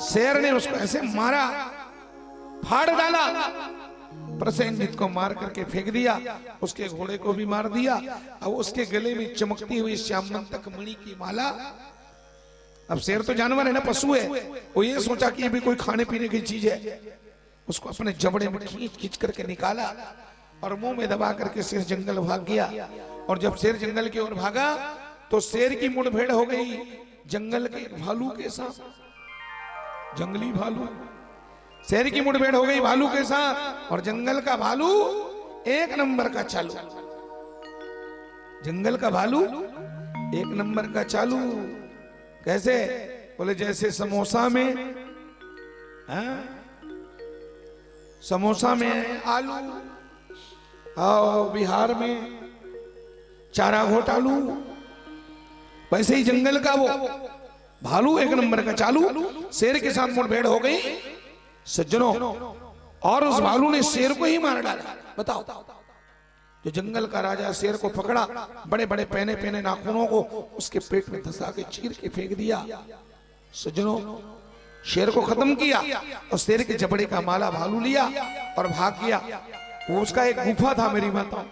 शेर ने उसको ऐसे मारा, फाड़ डाला प्रसेनजित को मार करके फेंक दिया, उसके घोड़े को भी मार दिया। अब उसके गले में चमकती हुई श्यामंतक मणि की माला। अब शेर तो जानवर है ना, पशु है, वो ये सोचा कि ये भी कोई खाने पीने की चीज है, उसको अपने जबड़े में खींच खींच करके निकाला और मुंह में दबा करके शेर जंगल भाग गया। और जब शेर जंगल की ओर भागा तो शेर की मुठभेड़ हो गई जंगल के भालू के साथ। जंगली भालू, शेर की मुठभेड़ हो गई भालू के साथ। और जंगल का भालू एक नंबर का चालू, जंगल का भालू एक नंबर का चालू। कैसे? बोले जैसे समोसा में, हाँ? समोसा में आलू, और बिहार में चारा घोटालू, वैसे ही जंगल का वो भालू एक नंबर का चालू। शेर के साथ मुठभेड़ हो गई सज्जनों, और उस भालू ने शेर को ही मार डाला। बताओ, जो जंगल का राजा शेर को पकड़ा, बड़े बड़े पहने पहने नाखूनों को उसके पेट में धंसा के चीर के फेंक दिया। सज्जनों, शेर को खत्म किया और शेर के जबड़े का माला भालू लिया और भाग गया। वो उसका एक गुफा था मेरी माता,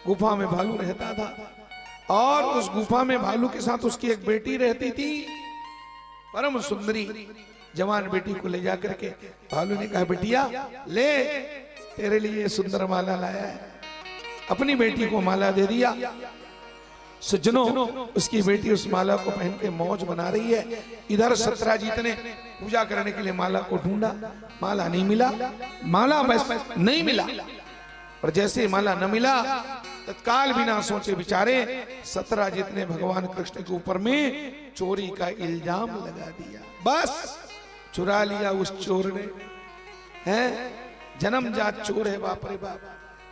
गुफा में भालू रहता था और उस गुफा में भालू के साथ उसकी एक बेटी रहती थी, परम सुंदरी जवान बेटी को ले जाकर के भालू ने कहा, बेटिया ले, तेरे लिए सुंदर माला लाया है। अपनी बेटी को माला दे दिया। सज्जनों, उसकी बेटी उस माला को पहन के मौज बना रही है। इधर सत्राजीत ने पूजा करने के लिए माला को ढूंढा, माला नहीं मिला, माला बस नहीं मिला। और जैसे माला न मिला, तत्काल बिना सोचे विचारे सत्राजीत ने भगवान कृष्ण के ऊपर में चोरी का इल्जाम लगा दिया। बस चुरा लिया उस चोर ने, है जन्मजात चोर है, बाप रे बाप,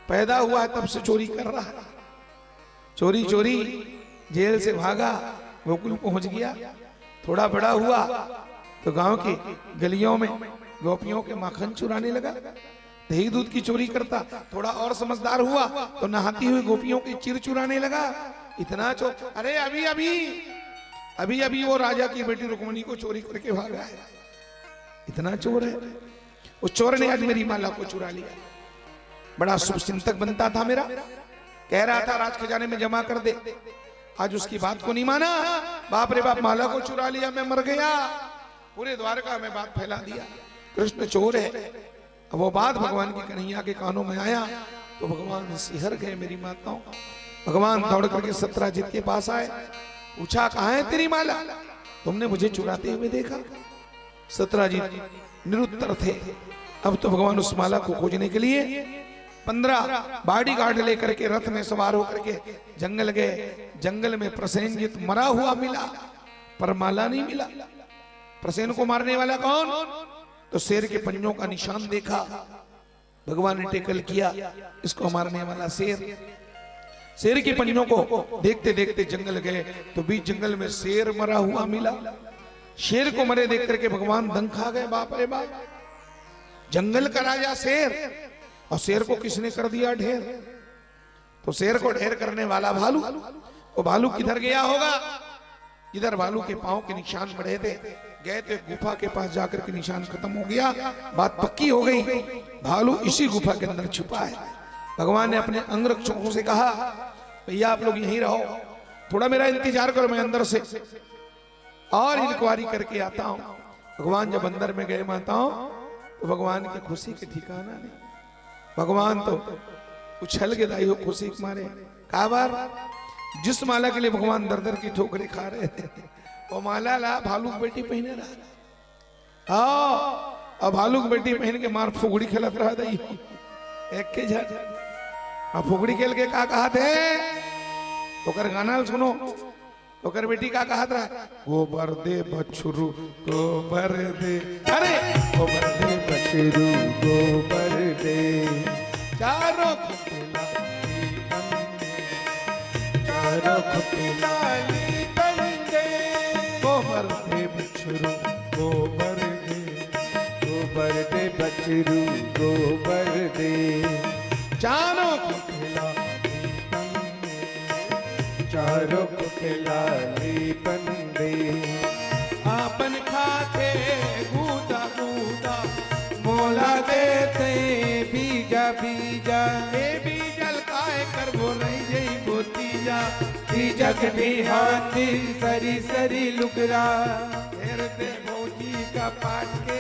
पैदा हुआ तब से चोरी कर रहा है। चोरी चोरी जेल से भागा, गोकुल पहुंच गया। थोड़ा बड़ा हुआ तो गांव की गलियों में गोपियों के माखन चुराने लगा, दही दूध की चोरी करता। थोड़ा और समझदार हुआ तो नहाती हुई गोपियों की चिर चुराने लगा। इतना चोर, अरे अभी अभी अभी अभी वो राजा की बेटी रुक्मणी को चोरी करके भागा है। इतना चोर है। उस चोर ने आज मेरी माला को चुरा लिया। बड़ा शुभ चिंतक बनता था मेरा, कह रहा था राज खजाने में जमा कर दे, आज उसकी बात को नहीं माना। बाप रे बाप, माला को चुरा लिया, मैं मर गया। पूरे द्वारका में बात फैला दिया, कृष्ण चोर है। अब वो बात भगवान की कन्हैया के कानों में आया तो भगवान सिहर गए मेरी माताओं। भगवान दौड़ करके सत्राजीत के पास आए, पूछा कहाँ है तेरी माला, तुमने मुझे चुराते हुए देखा। सत्राजीत निरुत्तर थे। अब तो भगवान उस माला को खोजने के लिए 15 बॉडी गार्ड लेकर के रथ में सवार होकर के जंगल गए। जंगल में प्रसेनजित मरा हुआ मिला, पर माला नहीं मिला। प्रसेन को मारने वाला कौन? तो शेर के पंजों का निशान देखा, भगवान ने टेकल किया, इसको मारने वाला शेर। शेर के पंजों को देखते देखते जंगल गए तो बीच जंगल में शेर मरा हुआ मिला। शेर को मरे देख करके भगवान दंग खा गए। बाप रे बाप, जंगल का राजा शेर, और शेर को किसने कर दिया ढेर? तो शेर को ढेर करने वाला भालू। वो भालू किधर गया होगा? इधर भालू के पांव के निशान पड़े थे, गए तो गुफा के पास जाकर के निशान खत्म हो गया। बात पक्की हो गई, भालू इसी गुफा के अंदर छुपा है। भगवान ने अपने अंगरक्षकों से कहा, भैया आप लोग यहीं रहो, थोड़ा मेरा इंतजार करो, मैं अंदर से और इंक्वायरी करके आता हूं। भगवान जब अंदर में गए माताओं, तो भगवान की खुशी के ठिकाना नहीं। भगवान तो उछल के दाई हो खुशी के मारे। कहा बार जिस माला के लिए भगवान दर दर की ठोकरें खा रहे थे, वो माला ला भालू की बेटी पहने रहा। और भालू की बेटी पहन के मार फुगड़ी खेलत रहा दाई एक के झट। फुगड़ी खेल के कहा थे, तो गाना सुनो, ओकर बेटी का कहत रहा, गोबर दे बछरू गोबर दे, अरे गोबर दे बछरू गोबर दे, चारों खुपेला बंदे, गोबर दे बछरू गोबर दे, गोबर दे बछरू गोबर दे, चारों खुपेला चारों को खिलाली बंदे, आपन खाते गूदा गूदा मोला देते बीजा बीजा, जग बिहाती सरी सरी लुकरा, हेरते भौजी का पाट के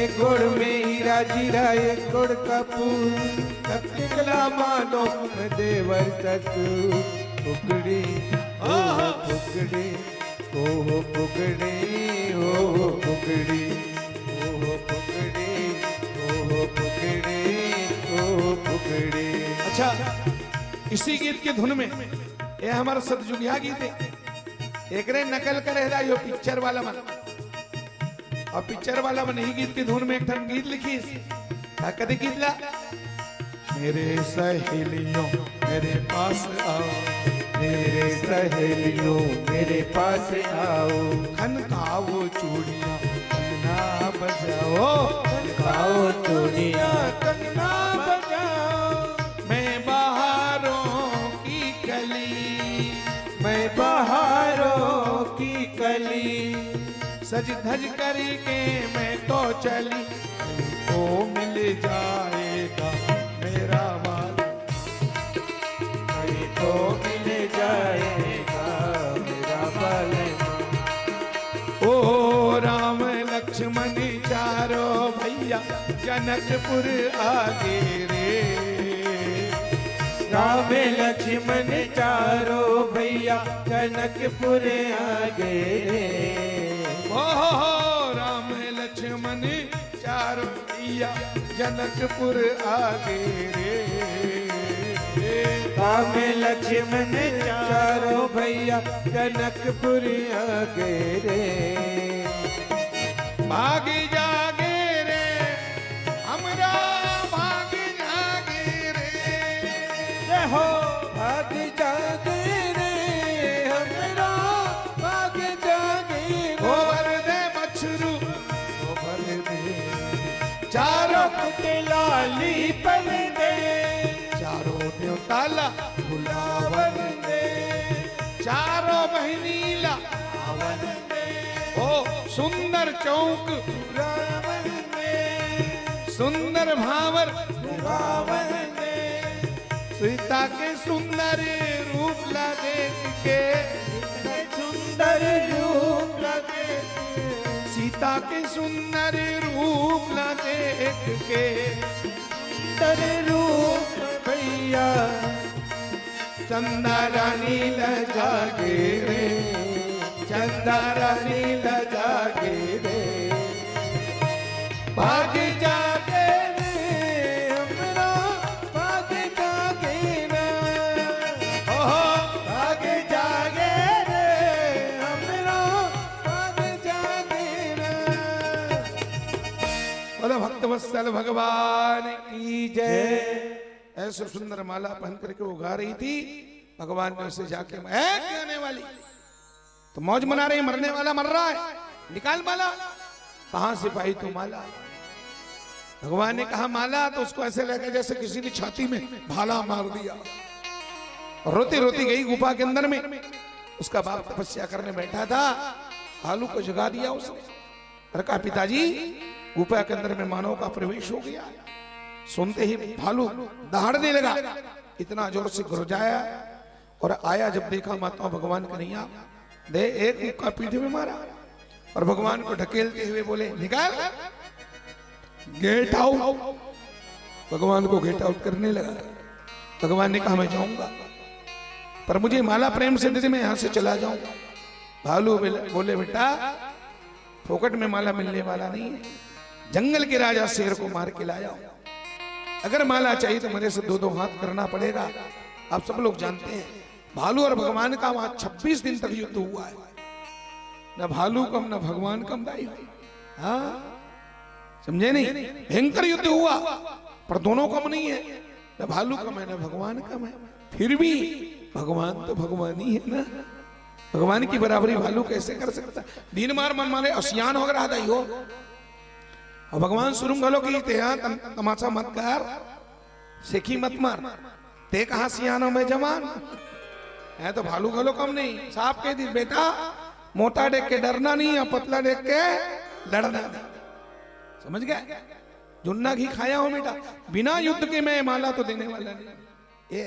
एक गुड़ में हीरा जीरा एक गुड़ कपूर, सब निकला मानो में देवर ससुर। फुकड़ी ओहो फुकड़ी ओहो फुकड़ी ओहो फुकड़ी ओहो फुकड़ी ओहो फुकड़ी ओहो फुकड़ी। अच्छा, इसी गीत की धुन में ये हमारा सतजुगिया गीत है, एक रे नकल करे यो पिक्चर वाला मन, और पिक्चर वाला मन ही गीत की धुन में एक ठन गीत लिखी कदे गीत ला, मेरे सहेलियों मेरे पास आओ, मेरे सहेलियों मेरे पास आओ, खनकाओ चूड़ियां कंगना बजाओ, खनकाओ चूड़ियां कंगना बजाओ। मैं बहारों की कली, मैं बहारों की कली, सज धज करके मैं तो चली, तो मिल जाएगा मेरा माल, कहीं तो मिल जाएगा मेरा बाल। ओ राम लक्ष्मण चारो भैया जनकपुर आगे रे, राम लक्ष्मण चारो भैया जनकपुर आगे रे। ओ राम लक्ष्मण चारो भैया जनकपुर आगे रे, राम लक्ष्मण चारो भैया जनकपुर आगे रे। भाग जागे रे हमरा भाग जागे रे, जय हो भाग जागे रे हमरा भाग जागे रे। गोबर दे मछरू गोबर दे चारों के लाली पन दे, चारों देव ताला फुलावन दे चारों बहनीला आवन दे, ओ सुंदर चौक रावण दे सुंदर भावर रावण दे, सीता के सुंदर रूप ला देख के, सुंदर रूप लगे सीता के सुंदर रूप ला देख के, सुंदर रूप भैया चंदा रानी ल जागे रे, चंदा रानी ल जागे रे, भाग जागे रे हमरा भाग जागे रे। ओहो भाग जागे रे हमरा भाग जागे रे। बोलो भक्तवत्सल भगवान की जय। ऐसे सुंदर माला पहन करके वो गा रही थी, भगवान ने उसे जाके गाने वाली तो मौज मना रही, मरने वाला मर रहा है, निकाल माला, कहां से पाई तू माला। भगवान ने कहा माला, तो उसको ऐसे लगा जैसे किसी ने छाती में भाला मार दिया, रोती रोती गई गुफा के अंदर में। उसका बाप तपस्या करने बैठा था, भालू को जगा दिया उसने, और कहा पिताजी गुफा के अंदर में मानव का प्रवेश हो गया। सुनते ही भालू दहाड़ने लगा, इतना जोर से गुरजाया, और आया जब देखा माता भगवान कन्हैया दे एक मुक्का पीठ में मारा, और भगवान को ढकेलते हुए बोले निकाल, गेट आउट। भगवान को गेट आउट करने लगा। भगवान ने कहा मैं जाऊंगा, पर मुझे माला प्रेम से दे दे, मैं यहां से चला जाऊंगा। भालू बोले बेटा फोकट में माला मिलने वाला नहीं है, जंगल के राजा शेर को मार के लाया, अगर माला चाहिए तो मेरे से दो दो हाथ करना पड़ेगा। आप सब लोग जानते हैं भालू और भगवान का वहां 26 दिन तक युद्ध हुआ है, न भालू कम न भगवान कम दाई। हाँ समझे नहीं, भयंकर युद्ध हुआ, पर दोनों कम नहीं है, न भालू कम है न भगवान कम है। फिर भी भगवान तो भगवान ही है ना, भगवान की बराबरी भालू कैसे कर सकता। दिन मार मन मारे असियान हो रहा था यो, और भगवान सुरुंग गलो की ते तमाशा मत कर, सेखी मत मार, ते कहा सियानो में जवान है, तो भालू गलो कम नहीं। साहब कह दी बेटा मोटा देख के डरना नहीं, और पतला देख के लड़ना नहीं, समझ गए। जुन्ना घी खाया हो बेटा, बिना युद्ध के मैं माला तो देने वाला नहीं। ये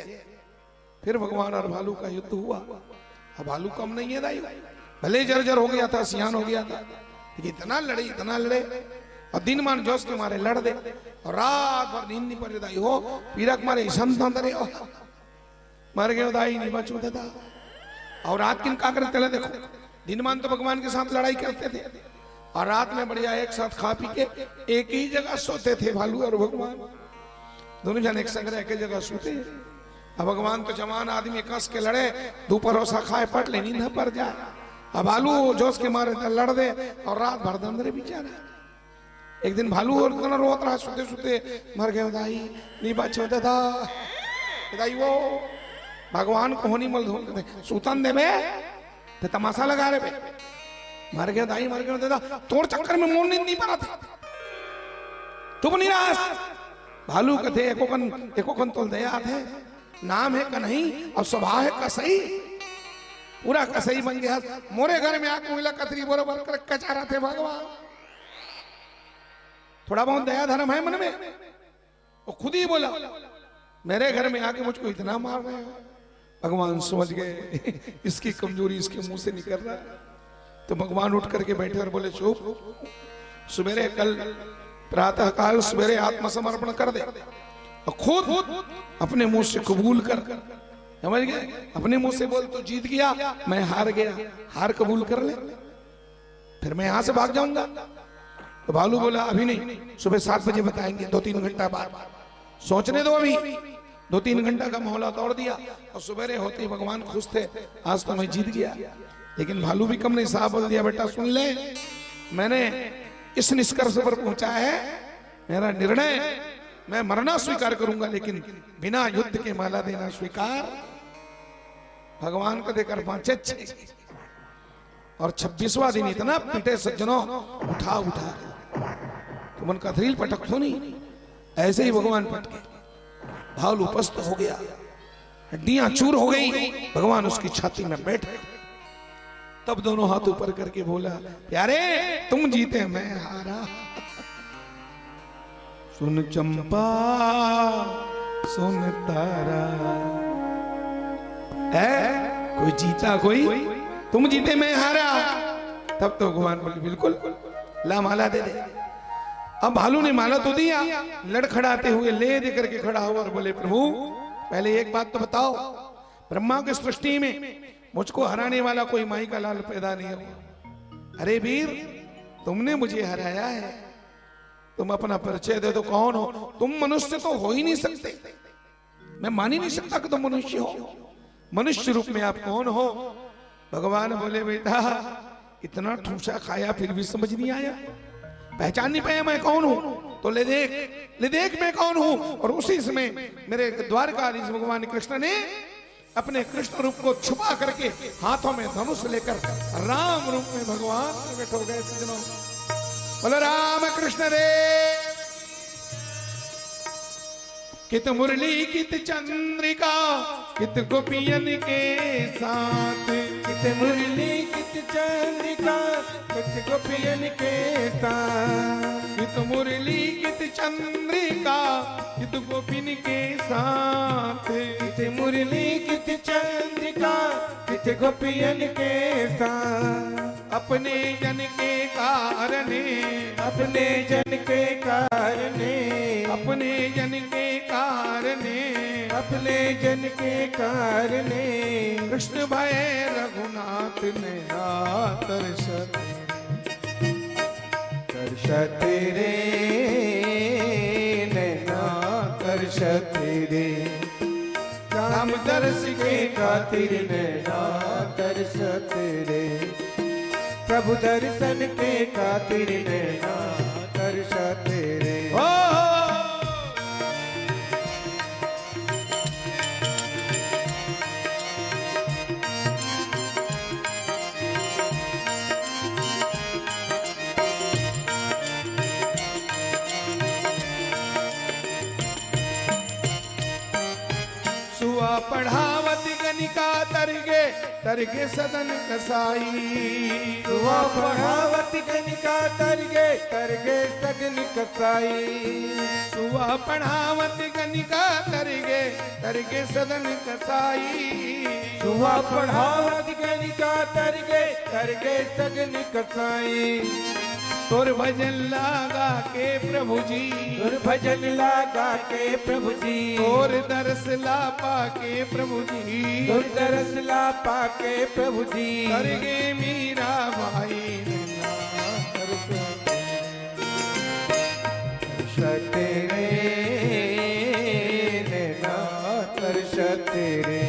फिर भगवान और भालू का युद्ध हुआ। अब भालू कम नहीं है दाई, भले जर्जर हो गया था, सियान हो गया था, लेकिन इतना लड़े और दिन मान जोश के मारे लड़ दे और रात भर नींद नहीं पड़े दाई हो, पीरक मारे संतरे मर गए दाई नहीं बचू था। और रात किन का करते थे देखो, दिन मान तो भगवान के साथ लड़ाई करते थे और रात में बढ़िया एक साथ खा पी के एक ही जगह सोते थे भालू और भगवान, दोनों जन एक संग रह के जगह सोते। अब भगवान तो जवान आदमी कस के लड़े, दोपहर सा खाए पट ले नींद पड़ जाए, अब भालू जोश के मारे लड़ दे और रात भर दम दे बेचारा। एक दिन भालू और रोत रहा सोते सोते मर गए दाई नहीं बचो दाई वो भगवान को होनी मल सूतन दे बे ते तमाशा लगा रहे बे, मर गया दाई मर गया दादा, तोड़ चक्कर में मोन नहीं पड़ा था, चुप नहीं रहा। भालू कथे एको कन तोल दया थे, नाम है कन्हई और स्वभाव है कसई, पूरा कसई बन गया। मोरे घर में आके मिला कतरी बरोबर कर कचारा थे भगवान, थोड़ा बहुत दया धर्म है मन में। वो खुद ही बोला मेरे घर में आके मुझको इतना मार रहे हो। भगवान समझ गए इसकी कमजोरी इसके मुंह से निकल रहा है, तो भगवान उठ करके बैठे और बोले चुप, सवेरे कल प्रातः काल सवेरे आत्मसमर्पण कर दे और खुद अपने मुंह से कबूल कर, समझ गए, अपने मुंह से बोल तो जीत गया, मैं हार गया, हार कबूल कर ले, फिर मैं यहां से भाग जाऊंगा। तो भालू बोला अभी नहीं, सुबह 7 बजे बताएंगे, 2-3 घंटा बाद सोचने दो, अभी 2-3 घंटा का मोहला तोड़ दिया और सवेरे होते ही भगवान खुश थे, आज तो मैं जीत गया। लेकिन भालू भी कम नहीं, साहब बोल दिया बेटा सुन ले, मैंने इस निष्कर्ष पर पहुंचा है, मेरा निर्णय, मैं मरना स्वीकार करूंगा लेकिन बिना युद्ध के माला देना स्वीकार। भगवान को देकर 5 और 26वां दिन इतना पीटे सज्जनों, उठा तो मन का थ्रिल पटक तो नहीं, ऐसे ही भगवान पटके, भालू पस्त हो गया, हड्डियां चूर हो गई, भगवान उसकी छाती में बैठे। तब दोनों हाथ ऊपर करके बोला प्यारे तुम जीते मैं हारा, सुन चंपा सुन तारा, है कोई जीता कोई, तुम जीते मैं हारा। तब तो भगवान बोले बिल्कुल ला माला दे दे। अब भालू ने माला तो दिया, लड़खड़ाते हुए ले दे करके खड़ा हुआ और बोले प्रभु पहले एक बात तो बताओ, ब्रह्मा की सृष्टि में मुझको हराने वाला कोई माई का लाल पैदा नहीं हुआ। अरे वीर तुमने मुझे हराया है, तुम अपना परिचय दे दो, कौन हो तुम? मनुष्य तो हो ही नहीं सकते, मैं मान ही नहीं सकता कि तुम मनुष्य हो, मनुष्य रूप में आप कौन हो? भगवान बोले बेटा इतना ठूसा खाया फिर भी समझ नहीं आया, पहचान नहीं पाया मैं कौन हूं? तो ले देख मैं कौन हूं। और उसी समय मेरे द्वारकाधीश भगवान कृष्ण ने अपने कृष्ण रूप को छुपा करके हाथों में धनुष लेकर राम रूप में भगवान प्रकट हो गए। सज्जनों बोलो राम कृष्ण रे, कित मुरली कित चंद्रिका कित गोपियन के साथ, कित मुरली कित चंद्रिका कित गोपियन के साथ, कित मुरली कित चंद्रिका कित गोपिन के साथ, कित मुरली कित चंद्रिका कित गोपियन के साथ, अपने जन के कारणे, अपने जन के कारणे, अपने जन के कारणे, अपने जन के कारणे, कृष्ण भय रघुनाथ ने तरसत तरसत रे नैना तरसत रे, राम दर्श के खातिर नैना तरसत रे, प्रभु दर्शन के खातिर नैना तरसत रे। सुआ पढ़ावत गनिका तरगे तरगे सदन कसाई। सुवा पढ़ावत गनिका तरगे तरगे सगन कसाई। सुवा पढ़ावत गनिका तरगे तरगे सदन कसाई। सुवा पढ़ावत गनिका तरगे तरगे सगन कसाई। तोर भजन लागा के प्रभु जी, तोर भजन लागा के प्रभु जी। तोर दरस ला पाके प्रभु जी, तोर दरस ला पाके प्रभु जी। तरगे मीरा भाई तेरे नैना तरस तेरे।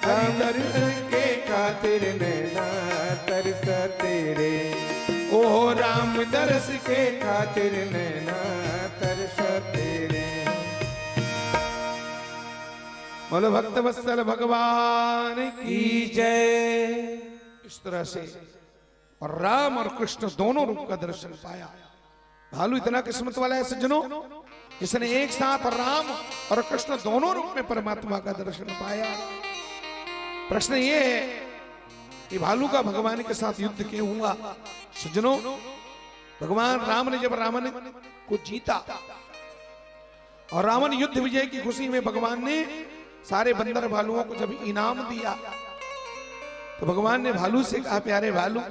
हरि दर्शन के खातिर नैना तरस तेरे। ओ राम दरस के खातिर नैना तरस तेरे। बोलो भक्त वत्सल भगवान की जय। इस तरह से और राम और कृष्ण दोनों रूप का दर्शन पाया। भालू इतना किस्मत वाला है सज्जनों, जिसने एक साथ राम और कृष्ण दोनों रूप में परमात्मा का दर्शन पाया। प्रश्न ये है कि भालू का भगवान के साथ युद्ध क्यों हुआ? सज्जनों, भगवान राम ने जब रावण को जीता और रावण युद्ध विजय की खुशी में भगवान ने सारे बंदर भालुओं को जब इनाम दिया, तो भगवान ने भालू से कहा, प्यारे भालू,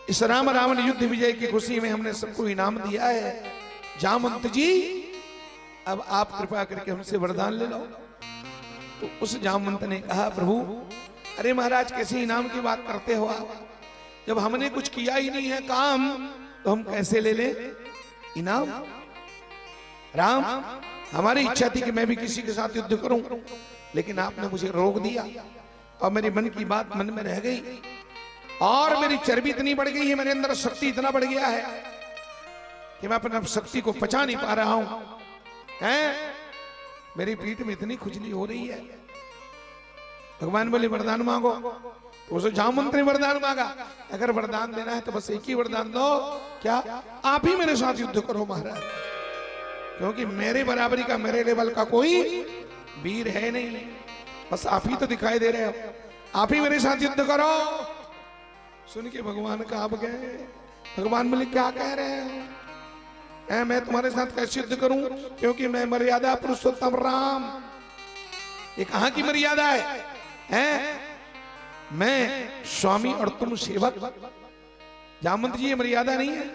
इस राम रावण युद्ध विजय की खुशी में हमने सबको इनाम दिया है। जामवंत जी, अब आप कृपा करके हमसे वरदान ले लो। तो उस जामवंत ने कहा, प्रभु, अरे महाराज, कैसे इनाम की बात करते हो आप? जब हमने कुछ किया ही नहीं है काम, तो हम कैसे ले ले इनाम? राम, हमारी इच्छा थी कि मैं भी किसी के साथ युद्ध करूं, लेकिन आपने मुझे रोक दिया और मेरी मन की बात मन में रह गई और मेरी चर्बी इतनी बढ़ गई है, मेरे अंदर शक्ति इतना बढ़ गया है कि मैं अपने शक्ति को पचा नहीं पा रहा हूं। हैं? मेरी पीठ में इतनी खुजली हो रही है। भगवान बोले, वरदान मांगो। तो उसे जामवंत ने वरदान मांगा, अगर वरदान देना है तो बस एक ही वरदान दो। क्या? आप ही मेरे साथ युद्ध करो महाराज, क्योंकि मेरे बराबरी का, मेरे लेवल का कोई वीर है नहीं। बस आप ही तो दिखाई दे रहे हो, आप ही मेरे साथ युद्ध करो। सुन के भगवान कांप गए। भगवान बोले, क्या कह रहे हैं? मैं तुम्हारे साथ कैसे युद्ध करूं? क्योंकि मैं मर्यादा पुरुषोत्तम राम। ये कहां की मर्यादा है? मैं स्वामी और तुम सेवक। जामवंत जी, ये मर्यादा नहीं है।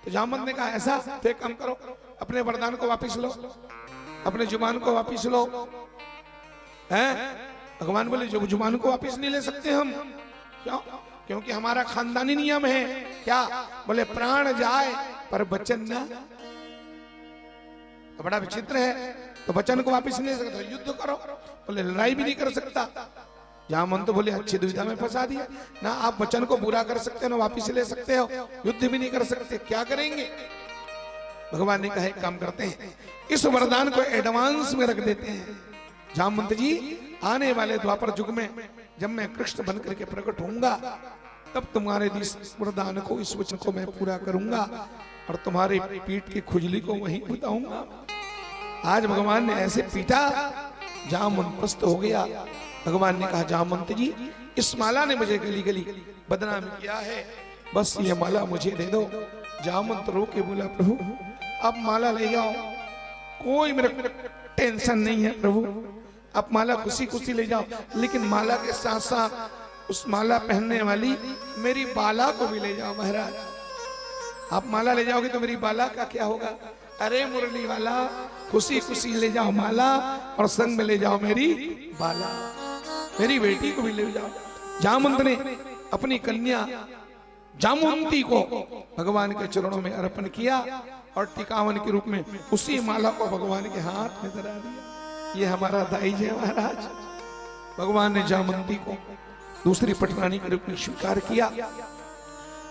तो जामवंत ने कहा, ऐसा तो एक काम करो, अपने वरदान को वापिस लो, अपने जुबान को वापिस लो। हैं? भगवान बोले, जो जुबान को वापिस नहीं ले सकते हम। क्यों? क्योंकि हमारा खानदानी नियम है। क्या? बोले, प्राण जाए पर वचन ना। तो बड़ा विचित्र है। तो वचन को वापिस नहीं ले सकते, युद्ध करो। बोले, लड़ाई भी नहीं कर सकता। जामवंत तो बोले, अच्छी दुविधा में फंसा दिया ना। आप वचन को पूरा कर सकते हो ना वापिस ले सकते हो, युद्ध भी नहीं कर सकते, क्या करेंगे? भगवान ने कहा, एक काम करते हैं, इस वरदान को एडवांस में रख देते हैं। जामवंत जी, आने वाले द्वापर युग में जब मैं कृष्ण बन करके प्रकट होऊंगा, तब तुम्हारे इस वरदान को, इस वचन को मैं पूरा करूंगा और तुम्हारे पीठ की खुजली को वहीं बताऊंगा। आज भगवान ने ऐसे पीटा, जामवंत पस्त हो गया। भगवान ने कहा, जामवंत जी, इस माला ने मुझे गली गली बदनाम किया है, बस ये माला मुझे दे दो। जामवंत रो के बोला, प्रभु, अब माला ले जाओ, कोई मेरे टेंशन नहीं है प्रभु, आप माला खुशी खुशी ले जाओ, लेकिन माला के साथ साथ उस माला पहनने वाली मेरी बाला को भी ले जाओ महाराज। आप माला ले जाओगे तो मेरी बाला का क्या होगा? अरे मुरली वाला, खुशी खुशी ले जाओ माला और संग में ले जाओ मेरी बाला, मेरी बेटी को भी ले जाओ। जामवंत ने अपनी कन्या जामवंती को भगवान के चरणों में अर्पण किया और टिकावन के रूप में उसी माला को भगवान के हाथ में धरा दिया। ये हमारा दाई है महाराज। भगवान ने जामवंती को दूसरी पटरानी के रूप में स्वीकार किया।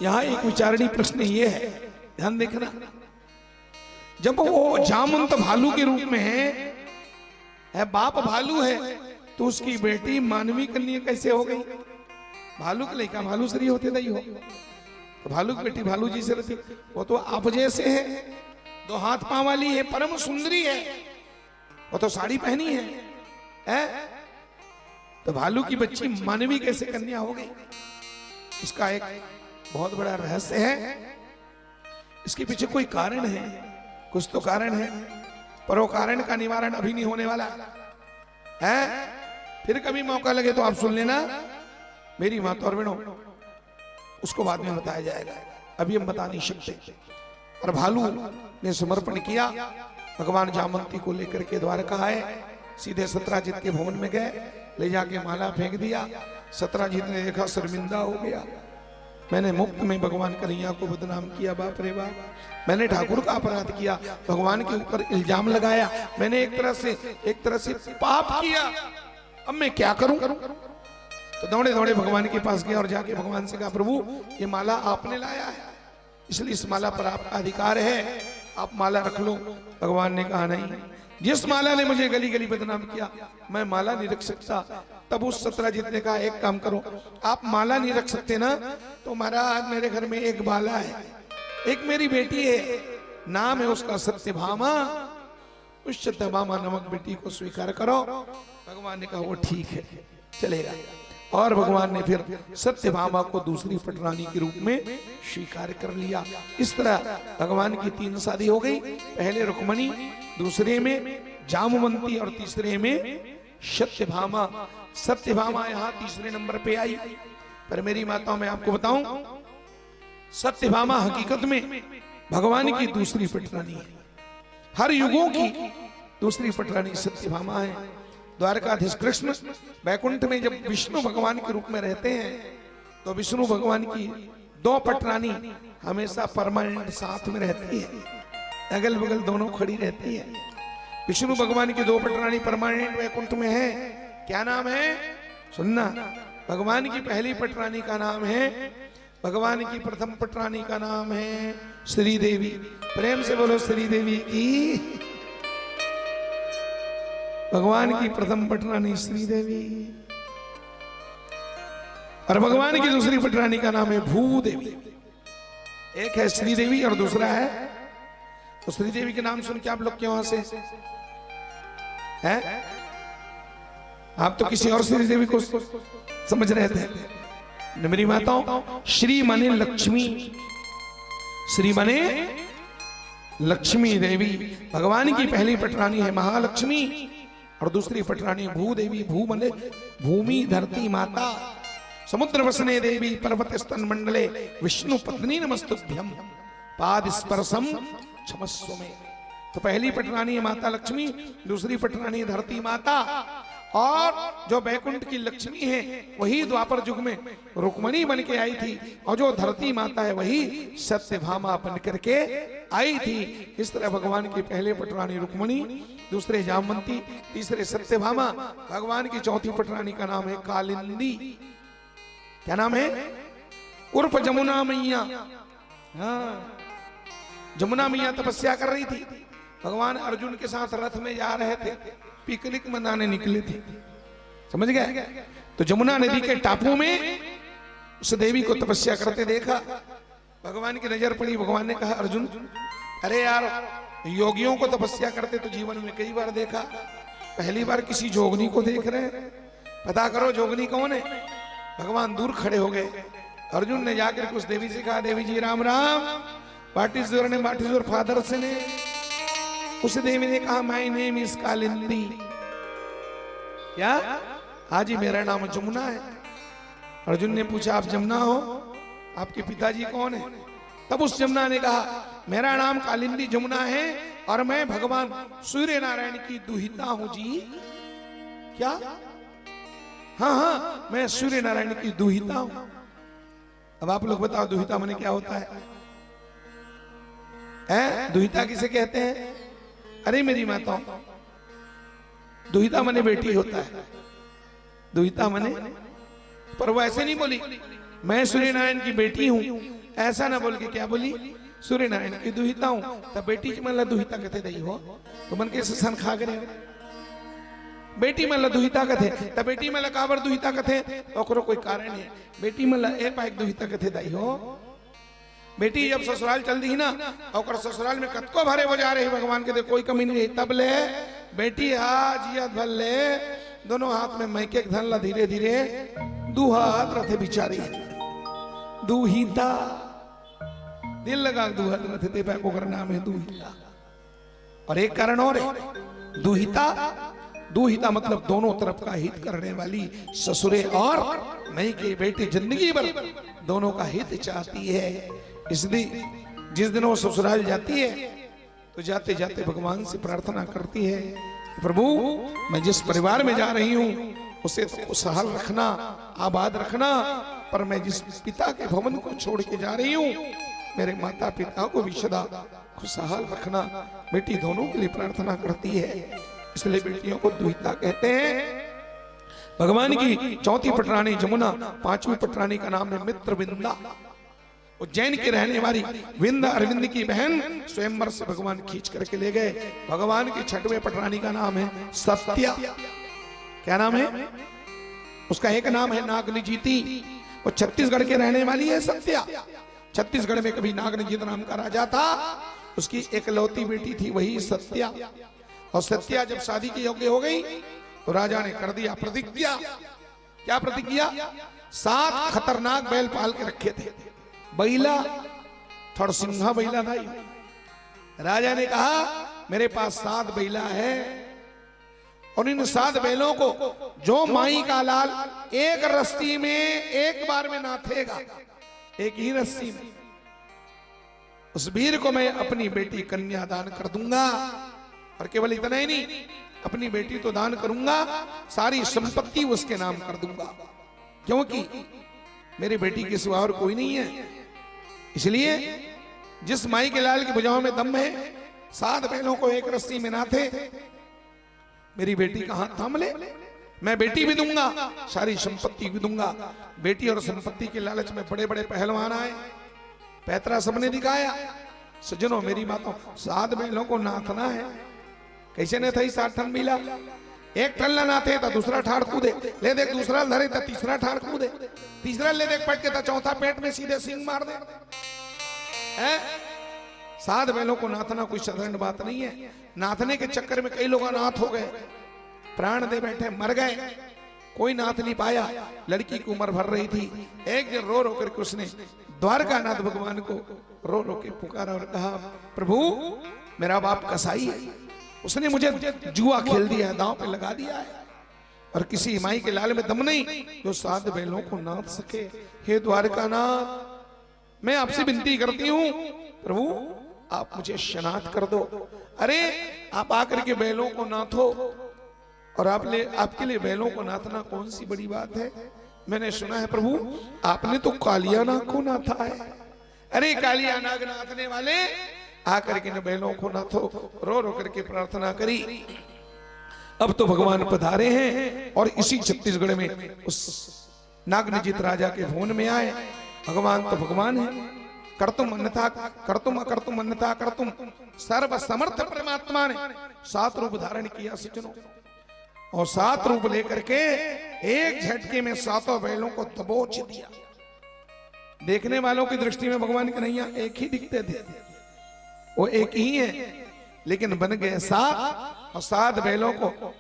यहाँ एक विचारणीय प्रश्न ये है, ध्यान देखना, जब वो जामवंत भालू के रूप में है, बाप भालू है, तो उसकी बेटी मानवी कन्या कैसे हो गई? भालू के लड़का भालू श्री होते नहीं हो, तो भालू की बेटी भालू जी से रहती, वो तो आप जैसे है, दो हाथ पांव वाली है, परम सुंदरी है, वो तो साड़ी पहनी है? तो भालू की बच्ची मानवी कैसे कन्या हो गई? इसका एक बहुत बड़ा रहस्य है। इसके पीछे कोई कारण है, कुछ तो कारण है, पर वो कारण का निवारण अभी नहीं होने वाला है। फिर कभी मौका लगे तो आप सुन लेना मेरी माता और बहनों, उसको बाद में बताया जाएगा, अभी हम बता नहीं सकते। और भालू ने समर्पण किया, भगवान जामवंती को लेकर के द्वारका आए, सीधे सत्राजित के भवन में गए, ले जाके माला फेंक दिया। सत्राजित ने देखा, शर्मिंदा हो गया, मैंने मुफ्त में भगवान कन्हैया को बदनाम किया, बाप रे बाप, मैंने ठाकुर का अपराध किया, भगवान के ऊपर इल्जाम लगाया, मैंने एक तरह से पाप किया, अब मैं क्या करूं? तो दौड़े दौड़े भगवान के पास गया और जाके भगवान से कहा, प्रभु ये माला आपने लाया है, इसलिए इस माला पर आपका अधिकार है, आप माला रख लो। भगवान ने कहा नहीं, जिस माला ने मुझे गली गली बदनाम किया मैं माला नहीं रख सकता। तब उस सत्राजित ने कहा, एक काम करो, आप माला नहीं रख सकते ना, तो महाराज मेरे घर में एक बाला है, एक मेरी बेटी है, नाम है उसका सत्यभामा, उस सत्यभामा नामक बेटी को स्वीकार करो। भगवान ने कहा वो ठीक है, चलेगा। और भगवान ने फिर सत्यभामा को दूसरी पटरानी के रूप में स्वीकार कर लिया। इस तरह भगवान की 3 शादी हो गई, पहले रुक्मणी, दूसरे में जामवंती और तीसरे में सत्यभामा। सत्यभामा यहाँ तीसरे नंबर पे आई। पर मेरी माताओं मैं आपको बताऊं, सत्यभामा हकीकत में भगवान की दूसरी पटरानी है, हर युगों की दूसरी पटरानी सत्यभामा है। द्वारकाधीश कृष्ण बैकुंठ में जब विष्णु भगवान के रूप में रहते हैं तो विष्णु भगवान की 2 पटरानी हमेशा परमानेंट साथ में रहती है, अगल बगल दोनों खड़ी रहती है। विष्णु भगवान की 2 पटरानी परमानेंट बैकुंठ में है। क्या नाम है? सुनना, भगवान की पहली पटरानी का नाम है, भगवान की प्रथम पटरानी का नाम है श्री देवी। प्रेम से बोलो श्री देवी की। भगवान की प्रथम पटरानी श्री देवी, और भगवान की दूसरी पटरानी का नाम है भूदेवी। एक है श्री देवी और दूसरा है, तो श्री देवी के नाम सुन के आप लोग क्यों वहां से हैं? आप तो किसी और श्री देवी को समझ रहे थे। मेरी माताओं, श्री माने लक्ष्मी, श्री माने लक्ष्मी देवी। भगवान की पहली पटरानी है महालक्ष्मी और दूसरी पटरानी भूदेवी। भू माने भूमि धरती माता। समुद्र वसने देवी पर्वत स्तन मंडले विष्णु पत्नी नमस्तुभ्यम पाद स्पर्शम क्षमस्व में। तो पहली पटरानी है माता लक्ष्मी, दूसरी पटरानी धरती माता, और जो बैकुंठ की लक्ष्मी है वही द्वापर युग में रुक्मणी बन के आई थी, और जो धरती माता है वही सत्यभामा बन करके आई थी। इस तरह भगवान की पहले पटरानी रुक्मणी, दूसरे जामवंती, तीसरे सत्यभामा। भगवान की चौथी पटरानी का नाम है कालिंदी। क्या नाम है? उर्फ जमुना मैया। हाँ, जमुना मैया तपस्या कर रही थी, भगवान अर्जुन के साथ रथ में जा रहे थे, पिकनिक मनाने निकले थे, समझ गए? तो जमुना नदी के टापू में उस देवी को तपस्या करते देखा, भगवान की नजर पड़ी। भगवान ने कहा, अर्जुन अरे यार, योगियों को तपस्या करते तो जीवन में कई बार देखा, पहली बार किसी जोगनी को देख रहे हैं, पता करो जोगनी कौन है। भगवान दूर खड़े हो गए। अर्जुन ने जाकर उस देवी से कहा, देवी जी राम राम, what is your name, what is your father's name. उस देवी ने कहा, माय नेम इज कालिंदी। क्या? हाँ जी, मेरा नाम जमुना है। अर्जुन ने पूछा, आप जमुना हो, आपके पिताजी कौन है? तब उस जमुना ने कहा, मेरा नाम कालिंदी जमुना है और मैं भगवान सूर्य नारायण की दुहिता हूं जी। क्या? हाँ हाँ, मैं सूर्य नारायण की दुहिता हूं। अब आप लोग बताओ, दुहिता माने क्या होता है? दुहिता किसे कहते हैं? अरे मेरी माताओं, दुहिता माने बेटी होता है, दुहिता माने। पर वो ऐसे नहीं बोली मैं सूर्य नारायण की बेटी हूं, ऐसा ना बोल के क्या बोली? सूर्य नारायण की दुहिता हूं। तब बेटी मतलब दुहिता कथे दई हो तो मन के सन खा करे, बेटी मतलब दुहिता कथे, तब बेटी मतलब काबर दुहिता कथे, ओकरो कोई कारण है। बेटी मतलब ए पाइक दुहिता कथे दई हो। बेटी जब ससुराल चल दी ना, और ससुराल में कतको भरे हो जा रहे भगवान के, कोई कमी नहीं, तब ले बेटी जियत भल ले दोनों हाथ में मैके धनला धीरे धीरे दुहात रथे बिचारी दुहिता दिल लगा दुहात रथे ते पैको कर नाम है दुहिता। और एक कारण और है दुहिता, दुहिता मतलब दोनों तरफ का हित करने वाली, ससुरे और मई के बेटे जिंदगी भर दोनों का हित चाहती है। इसलिए जिस दिन वो ससुराल जाती है तो जाते जाते भगवान से प्रार्थना करती है, प्रभु मैं जिस परिवार में जा रही हूँ उसे तो खुशहाल रखना, आबाद रखना, पर मैं जिस पिता के भवन को छोड़ के जा रही हूँ मेरे माता पिता को भी सदा खुशहाल रखना। बेटी दोनों के लिए प्रार्थना करती है, इसलिए बेटियों को दुहिता कहते हैं। भगवान की चौथी पटरानी जमुना, पांचवी पटरानी का नाम है मित्र विंदा। उज्जैन की रहने वाली विंदा अरविंद की बहन स्वयंवर से भगवान खींच करके ले गए। भगवान की छठवें पटरानी का नाम है सत्या। क्या नाम है उसका? एक नाम है नागनिजीती। वो छत्तीसगढ़ के रहने वाली है सत्या। छत्तीसगढ़ में कभी नागनिजीत नाम का राजा था, उसकी एकलौती बेटी थी वही सत्या। और सत्या जब शादी के योग्य हो गई तो राजा ने कर दिया प्रतिज्ञा। क्या प्रतिज्ञा? 7 खतरनाक बैल पाल के रखे थे। बैला थोड़ा सिंहा बैला था। राजा ने कहा मेरे पास 7 बैला है और इन 7 बैलों को जो माई का लाल एक रस्सी में एक बार में नाथेगा, एक ही रस्सी में, उस वीर को मैं अपनी बेटी कन्या दान कर दूंगा। और केवल इतना ही नहीं, अपनी बेटी तो दान करूंगा, सारी संपत्ति उसके नाम कर दूंगा, क्योंकि मेरी बेटी के सिवा और कोई नहीं है। इसलिए जिस माई के लाल की भुजाओं में दम है, 7 बैलों को एक रस्सी में नाथे, मेरी बेटी का हाथ थाम ले, मैं बेटी भी दूंगा, सारी संपत्ति भी दूंगा। बेटी और संपत्ति के लालच में बड़े बड़े पहलवान आए, पैतरा सबने दिखाया। सज्जनों मेरी बातों, 7 बैलों को नाथना है। कैसे ने थई 7 ठन मिला? एक ठन ला नाथे तो दूसरा ठाड़ कूदे, ले देख दूसरा धरे तो तीसरा ठाड़ कूदे, तीसरा ले देख पट के तो चौथा पेट में सीधे सिंग मार दे। 7 बैलों को नाथना कोई साधारण बात नहीं है। नाथने के चक्कर में कई लोग अनाथ हो गए, प्राण दे बैठे, मर गए, कोई नाथ नहीं पाया। लड़की की उम्र भर रही थी, एक दिन रो रो करके उसने द्वारकानाथ भगवान को रो रो के पुकारा और कहा, प्रभु मेरा बाप कसाई है, उसने मुझे जुआ खेल दिया है, दांव पे लगा दिया है, और किसी माई के लाल में दम नहीं जो 7 बैलों को नाथ सके। हे द्वारकानाथ मैं आपसे विनती करती हूँ, प्रभु आप मुझे शनाथ कर दो। अरे आप आकर के बैलों को नाथो, और आपके लिए बैलों को नाथना कौन सी बड़ी बात है? मैंने सुना है प्रभु आपने तो कालिया नाग को नाथा है। अरे कालिया नाग नाथने वाले आकर के न बैलों को नाथो। रो रो करके प्रार्थना करी। अब तो भगवान पधारे हैं और इसी छत्तीसगढ़ में उस नागनिजित राजा के भवन में आए। भगवान तो भगवान है, कर्तुम अन्यथा कर्तुम अकर्तुम अन्यथा कर्तुम, सर्व समर्थ परमात्मा ने 7 रूप धारण किया सज्जनों, और 7 रूप लेकर के एक झटके में 7 बैलों को दबोच दिया। देखने वालों की दृष्टि में भगवान के नैया एक ही दिखते थे, वो एक ही है, लेकिन बन गए 7, और 7 बैलों को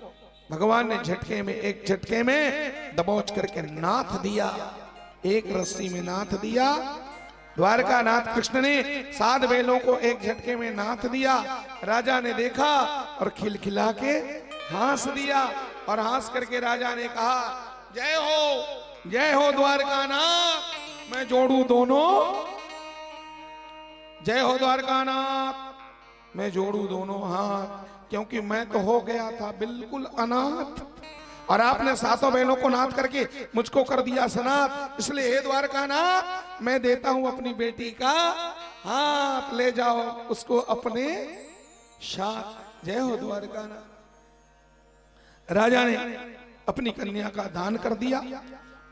भगवान ने झटके में, एक झटके में दबोच करके नाथ दिया, एक रस्सी में नाथ दिया। द्वारका नाथ कृष्ण ने 7 बैलों को एक झटके में नाथ दिया। राजा ने देखा और खिलखिला के हंस दिया, और हंस करके राजा ने कहा, जय हो द्वारकानाथ, मैं जोड़ू दोनों, जय हो द्वारकानाथ, मैं जोड़ू दोनों हाथ, क्योंकि मैं तो हो गया था बिल्कुल अनाथ, और आपने 7 बैलों को नाथ करके मुझको कर दिया सनाथ। इसलिए हे द्वारकानाथ मैं देता हूं अपनी बेटी का हाथ, ले जाओ उसको अपने साथ। जय हो द्वारकानाथ। राजा ने अपनी कन्या का दान कर दिया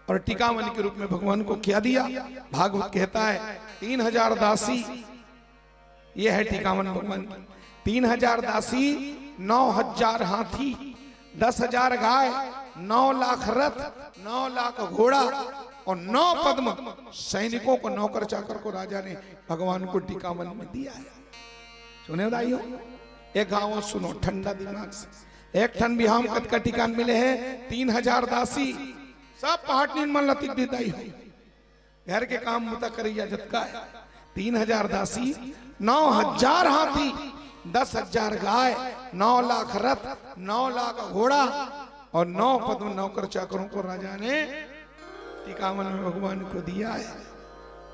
और टीकामणि के रूप में भगवान को क्या दिया? भागवत कहता है 3000 दासी, यह है टीकामणि भगवान की। 3000 दासी, 9000 हाथी, 10,000 गाय, 9 लाख रथ, 9 लाख घोड़ा और 9 पद्म सैनिकों को, नौकर चाकर को राजा ने भगवान को टीकामणि में दिया है। सुने भाइयों, एक गाँव सुनो ठंडा दिमाग से। एक ठन भी हम कत का टिकान मिले हैं 3000 दासी सब पहाड़ निर्मल लतिक देता ही घर के काम मुता करिया जतका है 3000 दासी 9000 हाथी 10,000 गाय 9 लाख रथ 9 लाख घोड़ा और 9 पद्म नौकर चाकरों को राजा ने टिकावन में भगवान को दिया है।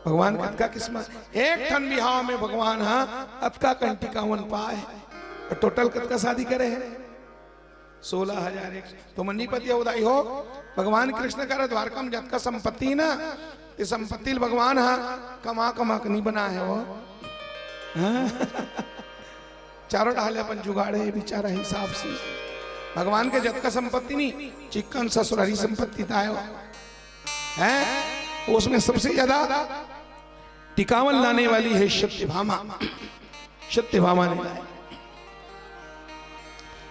भगवान कत का किस्मत एक ठन बिहाव में भगवान हाँ अतका कन टिकावन पाए और टोटल कत का शादी करे है 16,000 तो मनीपति उदाई हो भगवान कृष्ण करे द्वारका में जत का संपत्ति ना ये संपत्ति भगवान हाँ कमा कमा नहीं बना है वो चारों डाले अपन जुगाड़े बेचारा हिसाब से भगवान के जत का संपत्ति नहीं चिकन ससुरारी संपत्ति तायो है उसमें सबसे ज्यादा टिकावन लाने वाली है सत्यभामा। सत्यभामा ने लाया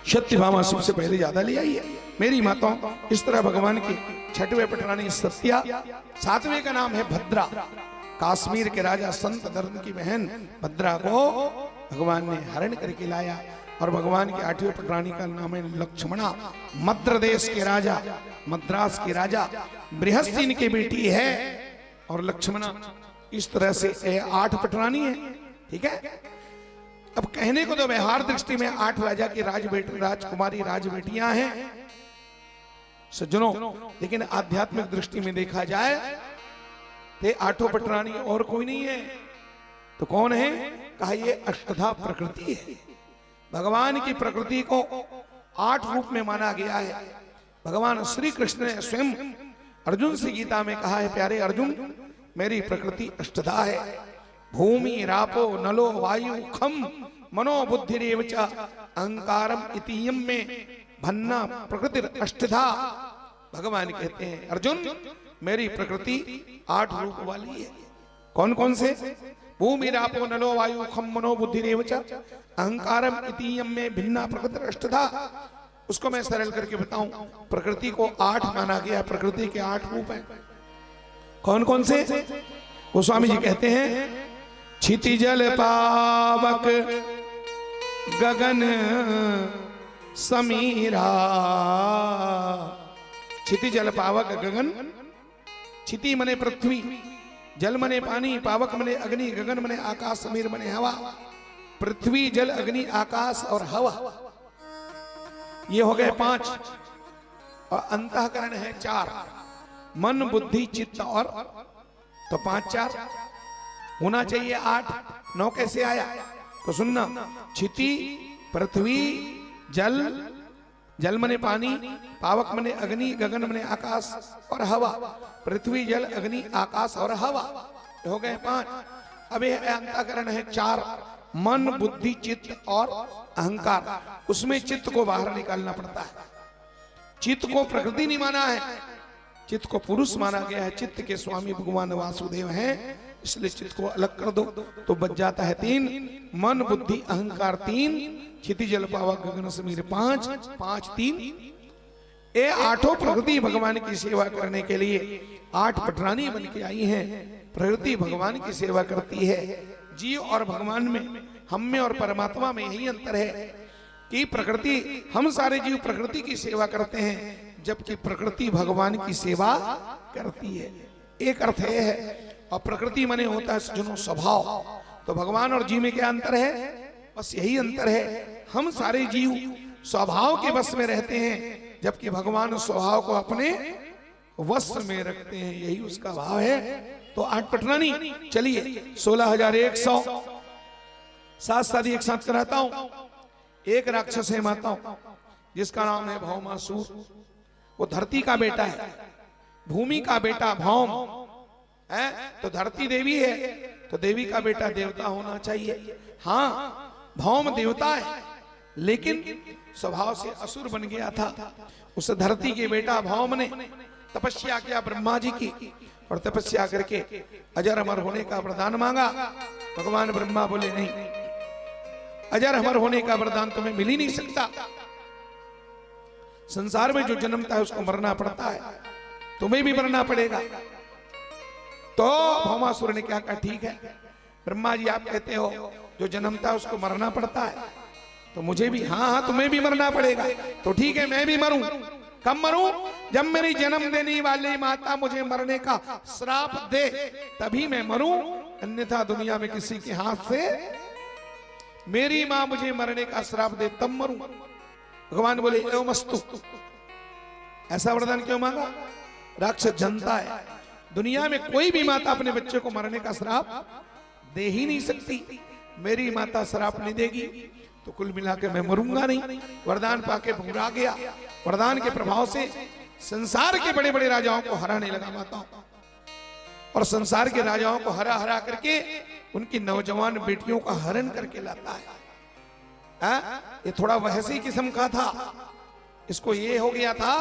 सत्यभामा सबसे पहले ज्यादा ले आई है मेरी माताओं। इस तरह भगवान की छठवें पटरानी सत्या 7वें का नाम है भद्रा। काश्मीर के राजा संत धर्म की बहन भद्रा को भगवान ने हरण करके लाया और भगवान की 8वें पटरानी का नाम है लक्ष्मणा। मद्र देश के राजा मद्रास के राजा बृहस्पति की बेटी है और लक्ष्मणा। इस तरह से 8 पटरानी है ठीक है। अब कहने को तो व्यवहार दृष्टि में 8 राजा की राजकुमारी राजबेटियां हैं सज्जनों, लेकिन आध्यात्मिक दृष्टि में देखा जाए तो 8 पटरानी और कोई नहीं है तो कौन है कहा ये अष्टधा प्रकृति है। भगवान की प्रकृति को 8 रूप में माना गया है। भगवान श्री कृष्ण ने स्वयं अर्जुन से गीता में कहा है प्यारे अर्जुन मेरी प्रकृति अष्टधा है भूमि रापो नलो वायु खम मनो बुद्धि रेवच अहंकारम इतियम में भन्ना प्रकृति अष्टधा। भगवान कहते हैं अर्जुन मेरी प्रकृति 8 रूप वाली है। कौन कौन से भूमि रापो नलो वायु खम मनो बुद्धि रेवच अहंकारम इतियम में भिन्ना प्रकृति अष्टधा। उसको मैं सरल करके बताऊं प्रकृति को 8 माना गया। प्रकृति के 8 रूप हैं। कौन कौन से गोस्वामी जी कहते हैं क्षिति जल पावक गगन समीरा। क्षिति जल पावक गगन क्षिति मने पृथ्वी जल मने पानी पावक मने अग्नि गगन मने आकाश समीर मने हवा। पृथ्वी जल अग्नि आकाश और हवा ये हो गए 5 और अंतःकरण है 4 मन बुद्धि चित्त और तो 5 4 होना चाहिए 8 9 कैसे आया तो सुनना क्षिति पृथ्वी जल जल मने पानी पावक मने अग्नि गगन मने आकाश और हवा। पृथ्वी जल अग्नि आकाश और हवा हो गए 5। अब यह अंतःकरण है 4 मन बुद्धि चित्त और अहंकार। उसमें चित्त को बाहर निकालना पड़ता है। चित्त को प्रकृति नहीं माना है चित्त को पुरुष माना गया है। चित्त के स्वामी भगवान वासुदेव हैं इसलिए चित्त को अलग कर दो तो बच जाता है 3 मन बुद्धि अहंकार 3 क्षिति जल पावक गगन समीर 5 5 3 ये 8 प्रकृति भगवान की सेवा करने के लिए 8 पटरानी बन के आई हैं। प्रकृति भगवान की सेवा करती है। जीव और भगवान में हम में और परमात्मा में यही अंतर है कि प्रकृति हम सारे जीव प्रकृति की सेवा करते हैं जबकि प्रकृति भगवान की सेवा करती है। एक अर्थ यह है और प्रकृति माने होता है सज्जनों स्वभाव। तो भगवान और जीव में क्या अंतर है बस यही अंतर है। हम सारे जीव स्वभाव के वश में रहते हैं जबकि भगवान स्वभाव को अपने वश में रखते हैं यही उसका भाव है। तो 8 पटरानी चलिए 16,100 साथ साथ एक साथ कराता हूं। एक राक्षस है माताओं जिसका नाम है भौमासुर। वो धरती का बेटा है भूमि का बेटा भौम है तो धरती देवी है तो देवी का बेटा देवता होना चाहिए। हाँ भौम देवता है लेकिन स्वभाव से असुर बन गया था। उस धरती के बेटा भौम ने तपस्या किया ब्रह्मा जी की और तपस्या करके अजर अमर होने का वरदान मांगा। भगवान ब्रह्मा बोले नहीं अजर अमर होने का वरदान तुम्हें मिल ही नहीं सकता। संसार में जो जन्मता है उसको मरना पड़ता है तुम्हें भी मरना पड़ेगा। तो भौमासुर ने क्या कहा ठीक है ब्रह्मा जी आप कहते हो जो जन्मता है उसको मरना पड़ता है तो मुझे भी, हाँ हाँ तुम्हें भी मरना पड़ेगा। तो ठीक है मैं भी मरूं। कब मरूं? जब मेरी जन्म देने वाली माता मुझे मरने का श्राप दे तभी मैं मरूं, अन्यथा दुनिया में किसी के हाथ से मेरी मां मुझे मरने का श्राप दे तब मरूं। भगवान बोले एवमस्तु। ऐसा वरदान क्यों मांगा? राक्षस जनता है, दुनिया में कोई भी माता अपने बच्चे को मरने का श्राप दे ही नहीं सकती। मेरी माता श्राप नहीं देगी तो कुल मिलाकर मैं मरूंगा नहीं। वरदान पाके घबरा गया। वरदान के प्रभाव से संसार के बड़े बड़े राजाओं को हराने लगा माता, और संसार के राजाओं को हरा हरा करके उनकी नौजवान बेटियों का हरण करके लाता है। ये थोड़ा वहसी किस्म का था। इसको ये हो गया था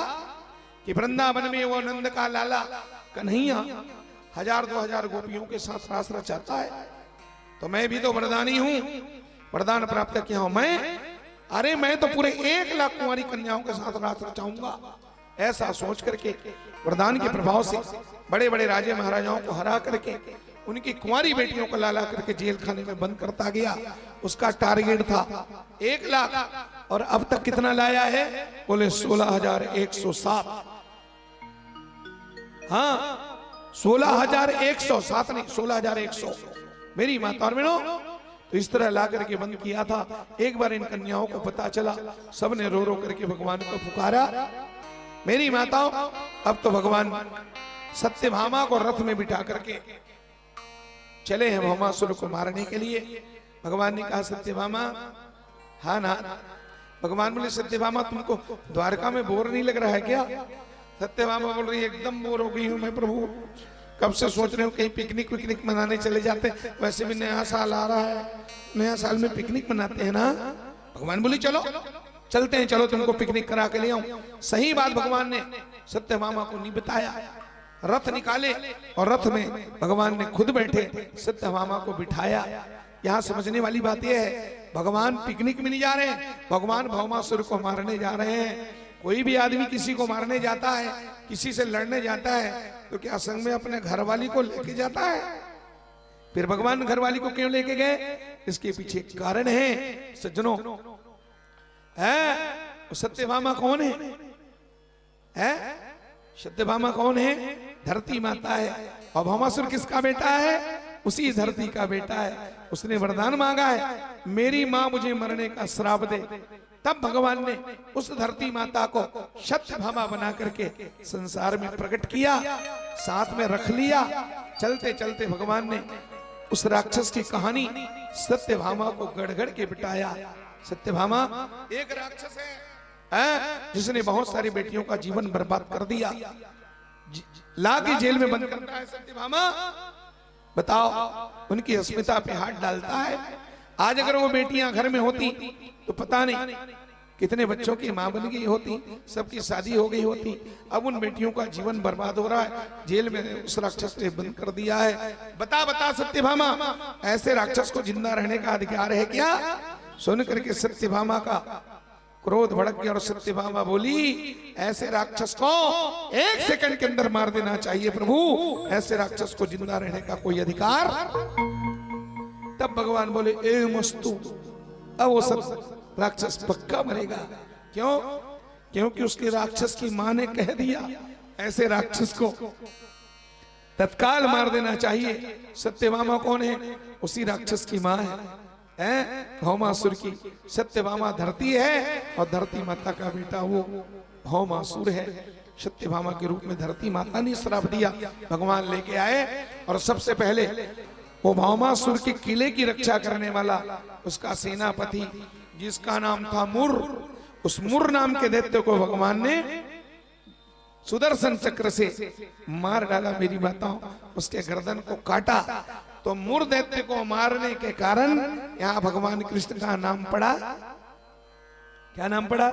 कि वृंदावन में वो नंद का लाला कन्हैया 1000-2000 गोपियों के साथ रास रचाता है, तो मैं भी तो वरदानी हूं, वरदान प्राप्त किया हूं मैं। अरे मैं तो पूरे 1 लाख कुंवारी कन्याओं के साथ रास रचाऊंगा। ऐसा सोच करके वरदान के प्रभाव से बड़े बड़े राजे महाराजाओं को हरा करके उनकी कुंवारी बेटियों को लाला करके जेल खाने में बंद करता गया। उसका टारगेट था 1 लाख, और अब तक कितना लाया है? बोले 16,107। हाँ 16,107 नहीं 16,100। मेरी माता और बहनों, तो इस तरह ला करके बंद किया था। एक बार इन कन्याओं को पता चला, सबने रो रो करके भगवान को पुकारा। मेरी माताओं, अब तो भगवान सत्यभामा को रथ में बिठा करके चले हैं भौमासुर को मारने के लिए। भगवान ने कहा सत्यभामा, हाँ ना। भगवान बोले सत्यभामा तुमको द्वारका में बोर नहीं लग रहा है क्या? सत्यभामा बोल रही एकदम बोर हो गई हूं मैं प्रभु, कब से सोच रहे हो कहीं पिकनिक विकनिक मनाने चले जाते, वैसे भी नया साल आ रहा है, नया साल में पिकनिक मनाते हैं ना। भगवान बोली चलो चलते हैं, चलो तुमको पिकनिक करा के ले आऊं। सही बात भगवान ने सत्यभामा को नहीं बताया। रथ निकाले और रथ में भगवान ने खुद बैठे सत्यभामा को बिठाया। यहाँ समझने वाली बात यह है, भगवान पिकनिक में नहीं जा रहे हैं, भगवान भौमासुर को मारने जा रहे हैं। कोई भी आदमी किसी को मारने जाता है, किसी से लड़ने जाता है, तो क्या संग में अपने घरवाली को लेके जाता है? फिर भगवान घरवाली को क्यों लेके गए? इसके पीछे कारण है सज्जनों। सत्यभामा कौन है? सत्यभामा कौन है? धरती माता है। और भौमासुर किसका बेटा है? उसी धरती का बेटा है। उसने वरदान मांगा है मेरी मां मुझे मरने का श्राप दे, तब भगवान ने उस धरती माता को सत्यभामा बना करके संसार में प्रकट किया, साथ में रख लिया। चलते चलते भगवान ने उस राक्षस की कहानी सत्यभामा को गढ़ के बिठाया। सत्यभामा एक राक्षस है जिसने बहुत सारी बेटियों का जीवन बर्बाद कर दिया, ला के जेल में बंद करता है। सत्यभामा बताओ, उनकी अस्मिता पे हाथ डालता है। आज अगर वो बेटियां घर में होती तो पता नहीं कितने बच्चों की मां बन गई होती, सबकी शादी हो गई होती। अब उन बेटियों का जीवन बर्बाद हो रहा है, जेल में उस राक्षस ने बंद कर दिया है। बता बता सत्यभामा, ऐसे राक्षस को जिंदा रहने का अधिकार है क्या? सुन करके सत्यभामा का क्रोध भड़क गया और सत्यभामा बोली ऐसे राक्षस को 1 सेकंड के अंदर मार देना चाहिए प्रभु, ऐसे राक्षस को जिंदा रहने का कोई अधिकार। तब भगवान बोले ए मस्तु, अब वो सब राक्षस पक्का मरेगा। क्यों? क्योंकि उसके राक्षस की मां ने कह दिया ऐसे राक्षस को तत्काल मार देना चाहिए। सत्यभामा कौन है? उसी राक्षस की मां है भौमासुर की। सत्यभामा धरती है और धरती माता का बेटा वो भौमासुर है। सत्यभामा के रूप में धरती माता ने श्राप दिया, भगवान लेके आए और सबसे पहले वो भौमासुर के किले की रक्षा करने वाला उसका सेनापति जिसका नाम था मुर, उस मुर नाम के दैत्य को भगवान ने सुदर्शन चक्र से मार डाला। मेरी माताओं, उसके गर्दन को काटा। तो मुर दैत्य को मारने के कारण यहाँ भगवान कृष्ण का नाम पड़ा। क्या नाम पड़ा?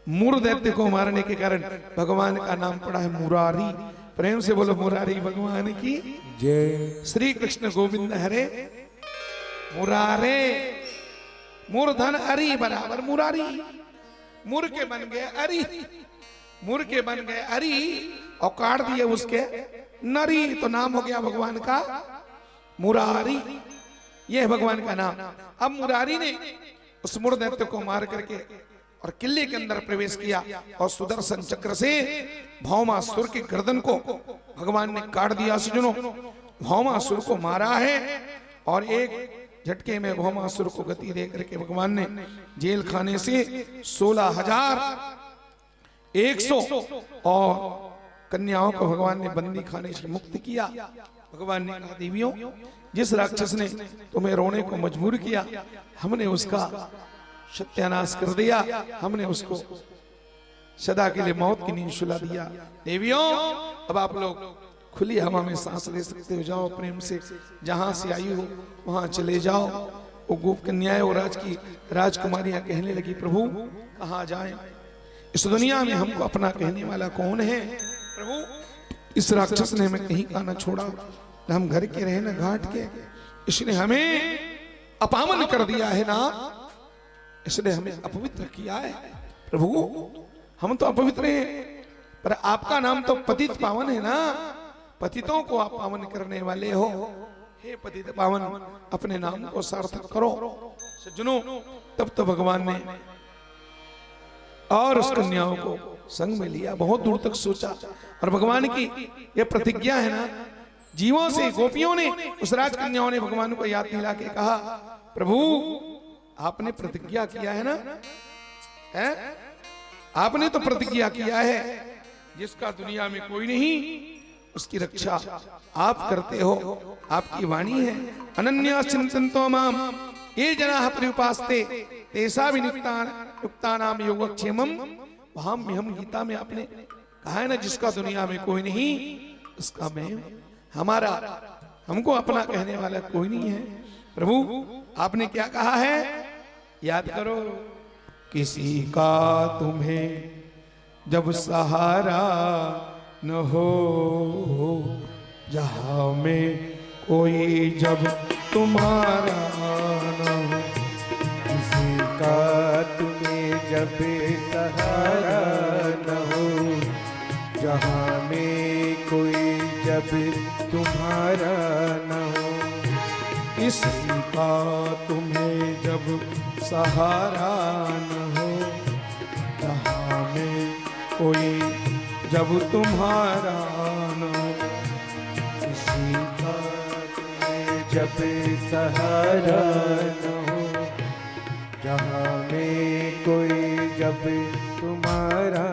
मुर दैत्य को मारने के कारण भगवान का नाम पड़ा है मुरारी। प्रेम से बोलो मुरारी भगवान की जय। श्री कृष्ण गोविंद हरे मुरारे। मूर्धन अरी बराबर मुरारी। मुर के बन गए अरी, मुर के बन गए अरी और काट दिए उसके नरी, तो नाम हो गया भगवान का मुरारी। यह है भगवान का नाम। अब मुरारी ने उस मूढ़ दैत्य को मार करके और किले के अंदर प्रवेश किया और सुदर्शन चक्र से भौमासुर की गर्दन को भगवान ने काट दिया। सज्जनों, भौमासुर को मारा है और एक झटके में भौमासुर को गति दे करके भगवान ने जेल खाने से 16,100 और कन्याओं को भगवान ने बंदी खाने से मुक्त किया। भगवान ने कहा, देवियों, जिस राक्षस ने तुम्हें रोने को मजबूर किया, हमने उसका सत्यानाश कर दिया, हमने उसको सदा के लिए मौत की नींद सुला दिया। देवियों, अब आप लोग खुली हवा में सांस ले सकते हो, जाओ प्रेम से, जहां से आई हो वहां चले जाओ। वो गोप कन्याएं और राजकुमारियां कहने लगी, प्रभु कहां जाएं? इस दुनिया में हमको अपना कहने वाला कौन है? प्रभु, इस राक्षस ने हमें कहीं का न छोड़ा, न हम घर के रहे न घाट के, इसने हमें अपावन कर दिया है ना, इसने हमें अपवित्र किया है। प्रभु, हम तो अपवित्र हैं, पर आपका नाम तो पतित पावन है ना, पतितों को आप पावन करने वाले हो। हे पतित पावन, अपने नाम को सार्थक करो। सज्जनों, तब तो भगवान ने और उस कन्याओं को संग में लिया, बहुत दूर तक सोचा। और भगवान की यह प्रतिज्ञा है ना, जीवों से गोपियों ने, उस राजकन्याओं ने भगवान को याद दिला के कहा, प्रभु आपने प्रतिज्ञा किया है ना, है? आपने तो प्रतिज्ञा किया है, जिसका दुनिया में कोई नहीं, उसकी रक्षा आप करते हो, आपकी वाणी है। अनन्या चिंतन्तो माम ये जनाः पर्युपास्ते तेषां युक्तानां योगक्षेमम् वहाम्यहम्। गीता में आपने कहा है ना, जिसका दुनिया में कोई नहीं, उसका मैं, हमारा, हमको अपना कहने वाला कोई नहीं है। प्रभु, आपने क्या कहा है? याद करो, किसी का तुम्हें जब सहारा न हो, जहां में कोई जब तुम्हारा न हो, किसी का तुम्हें जब सहारा न हो, जहाँ में कोई जब तुम्हारा न हो, किसी का तुम्हें जब सहारा न हो, जहां में कोई जब तुम्हारा न हो, किसी का तुम्हें जब सहारा न हो, जहाँ में कोई जब तुम्हारा।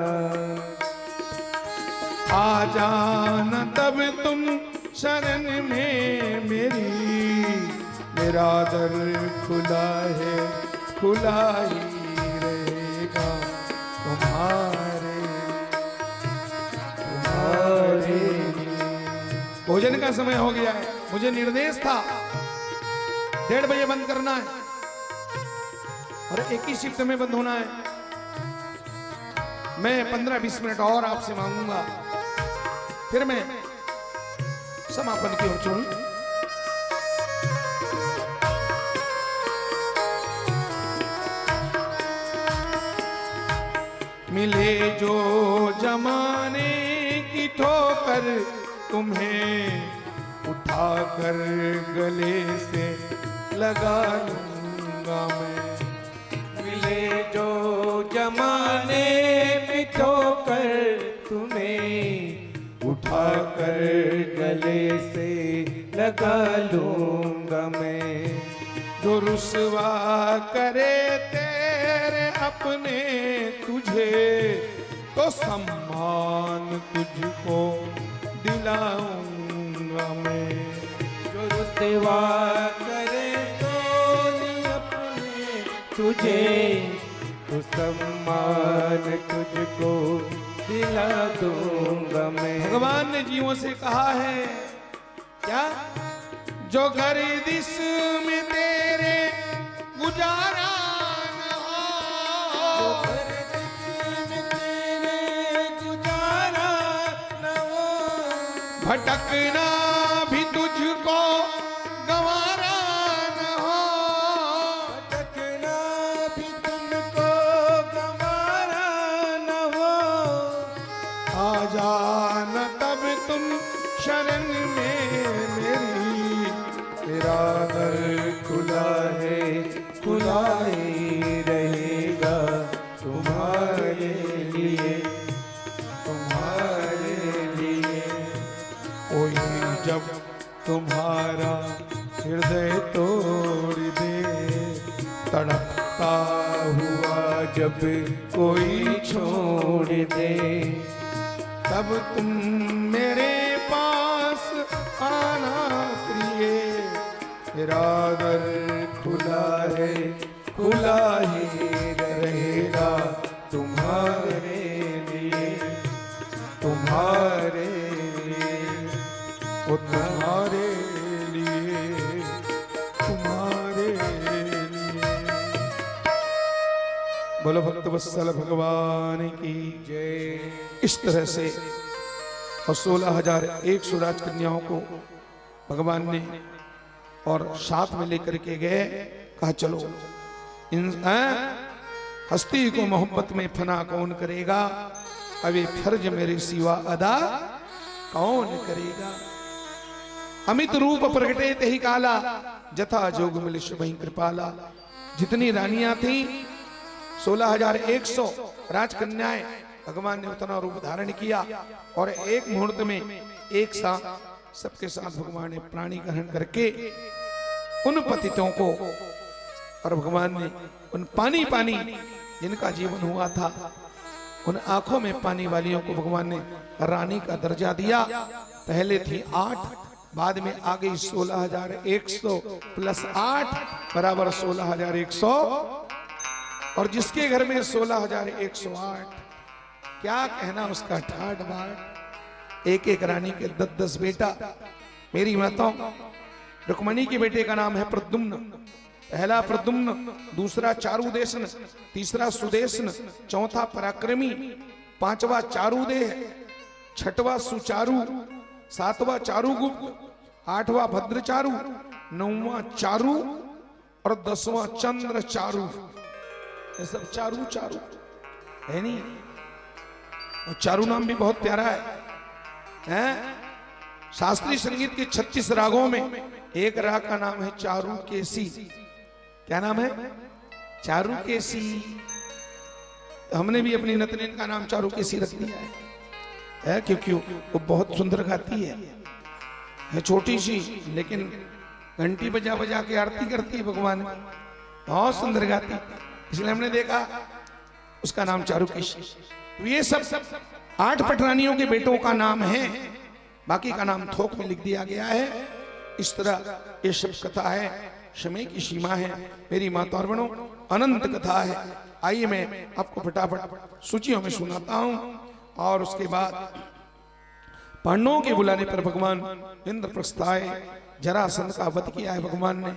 आ जाना तब तुम शरण में मेरी, मेरा दर खुला है, खुला ही रहेगा तुम्हारे, तुम्हारे। भोजन का समय हो गया है, मुझे निर्देश था 1:30 बजे बंद करना है और एक ही शिफ्ट में बंद होना है। मैं 15-20 मिनट और आपसे मांगूंगा, फिर मैं समापन की ओर चलूं। मिले जो जमाने की ठोकर, तुम्हें उठाकर गले से लगा लूंगा मैं। मिले जो जमाने में ठोकर, तुम्हें उठाकर गले से लगा लूंगा मैं। जो रुसवा करे तेरे अपने तुझे, तो सम्मान तुझको दिलाऊंगा मैं। जो रुसवा करे तो अपने तुझे, तो सम्मान तुझको दिला दूंगा मैं। भगवान ने जीवों से कहा है क्या? जो गर्दिश में तेरे गुजारा न हो, जो गर्दिश में तेरे गुजारा न हो, भटकना भी तुझको गंवारा न हो, भटकना भी तुमको गंवारा न हो। आ जाना तब तुम शरण में मेरी, तेरा दर जब तुम्हारा हृदय तोड़ दे, तड़पता हुआ जब कोई छोड़ दे, तब तुम मेरे पास आना प्रिय, मेरा दर खुला है, खुला ही रहेगा तुम्हारे लिए, तुम्हारे लिए, वो तुम्हारे लिए, तुम्हारे लिए। बोलो भक्त वत्सल भगवान की जय। इस तरह से और 16,100 राजकन्याओं को भगवान ने और साथ में लेकर के गए, कहा चलो इन हस्ती को मोहब्बत में फना कौन करेगा, अब ये फर्ज मेरे सिवा अदा कौन करेगा। अमित रूप प्रगटे तेहि काला, जथा जोग मिल शुभई कृपाला। जितनी रानियां थी 16,100 राजकन्याएं, भगवान ने उतना रूप धारण किया और एक मुहूर्त में एक साथ सबके साथ भगवान ने प्राणी ग्रहण करके उन पतितों को, और भगवान ने उन पानी पानी जिनका जीवन हुआ था, उन आंखों में पानी वालियों को भगवान ने रानी का दर्जा दिया। पहले थी 8, बाद में आ गई 16,100 प्लस 8 बराबर 16,100, और जिसके घर में 16,108, क्या कहना उसका ठाट बाट। एक एक रानी के 10-10 बेटा। मेरी माताओं, रुक्मणी के बेटे का नाम है प्रद्युम्न। पहला प्रद्युम्न, दूसरा चारुदेशन, तीसरा सुदेशन, चौथा पराक्रमी, पांचवा चारुदेह, छठवा सुचारु, सातवां चारुगुप्त, आठवां भद्रचारु, नौवां चारु और 10वां चंद्र चारु। ये सब चारु चारु है नहीं। और चारु नाम भी बहुत प्यारा है? शास्त्रीय संगीत के 36 रागों में एक राग का नाम है चारु केसी। क्या नाम है? चारु केसी। तो हमने भी अपनी नतनीन का नाम चारु केसी रख दिया है क्योंकि वो बहुत सुंदर गाती है छोटी सी, लेकिन घंटी बजा बजा के आरती करती है भगवान, बहुत सुंदर गाती, इसलिए हमने देखा उसका नाम चारु केसी। तो ये सब 8 पटरानियों के बेटों का नाम है, बाकी का नाम थोक में लिख दिया गया है। इस तरह ये सब कथा है, समय की सीमा है। मेरी माता और बहनों, अनंत कथा है। आइए मैं आपको फटाफट सूचियों में सुनाता हूं, और उसके बाद पांडवों के बुलाने पर भगवान इंद्रप्रस्थ आए, जरासंध का वध किया है भगवान ने।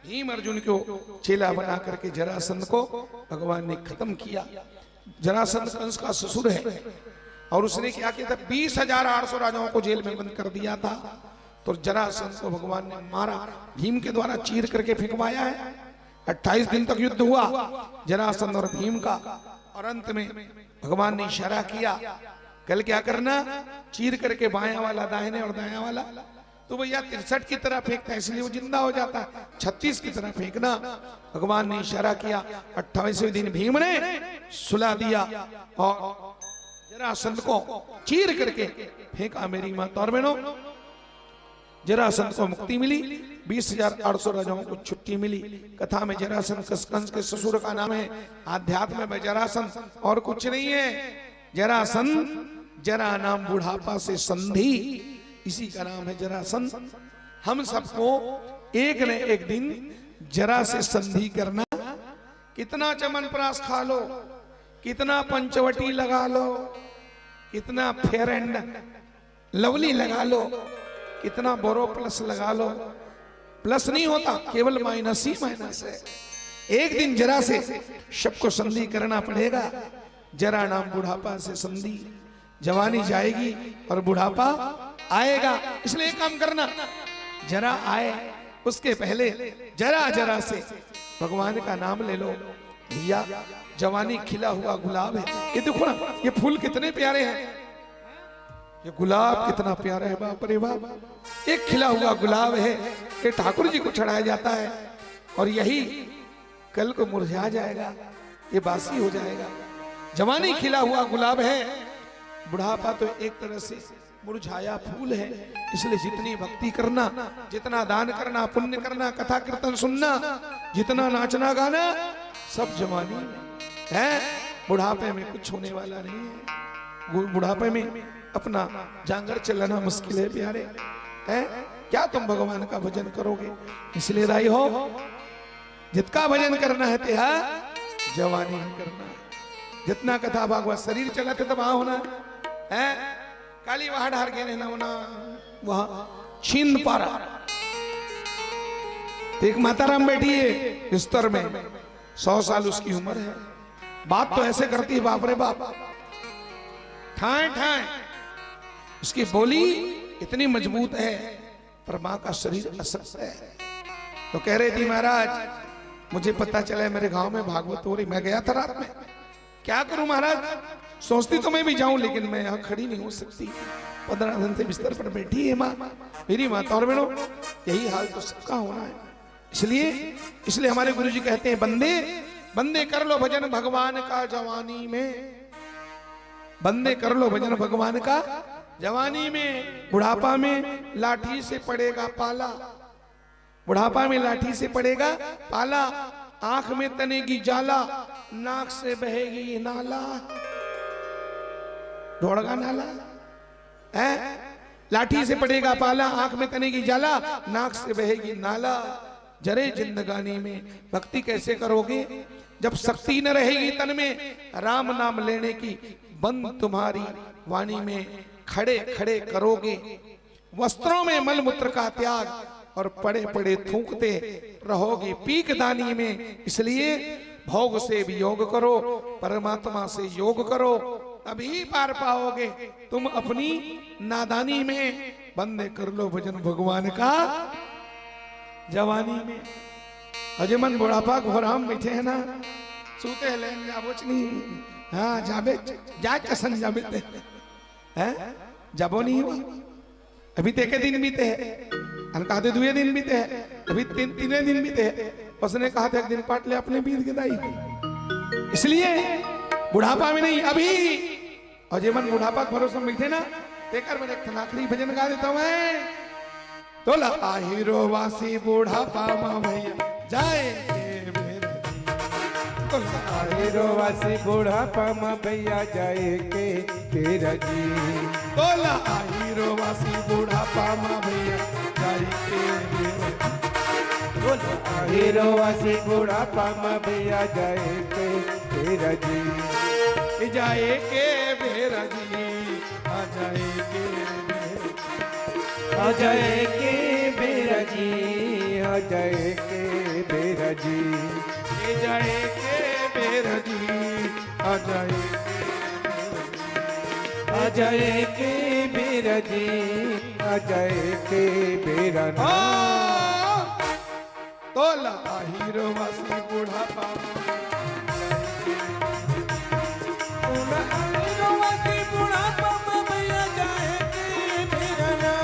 भीम अर्जुन को चेला बना करके जरासंध को भगवान ने खत्म किया। जरासंध कंस का ससुर है, और उसने क्या किया था, 20,800 राजाओं को जेल में बंद कर दिया था। तो जरासंध को भगवान ने मारा, भीम के द्वारा चीर करके फेंकवाया है। 28 दिन तक युद्ध हुआ जरासंध और भीम का, और अंत में भगवान ने इशारा किया, कल क्या करना, चीर करके बायां वाला दाहिने और दायां वाला, तो भैया 63 की तरह फेंकता है इसलिए वो जिंदा हो जाता है, 36 की तरह फेंकना। भगवान ने इशारा किया, 28वें दिन भीम ने सुला दिया और जरासंध को चीर करके फेंका। मेरी माता और बहनों, जरासंध को मुक्ति मिली, 20,800 राजाओं को छुट्टी मिली। कथा में जरासंध कंस के ससुर का नाम है, आध्यात्म में जरासंध और कुछ नहीं है। जरासंध, जरा नाम बुढ़ापा से संधि, इसी का नाम है जरासंध। हम सबको एक न एक दिन जरा से संधि करना। कितना चमनप्राश खा लो, कितना पंचवटी लगा लो, कितना फेयर एंड लवली लगा लो, कितना बोरो प्लस लगा लो, प्लस नहीं होता, केवल माइनस ही माइनस है। एक दिन जरा से सबको संधि करना पड़ेगा। जरा नाम बुढ़ापा से संधि, जवानी जाएगी और बुढ़ापा आएगा। इसलिए एक काम करना, जरा आए उसके पहले जरा जरा से भगवान का नाम ले लो। भैया जवानी खिला हुआ गुलाब है, ये देखो ना, ये फूल कितने प्यारे हैं, ये गुलाब कितना प्यारा है, बाप रे बाप। एक खिला हुआ गुलाब है, ये ठाकुर जी को चढ़ाया जाता है, और यही कल को मुरझा जाएगा, ये बासी हो जाएगा। जवानी खिला हुआ गुलाब है, बुढ़ापा तो एक तरह से मुरझाया फूल है। इसलिए जितनी भक्ति करना, जितना दान करना, पुण्य करना, कथा कीर्तन सुनना, जितना नाचना गाना, सब जवानी में है। बुढ़ापे में कुछ होने वाला नहीं है। बुढ़ापे में अपना जांगर चलाना मुश्किल है प्यारे, है क्या तुम भगवान का भजन करोगे? इसलिए दाई हो, जितना भजन करना है तेहा जवानी में करना है। जितना कथा भागवत शरीर चलाते तब वहां होना है। काली वहां ढार के रहना होना वहां छिंद पारा। तो एक माताराम बैठी है बिस्तर में, 100 साल उसकी उम्र है। बात तो ऐसे करती है बाप रे बाप, ठाए ठाए। उसकी बोली इतनी मजबूत है, पर मां का शरीर असक्त है। तो कह रही थी महाराज मुझे पता चला मेरे गांव में भागवत हो रही, मैं गया था रात में, क्या करूं महाराज? सोचती तो मैं भी जाऊं, लेकिन मैं यहां खड़ी नहीं हो सकती। 15 दिन से बिस्तर पर बैठी है मां, मेरी माता और बहनों, यही हाल तो सबका होना है। इसलिए हमारे गुरुजी कहते हैं, बंदे बंदे कर लो भजन भगवान का जवानी में, बंदे कर लो भजन भगवान का जवानी में। बुढ़ापा में लाठी से पड़ेगा पाला, बुढ़ापा में लाठी से पड़ेगा पाला। आंख में तनेगी जाला, नाक से बहेगी नाला। ढोड़गा नाला है, लाठी से पड़ेगा पाला, आंख में तनेगी जाला, नाक से बहेगी नाला। जरे जिंदगानी में भक्ति कैसे करोगे जब शक्ति न रहेगी तन में? राम नाम लेने की बंद तुम्हारी वाणी में खड़े खड़े करोगे। वस्त्रों में मल मूत्र का त्याग और पड़े पड़े थूकते रहोगे पीक दानी में। इसलिए भोग से भी योग करो, परमात्मा से योग करो, तभी पार पाओगे तुम अपनी नादानी में। बंदे कर लो भजन भगवान का जवानी में। अजमन बुढ़ापा घोराम बैठे है ना, सूते है लेन जाबोच नहीं, हाँ जाबे जा चसन जाबे हैं, जाबो नहीं हुआ। अभी ते के दिन बीते हैं, अनका दे 2 दिन बीते हैं, अभी 3 दिन बीते हैं। उसने कहा था एक दिन पाट ले अपने बीत गदाई। इसलिए बुढ़ापा में नहीं, अभी अजमन बुढ़ापा भरोसा में बैठे ना, देखकर मैं एक आखिरी भजन गा देता हूँ। तोला आहिरो वासी बुढ़ापा मां भैया जाए, आहिरो वासी बुढ़ापा मां भैया जाए के तेरा जी। तोला आहिरो वासी बुढ़ापा मां भैया जाए के, बोलो आहिरो वासी बुढ़ापा मां भैया जाए के तेरा जी। जाए के बेरा जी, आ जाए के, आ जाए के बेरा जी, आ जाए के बेरा जी, जाए के बेरा जी, आ जाए आ जाए के बेरा जी, आ जाए के बेरा ना। तोला आहिरो वासी बुढ़ापा, आहिरो वासी बुढ़ापा मां भैया जाए के बेरा ना।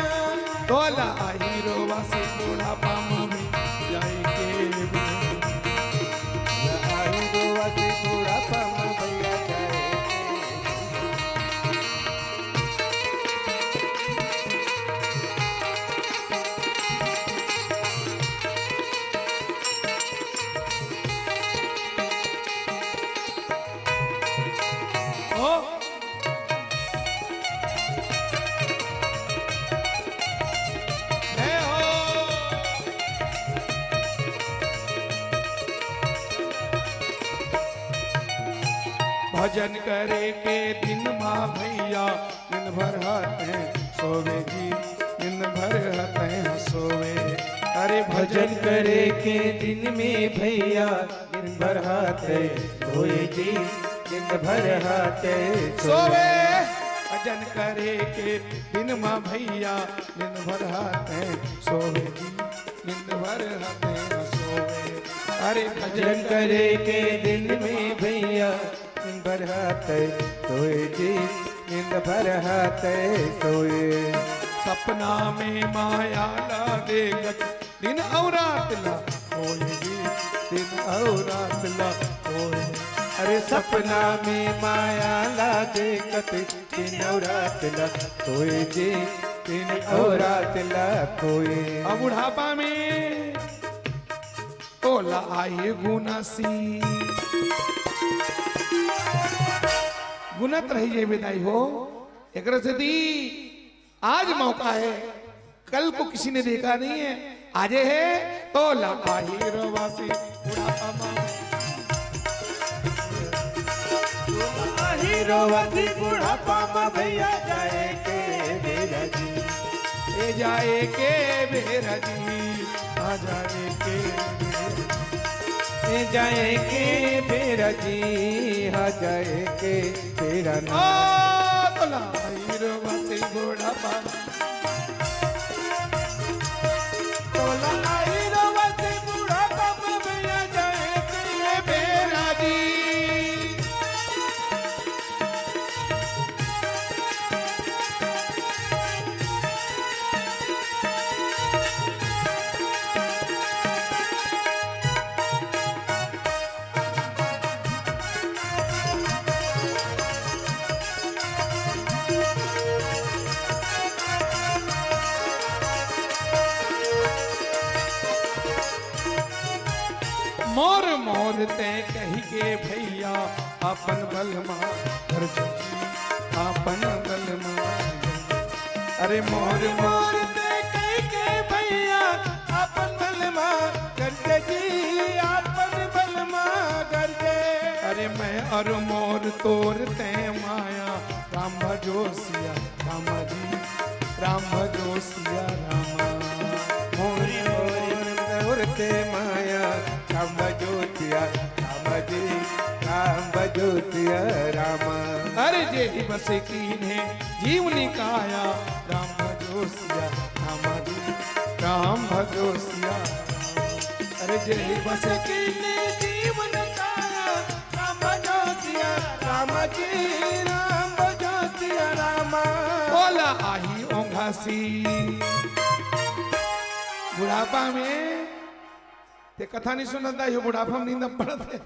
तोला आहिरो वासी बुढ़ापा मां भैया जाए के, आहिरो वासी बुढ़ापा मां भैया जाए। भजन करे के दिन माँ भैया दिन भर हते सोवे जी, दिन भर हते सोवे। अरे भजन करे के दिन में भैया दिन भर हाथे धोए जी, दिन भर हाथे सोवे। भजन करे के दिन माँ भैया दिन भर हते सोवे जी, दिन भर हते सोवे। अरे भजन करे के दिन में भैया दिन भर हाथे धोए जी, दिन भर हाथे सोए। सपना में माया ला देखत दिन और रात ला होए जी, दिन और रात ला होए। अरे सपना में माया ला देखत दिन और रात कोई जी, दिन और रात कोई। अब बुढ़ापा में तोला आए गुनासी, गुनत रही जे विदाई हो। एक रसदी आज मौका है, कल को किसी ने देखा नहीं है, आज है तो लाही रोवासी बुढ़ापा में, रोवासी बुढ़ापा में भैया जाए के बेरा जी, ए जाए के बेरा जी, आ जाए के ए जाए के बेरा जी, आ जाए के बेरा ना। तो लाही रोवासी बुढ़ापा में, तो लाई रोवासी बुढ़ापा में भैया जाए के बेरा जी। मोर मोर ते कही के भैया अपन बलमा कर जी, अपन बलमा। अरे मोर मोर ते कह के भैया अपन बलमा करके जी, अपन बलमा करके। अरे मैं और मोर तोर ते माया, राम भजो सिया रामा जी, राम भजो सिया रामा। मोरी मोर तोर ते माया, राम बजोतिया राम जी, राम बजोतिया रामा। अरे जे बस कीन्हे जीवनी काया, राम भजो सिया रामा जी, राम भजो सिया। अरे जे बस कीने जीवन काया, राम बजोतिया राम जी, राम बजोतिया रामा। बोला आही ओंघासी बुढ़ापा में ते कथा नहीं सुनता, ये बुढ़ापा में नींद पड़त है।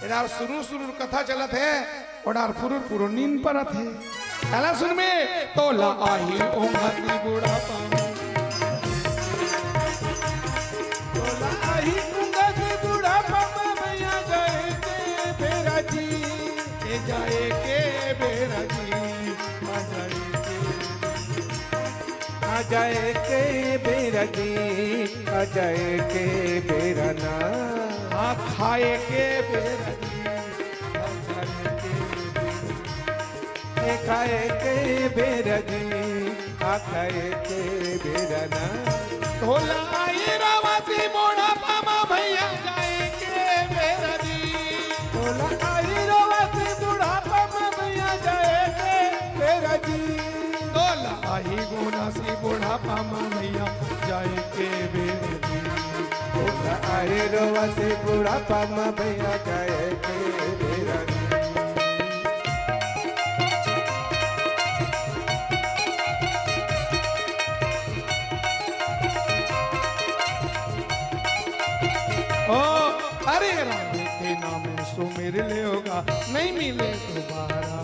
इधर शुरू शुरू कथा चलत है, और फुरुर फुरु नींद पड़त है। चला सुन में तो ला आही ओंघासी बुढ़ापा में, तो लाई ओंघासी बुढ़ापा में भैया जाए के बेरा जी, ए जाए के बेरा जी, आ जाए आ जाए के बेरा जी, आ जाए के बेरा ना। आ खाए के बेरा जी, आ जाए के बेरा। ए खाए के बेरा जी, आ खाए के बेरा ना। तो लाई रावासी बुढ़ापा में भैया जाए के बेरा जी, तो लाई रोवासी बुढ़ापा में भैया जाए के बेरा जी। तो लाई गुनासी बुढ़ापा में भैया जाए के बेरा जी। आए रोवासी बुढ़ापा में भैया जाए के बेरा जी। ओ अरे राम के नाम सुमिर ले होगा, नहीं मिले दोबारा।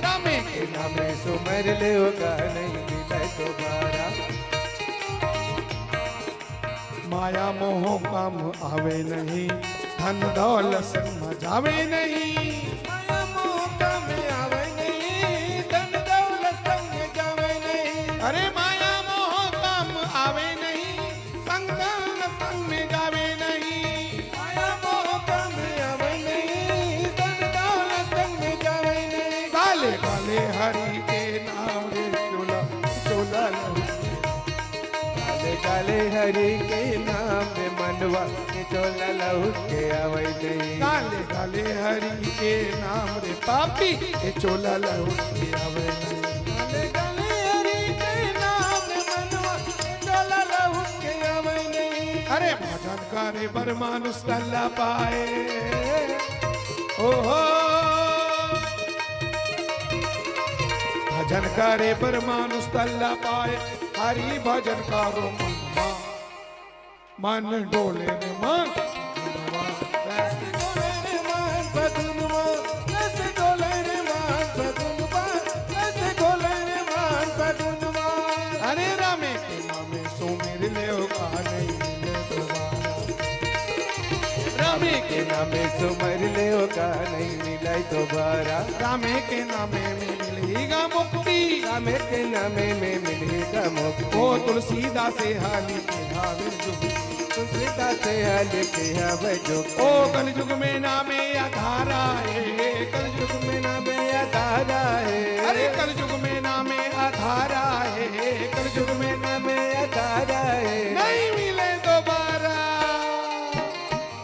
नामे के नामे सुमर ले होगा, नहीं मिले दोबारा। माया मोह काम आवे नहीं, धन दौलत संग मजावे नहीं। माया मोह काम आवे नहीं, धन दौलत संग जावे नहीं। अरे माया मोह काम आवे नहीं, संग दौलत संग में जावे नहीं। माया मोह काम आवे नहीं, धन दौलत संग जावे नहीं। काले काले हरि के नाम रे चोला चोला लहू। काले काले हरि के नाम में मनवा के चोला लहू के आवे नहीं। काले काले हरि के नाम रे पापी के चोला लहू के आवे नहीं। काले काले हरि के नाम में मनवा के चोला लहू के आवे नहीं। अरे भजन करे बर मानुष तल्ला पाए, ओहो भजन करे बर मानुष तल्ला पाए। हरि भजन करो मन डोले ने मन कैसे डोले रे मान बदनुमा, कैसे डोले रे मान बदनुमा। मिले का नहीं मिले दोबारा। रामे के नामे सुमर ले का नहीं मिले दोबारा। रामे के नामे में मिलेगा मुक्ति, रामे के नामे में मिलेगा मुक्ति। ओ तुलसीदास हाली के हाविर जुग, तुलसीदास से हाल के हावे जो। ओ कलयुग में नामे आधारा है, कलयुग में नामे आधारा है। अरे कलयुग में नामे आधारा है, कलयुग में नामे आधारा है। नहीं मिले दोबारा।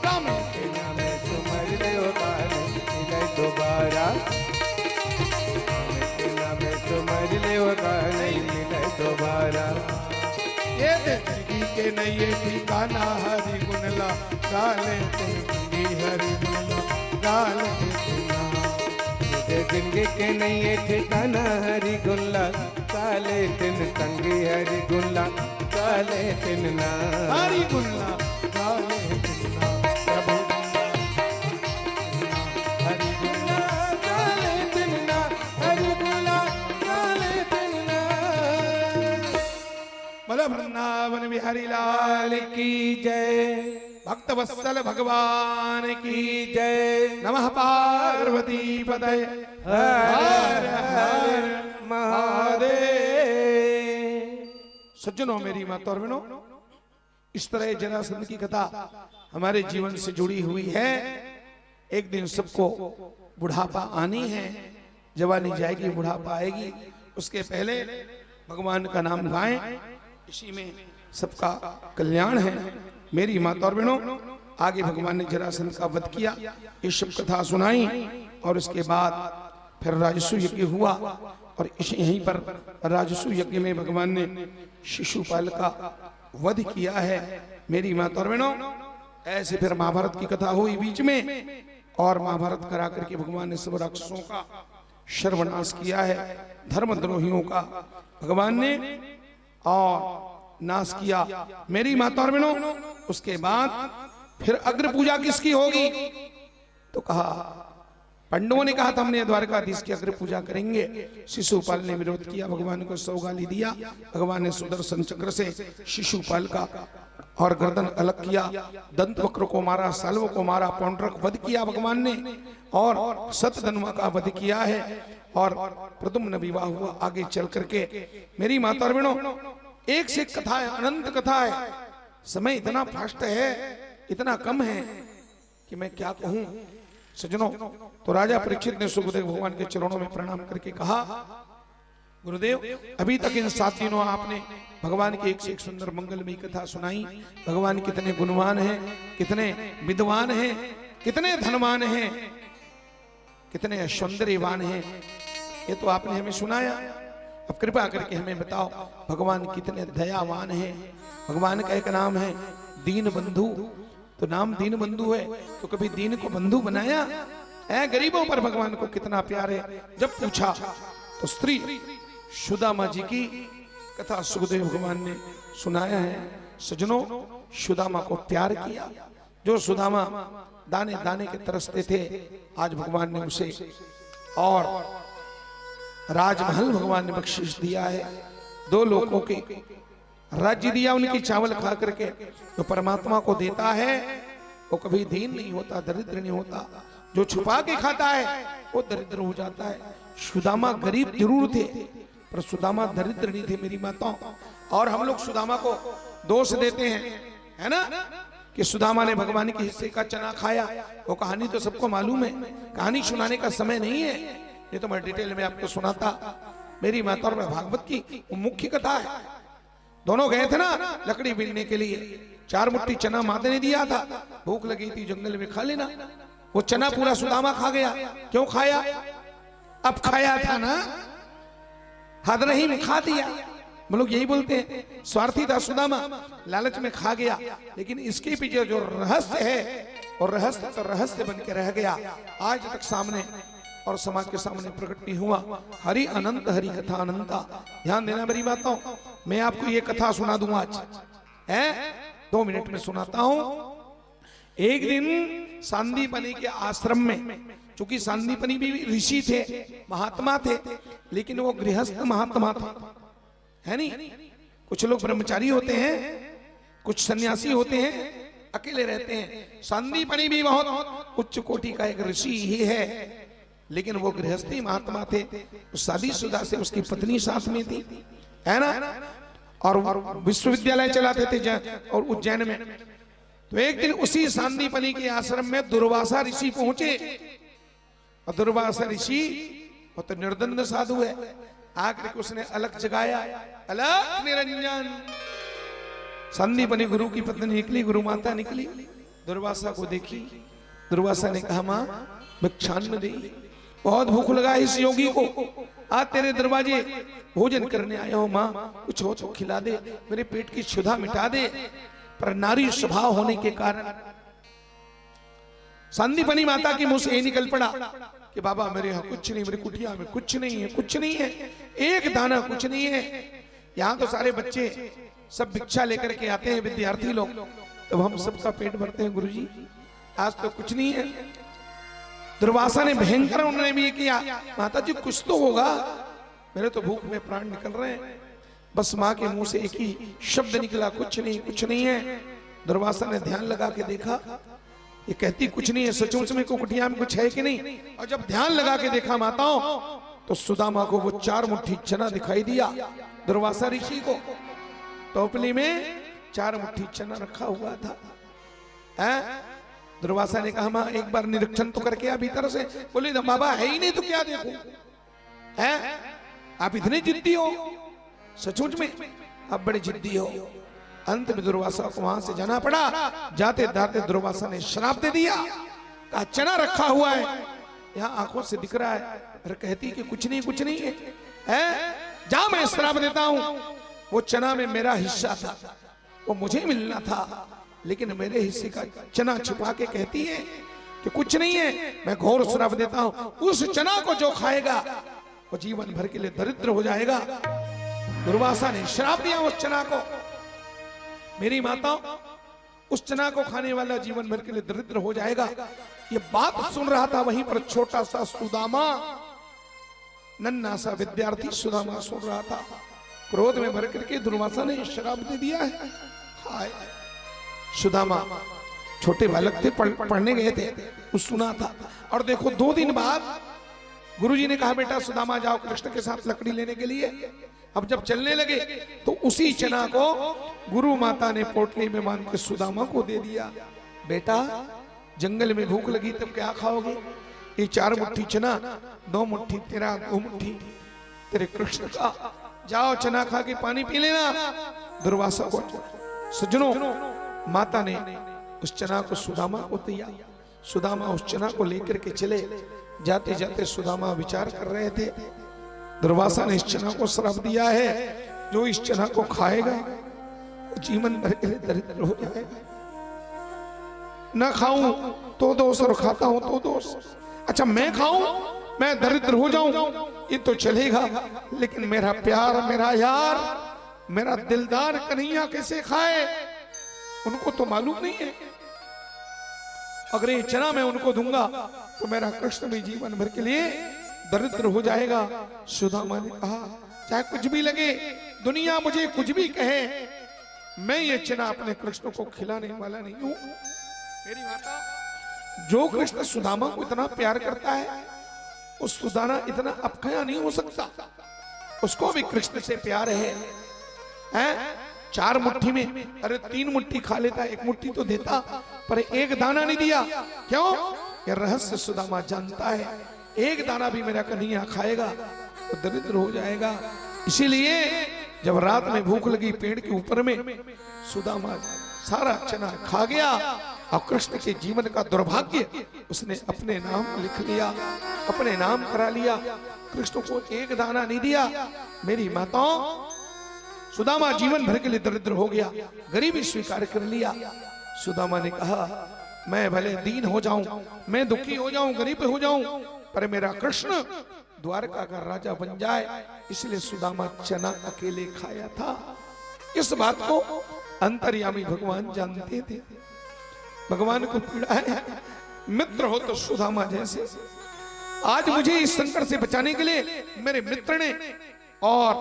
रामे के नामे सुमर ले का नहीं मिले दोबारा। रामे के नामे सुमर ले का नहीं मिले दोबारा। ये जिंदगी के नये ठिकाना हरि गुणला गाले तेरी हरि गुणला गाले तेरा। ये जिंदगी के नहीं ठिकाना हरि गुणला काले दिन संगी हरि गुणला काले दिन ना। हरि गुणला गाले तेरा प्रभु हरि गुणला काले दिन ना। हरि गुणला काले दिन ना। बोलो वृंदावन बिहारी लाल की जय। भक्त वत्सल भगवान की जय। नमः पार्वती पतये हर हर महादेव। सज्जनों, मेरी माता और बहनों, इस तरह जरासंध की कथा हमारे जीवन से जुड़ी हुई है। एक दिन सबको बुढ़ापा आनी है, जवानी जाएगी, बुढ़ापा आएगी। उसके पहले भगवान का नाम गाएं, इसी में सबका कल्याण है। मेरी माता और बहनों, आगे भगवान ने जरासंध का वध किया, ये सब कथा सुनाई और इसके बाद फिर राजसू यज्ञ हुआ और यहीं पर राजसू यज्ञ में भगवान ने शिशुपाल का वध किया है। मेरी माता और बहनों, ऐसे फिर महाभारत की कथा हुई बीच में और महाभारत करा करके भगवान ने सब राक्षसों का सर्वनाश किया है, धर्मद्रोहियों का भगवान ने और नाश किया। मेरी माता और बहनों, उसके बाद फिर अग्र पूजा किसकी होगी? तो कहा, पांडवों ने कहा था हमने द्वारकाधीश की अग्र पूजा करेंगे। शिशुपाल ने विरोध किया, भगवान को 100 गाली दिया। भगवान ने सुदर्शन चक्र से शिशुपाल का और गर्दन अलग किया, दंत वक्र को मारा, साल्व को मारा, पौंड्रक वध किया भगवान ने और सतधन्वा का वध किया है और प्रद्युम्न विवाह हुआ। आगे चल करके मेरी माता और बहनों, एक से एक कथा है, अनंत कथा है। समय इतना फास्ट है, इतना कम है कि मैं क्या कहूं। सज्जनों, तो राजा परीक्षित ने सुखदेव भगवान के चरणों में प्रणाम करके कहा, गुरुदेव, अभी तक इन 7 दिनों आपने भगवान की एक से एक सुंदर मंगलमयी कथा सुनाई। भगवान कितने गुणवान हैं, कितने विद्वान हैं, कितने धनवान हैं, कितने ऐश्वर्यवान हैं, ये तो आपने हमें सुनाया। अब कृपा करके हमें बताओ, भगवान कितने दयावान हैं। भगवान का एक नाम है दीन बंधु, तो नाम दीन बंधु है, तो कभी दीन को बंधु बनाया है? गरीबों पर भगवान को कितना प्यार है। जब पूछा तो स्त्री सुदामा जी की कथा सुखदेव भगवान ने सुनाया है। सजनों, सुदामा को प्यार किया। जो सुदामा दाने दाने के तरसते थे, आज भगवान ने उसे और राजमहल भगवान ने बख्शिश दिया है। 2 लोगों के राज्य दिया उनकी चावल खा करके। जो परमात्मा को देता है वो कभी दीन नहीं होता, दरिद्र नहीं होता। जो छुपा के खाता है वो दरिद्र हो जाता है। सुदामा गरीब जरूर थे पर सुदामा दरिद्र नहीं थे मेरी माताओं। और हम लोग सुदामा को दोष देते हैं, है ना, कि सुदामा ने भगवान के हिस्से का चना खाया। वो कहानी तो सबको मालूम है, कहानी सुनाने का समय नहीं है, ये तो मैं डिटेल में आपको सुनाता। मेरी माता और भागवत की वो मुख्य कथा है। दोनों गए थे ना लकड़ी बीनने के लिए, 4 मुट्ठी चना माता ने दिया था, भूख लगी थी जंगल में खा लेना। वो चना पूरा सुदामा खा गया। क्यों खाया? अब खाया था ना, हद नहीं में खा दिया। हम लोग यही बोलते हैं, स्वार्थी था सुदामा, लालच में खा गया। लेकिन इसके पीछे जो रहस्य है और रहस्य तो रहस्य बन के रह गया, आज तक सामने और समाज के सामने प्रकट नहीं हुआ। हरि अनंत, हरि कथा अनंता। ध्यान देना मेरी बातों, मैं आपको ये कथा सुना दूंगा आज, है 2 मिनट में सुनाता हूं। एक दिन सांदीपनी के आश्रम में, चूंकि सांदीपनी भी ऋषि थे, महात्मा थे, लेकिन वो गृहस्थ महात्मा थे, है नहीं। कुछ लोग ब्रह्मचारी होते हैं कुछ सन्यासी होते हैं अकेले रहते हैं। संदीपनी भी बहुत उच्च कोटि का एक ऋषि ही है, लेकिन वो गृहस्थी महात्मा थे। शादीशुदा से उसकी पत्नी साथ में थी, है ना, और विश्वविद्यालय चलाते थे और उज्जैन में। तो एक दिन उसी सांदीपनी के आश्रम में दुर्वासा ऋषि पहुंचे, और दुर्वासा ऋषि वो तो निर्दंड साधु है, आकर के उसने अलग जगाया, अलग निरंजन। संदीपनी गुरु की पत्नी निकली, गुरु माता निकली, दुर्वासा को देखी। दुर्वासा ने कहा, मां भिक्षान्न दे, बहुत भूख लगा इस योगी को, आज तेरे दरवाजे भोजन करने आया हूं, मां कुछ हो तो खिला दे, मेरे पेट की क्षुधा मिटा दे। पर नारी स्वभाव होने के कारण संदीपनी माता की मुंह से ये निकल पड़ा कि बाबा मेरे यहाँ कुछ नहीं, मेरी कुटिया में कुछ नहीं है, कुछ नहीं है, एक दाना कुछ नहीं है। यहाँ तो सारे बच्चे सब भिक्षा लेकर के आते हैं, विद्यार्थी लोग, तो हम सबका पेट भरते हैं गुरुजी, आज तो कुछ नहीं है। दुर्वासा ने भयंकर उन्होंने भी किया, माता जी कुछ तो होगा, मेरे तो भूख में प्राण निकल रहे हैं। बस माँ के मुंह से एक ही शब्द निकला, कुछ नहीं, कुछ नहीं है। दुर्वासा ने ध्यान लगा के देखा, ये कहती कुछ नहीं है, सचमुच में कुटिया में कुछ है कि नहीं। और जब ध्यान लगा के देखा माताओं, तो सुदामा को वो 4 मुट्ठी चना दिखाई दिया। दुर्वासा ऋषि को टोपली में 4 मुट्ठी चना रखा हुआ था। दुर्वासा ने कहा, मां एक बार निरीक्षण तो करके आ भीतर से। बोले बाबा है ही नहीं तो क्या देखो, है आप इतने जिद्दी हो, सचमुच में आप बड़े जिद्दी हो। अंत में दुर्वासा को वहां से जाना पड़ा। जाते जाते दुर्वासा ने श्राप दे दिया, कहा चना रखा हुआ है, यहाँ आंखों से दिख रहा है, पर कहती कि कुछ नहीं, कुछ नहीं है, जा मैं श्राप देता हूं। वो चना में मेरा हिस्सा था, वो मुझे मिलना था, लेकिन मेरे हिस्से का चना छुपा के कहती है कि कुछ नहीं है। मैं घोर श्राप देता हूं, उस चना को जो खाएगा वो जीवन भर के लिए दरिद्र हो जाएगा। दुर्वासा ने श्राप दिया उस चना को। मेरी माता, उस चना को खाने वाला जीवन भर के लिए दरिद्र हो जाएगा। ये बात सुन रहा था वहीं पर छोटा सा सुदामा, नन्हा सा विद्यार्थी सुदामा सुन रहा था। क्रोध में भर करके दुर्वासा ने श्राप दे दिया है। हाय, सुदामा छोटे बालक थे, पढ़ने गए थे, वो सुना था। और देखो 2 दिन बाद गुरुजी ने कहा, बेटा सुदामा जाओ कृष्ण के साथ लकड़ी लेने के लिए। अब जब चलने लगे तो उसी चना को गुरु माता ने पोटली में बांध के सुदामा को दे दिया। बेटा जंगल में भूख लगी तब क्या खाओगे, ये 4 मुट्ठी चना, 2 मुट्ठी तेरा, 2 मुट्ठी तेरे कृष्ण का, जाओ चना खा के पानी पी लेना। दुर्वासा को सज्जनों, माता ने उस चना को सुदामा को दिया। सुदामा उस चना को लेकर के चले। जाते जाते सुदामा विचार कर रहे थे, दुर्वासा ने इस चना को श्राप दिया है, जो इस चना को खाएगा वो जीवन भर के लिए दरिद्र हो जाएगा। ना खाऊं तो दोष और खाता हूं तो दोष। अच्छा मैं खाऊं, मैं दरिद्र हो जाऊं ये तो चलेगा, लेकिन मेरा प्यार, मेरा यार, मेरा दिलदार कन्हैया कैसे खाए, उनको तो मालूम नहीं है। अगर ये चना मैं उनको दूंगा तो मेरा कृष्ण भी जीवन भर के लिए दरिद्र हो जाएगा। सुदामा ने कहा, चाहे कुछ भी लगे, दुनिया मुझे कुछ भी कहे, मैं ये चना अपने कृष्ण को खिलाने वाला नहीं हूं। मेरी माता, जो कृष्ण सुदामा को इतना प्यार करता है, उस सुदामा इतना अपखया नहीं हो सकता। उसको भी कृष्ण से प्यार है। 4 मुट्ठी में, अरे 3 मुट्ठी खा लेता, 1 मुट्ठी तो देता, पर 1 दाना नहीं दिया। क्यों? ये रहस्य सुदामा जानता है, 1 दाना भी मेरा कन्हैया खाएगा तो दरिद्र हो जाएगा। इसीलिए जब रात में भूख लगी, पेड़ के ऊपर में सुदामा सारा चना खा गया, और कृष्ण के जीवन का दुर्भाग्य उसने अपने नाम लिख लिया, अपने नाम करा लिया। कृष्ण को 1 दाना नहीं दिया। मेरी माताओं, सुदामा जीवन भर के लिए दरिद्र हो गया, गरीबी स्वीकार कर लिया। सुदामा ने कहा, मैं भले दीन हो जाऊं, मैं दुखी हो जाऊं, गरीब हो जाऊं, पर मेरा कृष्ण द्वारका का राजा बन जाए। इसलिए सुदामा चना अकेले खाया था। इस बात को अंतर्यामी भगवान जानते थे। भगवान को पीड़ा है, मित्र हो तो सुदामा जैसे। आज मुझे इस संकट से बचाने के लिए मेरे मित्र ने और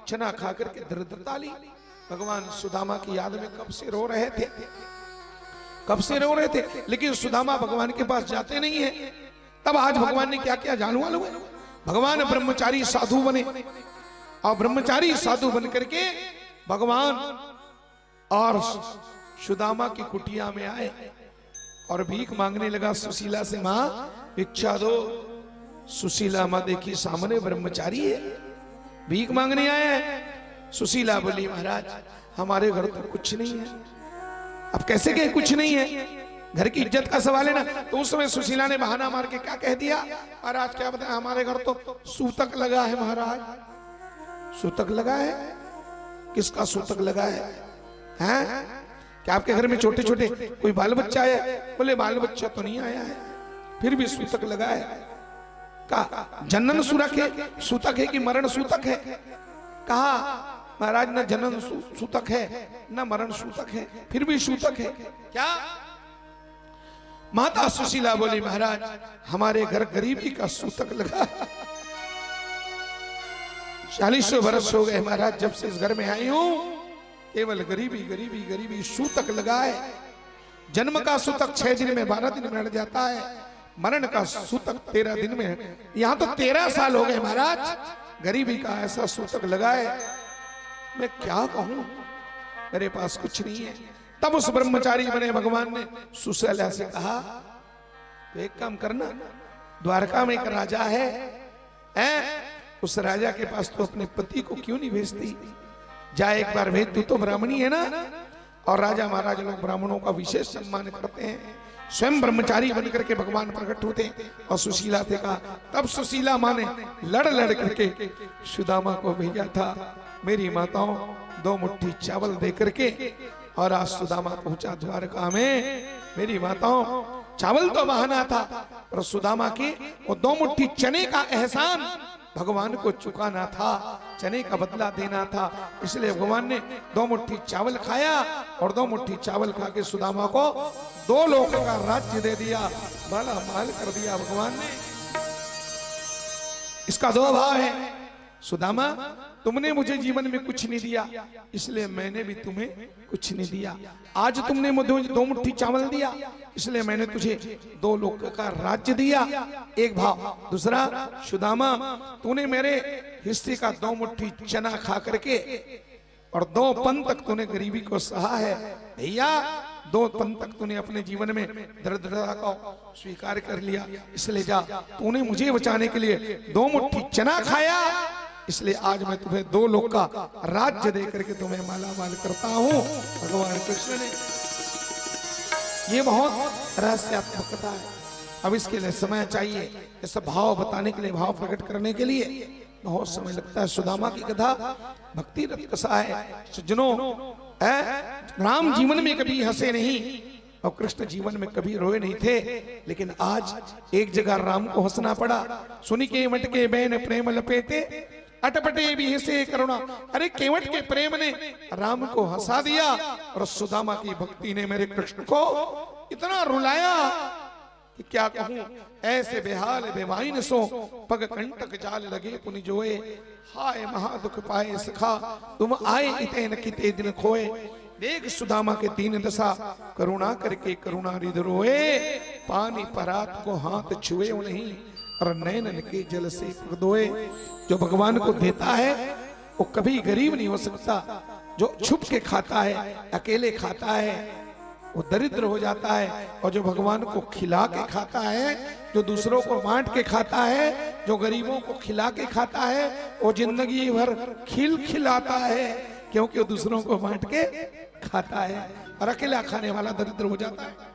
चना खा करके दरिद्रता ली। भगवान सुदामा की याद में कब से रो रहे थे, कब से रो रहे थे, लेकिन सुदामा भगवान के पास जाते नहीं है। तब आज भगवान ने क्या किया जानू वालों, भगवान ब्रह्मचारी साधु बने और ब्रह्मचारी साधु बन करके भगवान और सुदामा की कुटिया में आए और भीख मांगने लगा सुशीला से, मां भिक्षा दो। सुशीला मां देखी सामने ब्रह्मचारी है, भीख मांगने आया है। सुशीला बोली, महाराज हमारे घर तो कुछ नहीं है। अब कैसे कहे कुछ नहीं है, घर की इज्जत का सवाल है ना। तो उस समय सुशीला ने बहाना मार के क्या कह दिया, महाराज क्या बताया, हमारे घर तो सूतक लगा है। महाराज सूतक लगा है? किसका सूतक लगा है? हैं? क्या आपके घर में छोटे छोटे कोई बाल बच्चा आया? बोले बाल बच्चा तो नहीं आया है, फिर भी सूतक लगा है। कहा जनन सूरक है, सूतक है कि मरण सूतक है? कहा महाराज न जनन सूतक है न मरण सूतक है, फिर भी सूतक है। क्या? माता सुशीला बोली, महाराज हमारे घर गरीबी का सूतक लगा। 40 वर्ष हो गए महाराज जब से इस घर में आई हूं, केवल गरीबी गरीबी गरीबी सूतक लगा है। जन्म का सूतक 6 दिन में 12 दिन में हट जाता है, मरण का सूतक 13 दिन में। यहां तो 13 साल हो गए महाराज, गरीबी का ऐसा सूतक लगा है, मैं क्या कहूं, मेरे पास कुछ नहीं है। तब उस ब्रह्मचारी बने भगवान ने सुशीला से कहा, तो एक काम करना, द्वारका में एक राजा है, उस राजा के पास तो अपने पति को क्यों नहीं भेजती, जा एक बार भेज, तू तो ब्राह्मणी है ना। और राजा महाराज लोग ब्राह्मणों का विशेष सम्मान करते हैं, स्वयं ब्रह्मचारी बनकर के भगवान प्रकट होते हैं। और सुशीला से कहा, तब सुशीला माँ ने लड़ लड़ करके सुदामा को भेजा था, मेरी माताओं 2 मुट्ठी चावल दे करके। और आज सुदामा पहुंचा द्वारका में, मेरी माताओं चावल तो बहाना था, पर सुदामा की वो 2 मुट्ठी चने का एहसान भगवान को चुकाना था, चने का बदला देना था। इसलिए भगवान ने 2 मुट्ठी चावल खाया और 2 मुट्ठी चावल खा के सुदामा को 2 लोक का राज्य दे दिया, माला माल कर दिया भगवान ने। इसका 2 भाव है, सुदामा तुमने मुझे जीवन में कुछ नहीं दिया, इसलिए मैंने भी तुम्हें कुछ नहीं दिया। आज तुमने मुझे 2 मुट्ठी चावल दिया, इसलिए मैंने तुझे 2 लोक का राज्य दिया, एक भाव। दूसरा, सुदामा तूने मेरे हिस्से का 2 मुट्ठी चना खा करके और 2 पन तक तूने गरीबी को सहा है। भैया 2 पन तक तूने अपने जीवन में दरिद्रता को स्वीकार कर लिया, इसलिए जा, तूने मुझे बचाने के लिए 2 मुट्ठी चना खाया, इसलिए आज मैं तुम्हें 2 लोक का राज्य दे करके तुम्हें माला माल करता हूं। भगवान कृष्ण ने, ये बहुत रहस्यात्मक कथा है। अब इसके लिए समय चाहिए, इस भाव बताने के लिए, भाव प्रकट करने के लिए बहुत समय लगता है। सुदामा की कथा भक्ति रत कथा है। सज्जनों, राम जीवन में कभी हंसे नहीं और कृष्ण जीवन में कभी रोए नहीं थे, लेकिन आज एक जगह राम को हंसना पड़ा। सुनी के मटके बैन प्रेम लपेटे, अटपटे भी हंसे करुणा। अरे केवट के प्रेम ने राम को हंसा दिया और सुदामा की भक्ति ने मेरे कृष्ण को इतना रुलाया कि क्या कहूं। ऐसे बेहाल बेवाइन सो पग कंटक जाल लगे पुनि जोए, हाय महादुख पाए सखा तुम आए इते न किते दिन खोए। देख सुदामा के 3 दशा, करुणा करके करुणा रिध रोए, पानी परात को हाथ छुए नहीं और नैनन के जल से धोए। जो भगवान को देता है वो कभी गरीब नहीं हो सकता, जो छुप के खाता है, अकेले खाता है, वो दरिद्र हो जाता है। और जो भगवान को खिला के खाता है, जो दूसरों को बांट के खाता है, जो गरीबों को खिला के खाता है, वो जिंदगी भर खिलाता है, क्योंकि वो दूसरों को बांट के खाता है। और अकेला खाने वाला दरिद्र हो जाता है।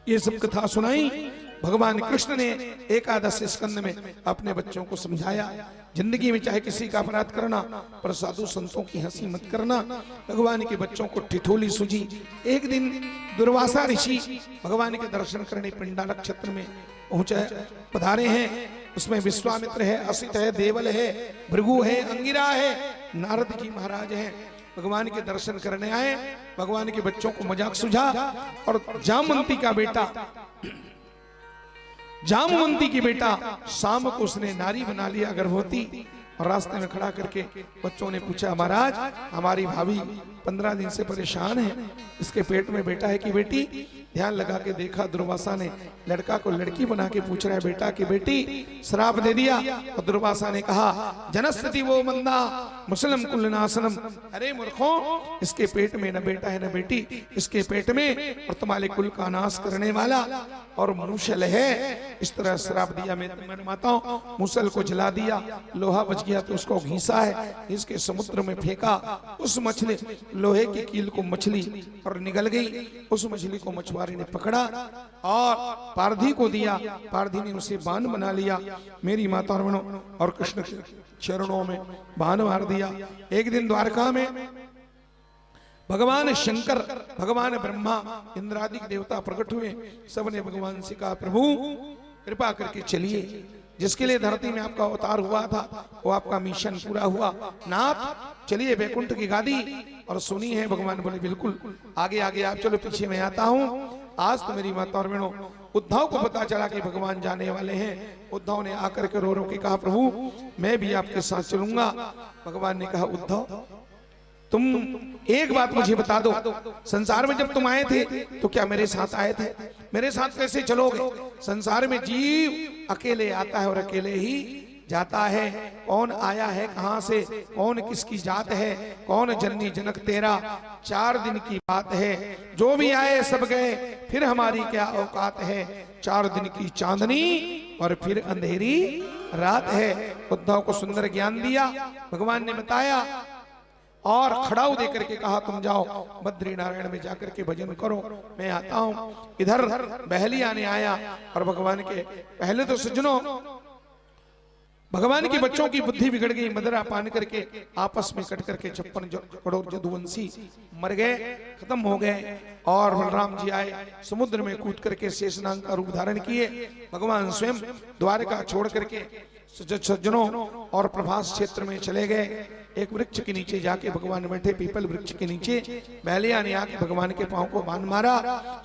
ये सब कथा सुनाई भगवान कृष्ण ने एकादश स्कंद में अपने बच्चों को समझाया। जिंदगी में चाहे किसी का अपराध करना, पर साधु संतों की हंसी मत करना। भगवान के बच्चों को ठिठोली सूझी। एक दिन दुर्वासा ऋषि भगवान के दर्शन करने पिंडा नक्षत्र में पहुंचे, पधारे हैं। उसमें विश्वामित्र है, असित है, देवल है, भृगु है, अंगिरा है, नारद जी महाराज हैं। भगवान के दर्शन करने आए। भगवान के बच्चों को मजाक सुझा और जामवंती का बेटा, जामवंती की बेटा शाम को उसने नारी बना लिया गर्भवती। और रास्ते में खड़ा करके बच्चों ने पूछा, महाराज हमारी भाभी 15 दिन से परेशान है, इसके पेट में बेटा है कि बेटी? ध्यान लगा के देखा, दुर्वासा ने लड़का को लड़की बना के पूछ रहा है बेटा की बेटी, श्राप दे दिया। और दुर्वासा ने कहा, जनस्थिति वो मंदा मुसलम कुलनासनम, अरे मूर्खों, इसके पेट में न बेटा है न बेटी, इसके पेट में और तुम्हारे कुल का नाश करने वाला और मुसल है। इस तरह श्राप दिया। मेरे माताओं, मुसल को जला दिया, लोहा बच गया तो उसको घीसा है, इसके समुद्र में फेंका, उस मछली लोहे की कील को मछली और निगल गई। उस मछली को मछुआरे ने पकड़ा और पारधी को दिया, पारधी ने उसे बाण बना लिया। मेरी माता और कृष्ण के चरणों में बाण मार दिया। एक दिन द्वारका में भगवान शंकर, भगवान ब्रह्मा, इंद्रादि देवता प्रकट हुए। सबने भगवान से कहा, प्रभु कृपा करके चलिए, जिसके लिए धरती में आपका अवतार हुआ था वो आपका मिशन पूरा हुआ। नाथ चलिए वैकुंठ की गादी। और सुनी है, भगवान बोले बिल्कुल, आगे आगे आप चलो, पीछे मैं आता हूँ। आज तो मेरी माता और बहनों, उद्धव को पता चला कि भगवान जाने वाले हैं। उद्धव ने आकर के रो रो के कहा, प्रभु मैं भी आपके साथ चलूंगा। भगवान ने कहा, उद्धव तुम एक बात मुझे बता दो, संसार में जब तुम आए थे तो क्या मेरे साथ आए थे? मेरे साथ कैसे चलोगे? संसार में जीव अकेले आता है और अकेले ही जाता है। कौन आया है, कहां से, कौन किसकी जात है, कौन जननी जनक तेरा, 4 दिन की बात है। जो भी आए सब गए, फिर हमारी क्या औकात है। 4 दिन की चांदनी और फिर अंधेरी रात है। उद्धव को सुंदर ज्ञान दिया, भगवान ने बताया और खड़ाऊ दे करके कहा, तुम जाओ बद्री नारायण में जाकर के भजन करो, मैं आता हूं। इधर बहलिया ने आया और भगवान के पहले तो सज्जनों, भगवान के बच्चों की बुद्धि बिगड़ गई। मदरा पान करके आपस में कट करके 56 करोड़ जदुवंशी मर गए, खत्म हो गए। और बलराम जी आए, समुद्र में कूद करके शेषनाग का रूप धारण किए। भगवान स्वयं द्वारका छोड़ करके सज्जनों और प्रभास क्षेत्र में चले गए। एक वृक्ष के नीचे जाके भगवान बैठे, पीपल वृक्ष के नीचे। बहलिया ने आके भगवान के पांव को बाण मारा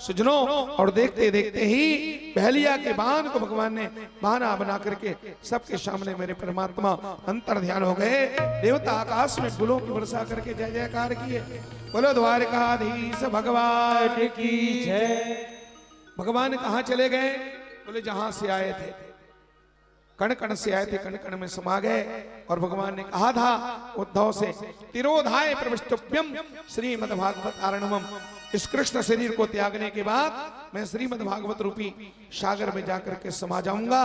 सज्जनों, और देखते देखते ही बहलिया के बाण को भगवान ने बहाना बना करके सबके सामने मेरे परमात्मा अंतर ध्यान हो गए। देवता आकाश में फूलों की वर्षा करके जय जयकार किए। बोलो द्वारकाधीश भगवान की जय। भगवान कहाँ चले गए? बोले जहां से आए थे, कण कण से आए थे, कण कण में समा गए। और भगवान ने कहा था उद्धव से, तिरोधाय प्रविष्टव्यम श्रीमद्भागवत आरणवम, इस कृष्ण शरीर को त्यागने के बाद मैं श्रीमद्भागवत रूपी सागर में जाकर के समा जाऊंगा।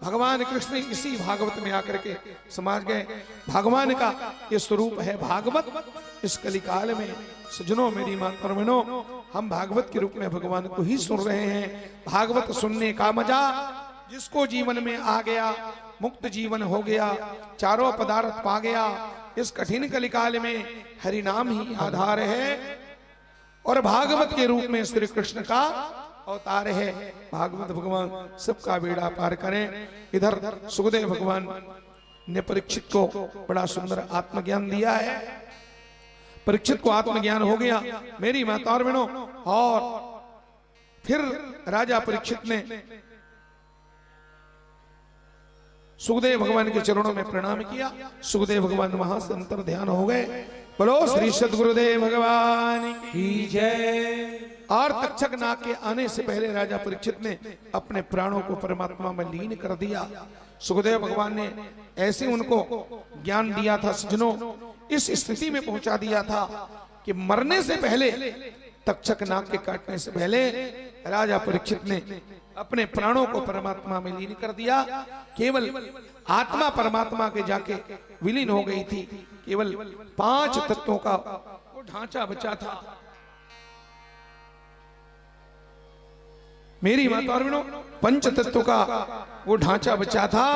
भगवान कृष्ण इसी भागवत में आकर के समा गए। भगवान का ये स्वरूप है भागवत। इस कलिकाल में सज्जनों, मेरी माता और बहनों, हम भागवत के रूप में भगवान को ही सुन रहे हैं। भागवत सुनने का मजा, जिसको जीवन में आ गया, मुक्त जीवन हो गया, चारों पदार्थ पा गया। इस कठिन कलिकाल में हरि नाम ही आधार है और भागवत के रूप में श्री कृष्ण का अवतार है। भागवत भगवान सबका बेड़ा पार करें। इधर सुखदेव भगवान ने परीक्षित को बड़ा सुंदर आत्मज्ञान दिया है। परीक्षित को आत्मज्ञान हो गया, मेरी माता और बहनों। और फिर राजा परीक्षित ने सुखदेव भगवान के चरणों में प्रणाम किया। सुखदेव भगवान वहां से अंतर ध्यान हो गए। बोलो श्री सद्गुरुदेव भगवान की जय। और तक्षक नाग के आने से पहले राजा परीक्षित ने अपने प्राणों को परमात्मा में लीन कर दिया। सुखदेव भगवान ने ऐसे उनको ज्ञान दिया था सज्जनों, इस स्थिति में पहुंचा दिया था कि मरने से पहले, तक्षक नाग के काटने से पहले राजा परीक्षित ने अपने प्राणों को परमात्मा में लीन कर दिया। केवल आत्मा परमात्मा के जाके विलीन हो गई थी। केवल 5 तत्वों का वो ढांचा बचा था। मेरी माता और बहनों, 5 तत्वों का वो ढांचा बचा था।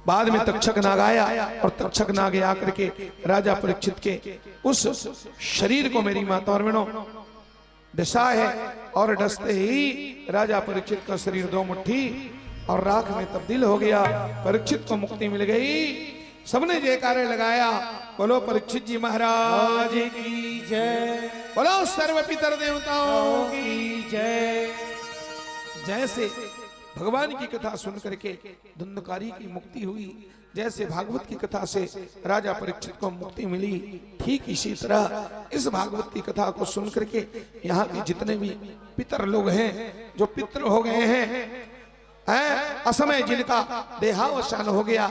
बाद में तक्षक नाग आया और तक्षक नाग आकर के राजा परीक्षित के उस शरीर को, मेरी माता और बहनों, डसा है। और डसते ही राजा परीक्षित का शरीर 2 मुट्ठी और राख में तब्दील हो गया। परीक्षित को मुक्ति मिल गई। सबने जयकारे लगाया। बोलो परीक्षित जी महाराज की जय। बोलो सर्व पितर देवताओं की जय। जैसे भगवान की कथा सुन करके धुंधकारी की मुक्ति हुई, जैसे भागवत की कथा से राजा परीक्षित को मुक्ति मिली, ठीक इसी तरह इस भागवत की कथा को सुन करके यहाँ के जितने भी पितर लोग हैं, जो पितर हो गए हैं, असमय जिनका देहावसान हो गया,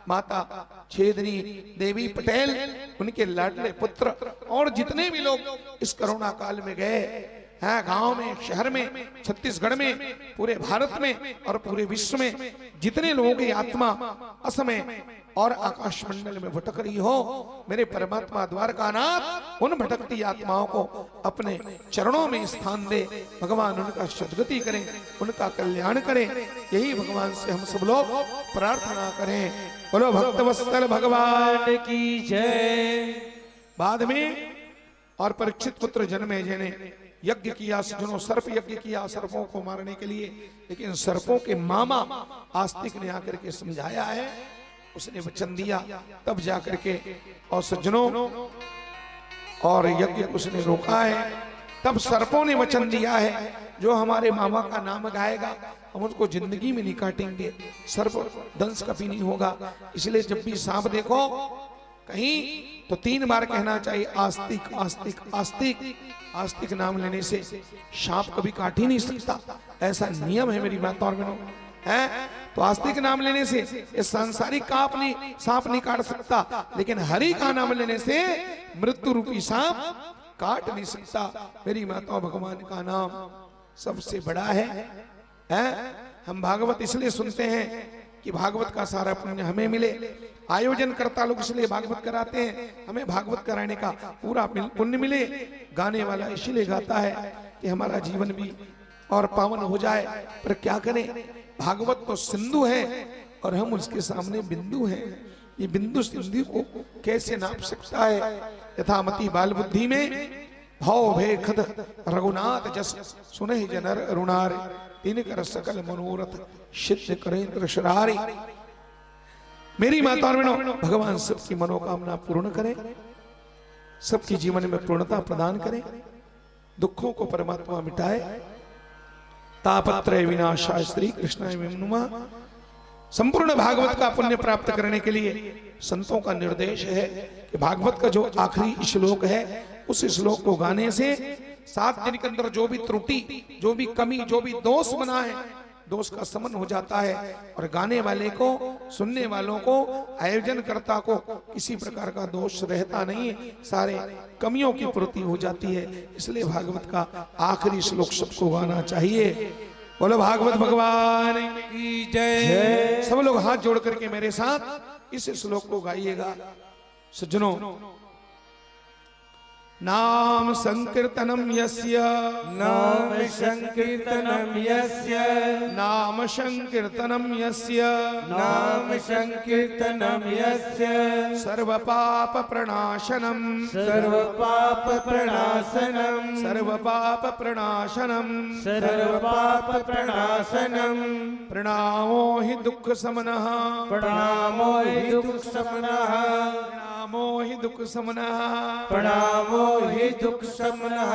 माता छेदनी देवी पटेल, उनके लाडले पुत्र और जितने भी लोग इस कोरोना काल में गए हैं, गांव में, शहर में, छत्तीसगढ़ में, पूरे भारत में और पूरे विश्व में जितने लोगों की आत्मा असमय और आकाश मंडल में भटक रही हो, मेरे परमात्मा द्वारकानाथ उन भटकती आत्माओं को अपने चरणों में स्थान दे, भगवान उनका सद्गति करें, उनका कल्याण करें, यही भगवान से हम सब लोग प्रार्थना करें। बोलो भक्तवत्सल भगवान की जय। बाद में और परीक्षित पुत्र जन्मेजय ने यज्ञ किया, सज्जनों, सर्प यज्ञ किया सर्पों को मारने के लिए, लेकिन सर्पों के मामा आस्तिक ने आकर के समझाया है, उसने वचन दिया, तब जाकर के, और सज्जनों, और यज्ञ उसने रोका है, तब सर्पों ने वचन दिया है, जो हमारे मामा का नाम गाएगा हम उसको जिंदगी में नहीं काटेंगे, सर्प दंश कभी नहीं होगा। इसलिए जब भी सांप देखो कहीं तो 3 बार कहना चाहिए, आस्तिक आस्तिक आस्तिक। आस्तिक नाम लेने से सांप कभी काट ही नहीं सकता, ऐसा नियम है मेरी माता और बहनों, है। तो आस्तिक नाम लेने से ये सांसारिक सांप नहीं काट सकता, लेकिन हरि का नाम लेने से मृत्यु रूपी सांप काट नहीं सकता। मेरी माता, भगवान का नाम सबसे बड़ा है। हम भागवत इसलिए सुनते हैं कि भागवत का सारा पुण्य हमें मिले, आयोजन करता लोग इसलिए भागवत कराते हैं, हमें भागवत कराने का पूरा पुण्य मिले। गाने वाला इसलिए गाता है कि हमारा जीवन भी और पावन हो जाए, पर क्या करें, भागवत तो सिंधु है और हम उसके सामने बिंदु हैं। ये बिंदु सिंधु को कैसे नाप सकता है। यथामति बाल बुद्धि में भाव भे खद रघुनाथ जस सुने जनर अरुणार, तीन कर सकल मनोरथ सिद्ध करेंद्र शरारी। मेरी माता और बहनों, भगवान सबकी मनोकामना पूर्ण करे, सबकी जीवन में पूर्णता प्रदान करे, दुखों को परमात्मा मिटाए। तापत्रय विनाशाय श्री कृष्णाय नुमा। संपूर्ण भागवत का पुण्य प्राप्त करने के लिए संतों का निर्देश है कि भागवत का जो आखिरी श्लोक है, उस श्लोक को गाने से 7 दिन के अंदर जो भी त्रुटि, जो भी कमी, जो भी दोष बना है, दोष का समन हो जाता है, और गाने वाले को, सुनने वालों को, आयोजनकर्ता को किसी प्रकार का दोष रहता नहीं, सारे कमियों की पूर्ति हो जाती है। इसलिए भागवत का आखिरी श्लोक सबको गाना चाहिए। बोलो भागवत भगवान की जय। सब लोग हाथ जोड़ करके मेरे साथ इस श्लोक को गाइएगा। सज्जनों, नाम संकीर्तनम यस्य, नाम संकीर्तनम यस्य, नाम संकीर्तनम यस्य, नाम संकीर्तनम यस्य, सर्व पाप प्रणाशनम, सर्व पाप प्रणाशनम, सर्व पाप प्रणाशनम, सर्व पाप प्रणाशनम, प्रणामो हि दुख समनः, प्रणामो हि दुख समनः, प्रणामो हि दुख समनः, प्रणामो हि दुख समनः,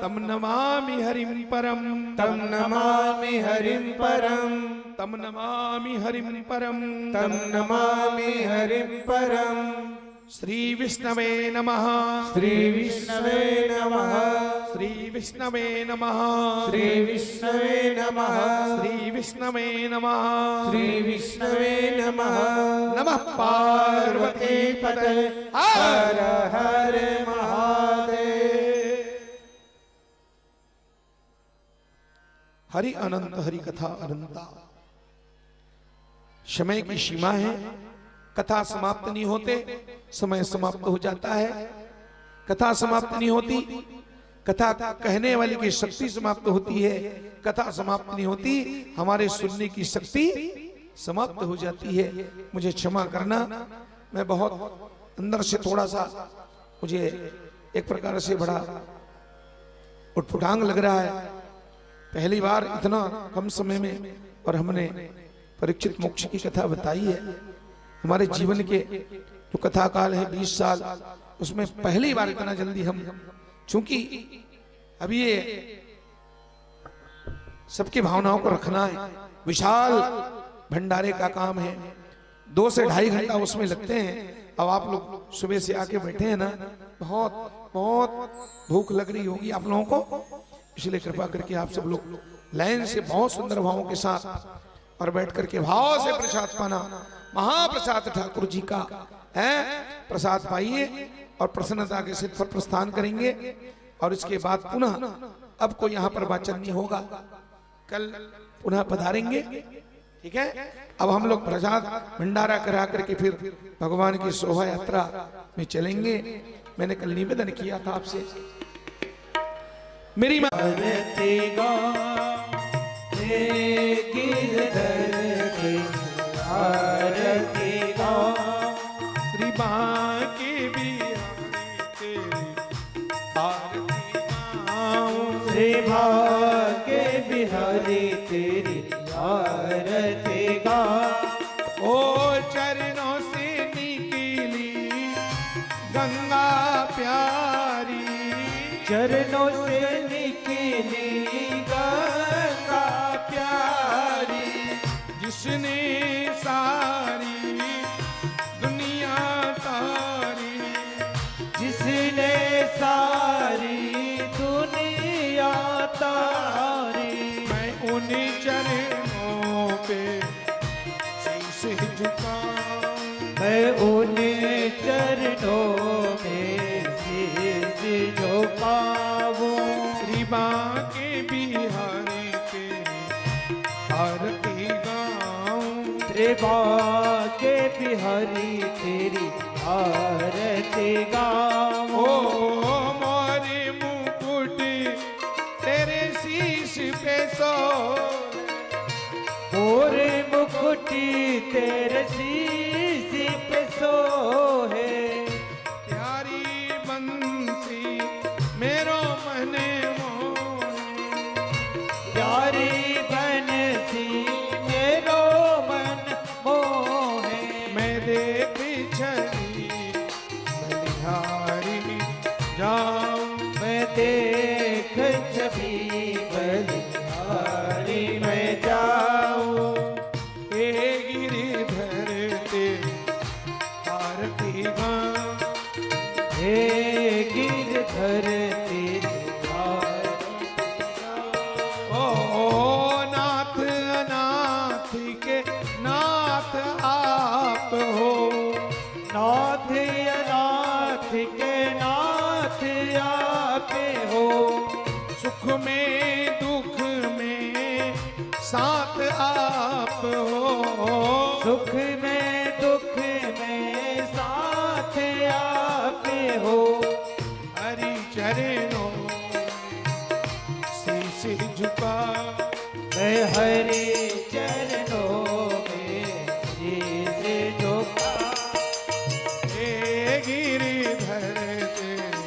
तम नमामि हरिं परम, तम नमामि हरिं परम, तम नमामि हरिं परम, तम नमामि हरिं परम। श्री विष्णवे नमः, श्री विष्णवे नमः, श्री विष्णवे नमः, श्री विष्णवे नमः, श्री विष्णवे नमः, श्री विष्णवे नमः। नमः पार्वती पते हर हर महादेव। हरि अनंत, हरि कथा अनंता। समय की सीमा है, कथा समाप्त नहीं होते, समय समाप्त हो जाता है। कथा समाप्त नहीं होती, कथा कहने वाले की शक्ति समाप्त होती है। कथा समाप्त नहीं होती, हमारे सुनने की शक्ति समाप्त हो जाती है। मुझे क्षमा करना, मैं बहुत अंदर से थोड़ा सा, मुझे एक प्रकार से बड़ा उठपुटांग लग रहा है। पहली बार इतना कम समय में, और हमने परीक्षित मोक्ष की कथा बताई है। हमारे जीवन के जो कथा काल है 20 साल, उसमें पहली बार इतना जल्दी हम, चूंकि अभी ये सबकी भावनाओं को रखना है, विशाल भंडारे का काम है, 2 से 2.5 घंटा उसमें लगते हैं। अब आप लोग सुबह से आके बैठे हैं ना, बहुत बहुत भूख लग रही होगी आप लोगों को, इसलिए कृपा करके आप सब लोग लाइन से बहुत सुंदर भावों के साथ और बैठ करके भाव से प्रसाद पाना। महाप्रसाद ठाकुर जी का है, प्रसाद पाइए और प्रसन्नता के सिर पर प्रस्थान करेंगे। और इसके बाद पुनः अब कोई यहाँ पर वाचन नहीं होगा, कल पुनः पधारेंगे, ठीक है। अब हम लोग प्रसाद भंडारा करा करके फिर भगवान की शोभा यात्रा में चलेंगे। मैंने कल निवेदन किया था आपसे, मेरी श्री बांके बिहारी श्री भाग्य बिहारी तेरी आरती गा। ओ चरणों से निकली गंगा प्यारी, चरणों से निकली गंगा प्यारी, जिसने सारी दुनिया तारी, जिसने सारी दुनिया तारी। मैं उन चरणों पे शीश झुकाऊं, मैं उन चरणों में शीश झुकाऊं। श्री बांके बिहारी तेरी आरती गाऊं, श्री बांके बिहारी तेरी आरती गाऊं। ओ मोरे मुकुट तेरे शीश पे सोए, मोरे मुकुटी तेरे शीश पे सोहे। प्यारी बंसी मेरो मने मोहे, प्यारी बनसी मेरो मन मोहे। मैं देख छली बलिहारी जाऊं, मैं देख छवि बलिहारी में जाऊं। हे गिरिधर तेरी आरती गाऊं, हे गिरधर तेरी आरती गाऊं। ओ नाथ अनाथ के नाथ आप हो, नाथ अनाथ के नाथ आपे हो। सुख में दुख में साथ आप हो, सुख में दुख में साथ आपे हो। हरि चरणों शीश झुका, मैं हरि चरणों में शीश झुका। हे गिरिधर तेरी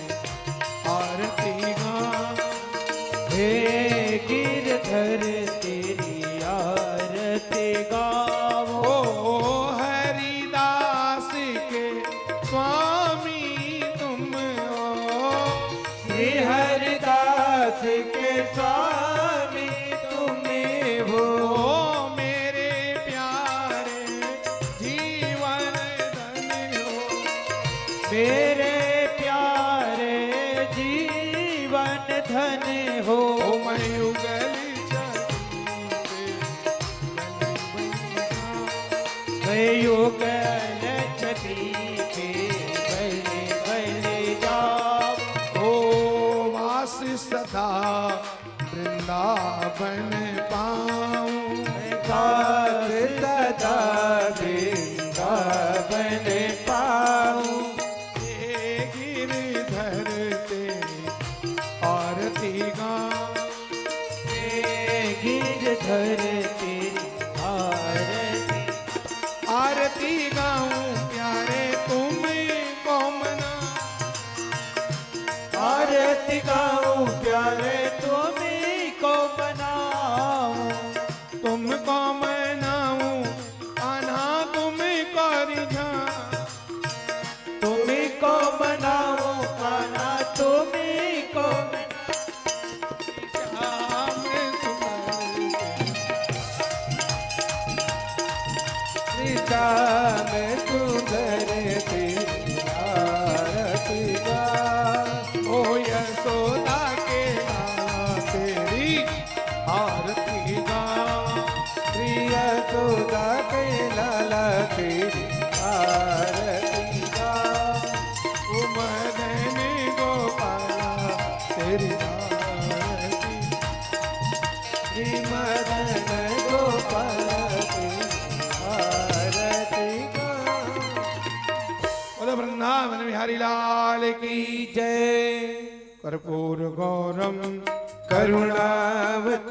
आरती गाऊं, हे गिरधर तेरी आरती गाऊं। ओ हरिदास के स्वामी तुम हो, श्री हरिदास के स्वामी तुम्हें हो। ओ मेरे प्यारे जीवन धन हो, मेरे प्यारे जीवन धन हो। ओ मैं उगल छवि पे गली बन मैं युगल छवि पे बले बले जाऊं। ओ वास सदा वृंदावन पाऊं, मैं दास सदा वृंदावन पाऊं। हे गिरधर तेरी आरती गाऊं, हे गिरधर तेरी आरती। आरती गाऊं प्यारे तुम को मना, आरती गाऊं प्यारे तुम्हीं को मना। बिहारी लाल की जय कर्पूर गौरम करुणावतार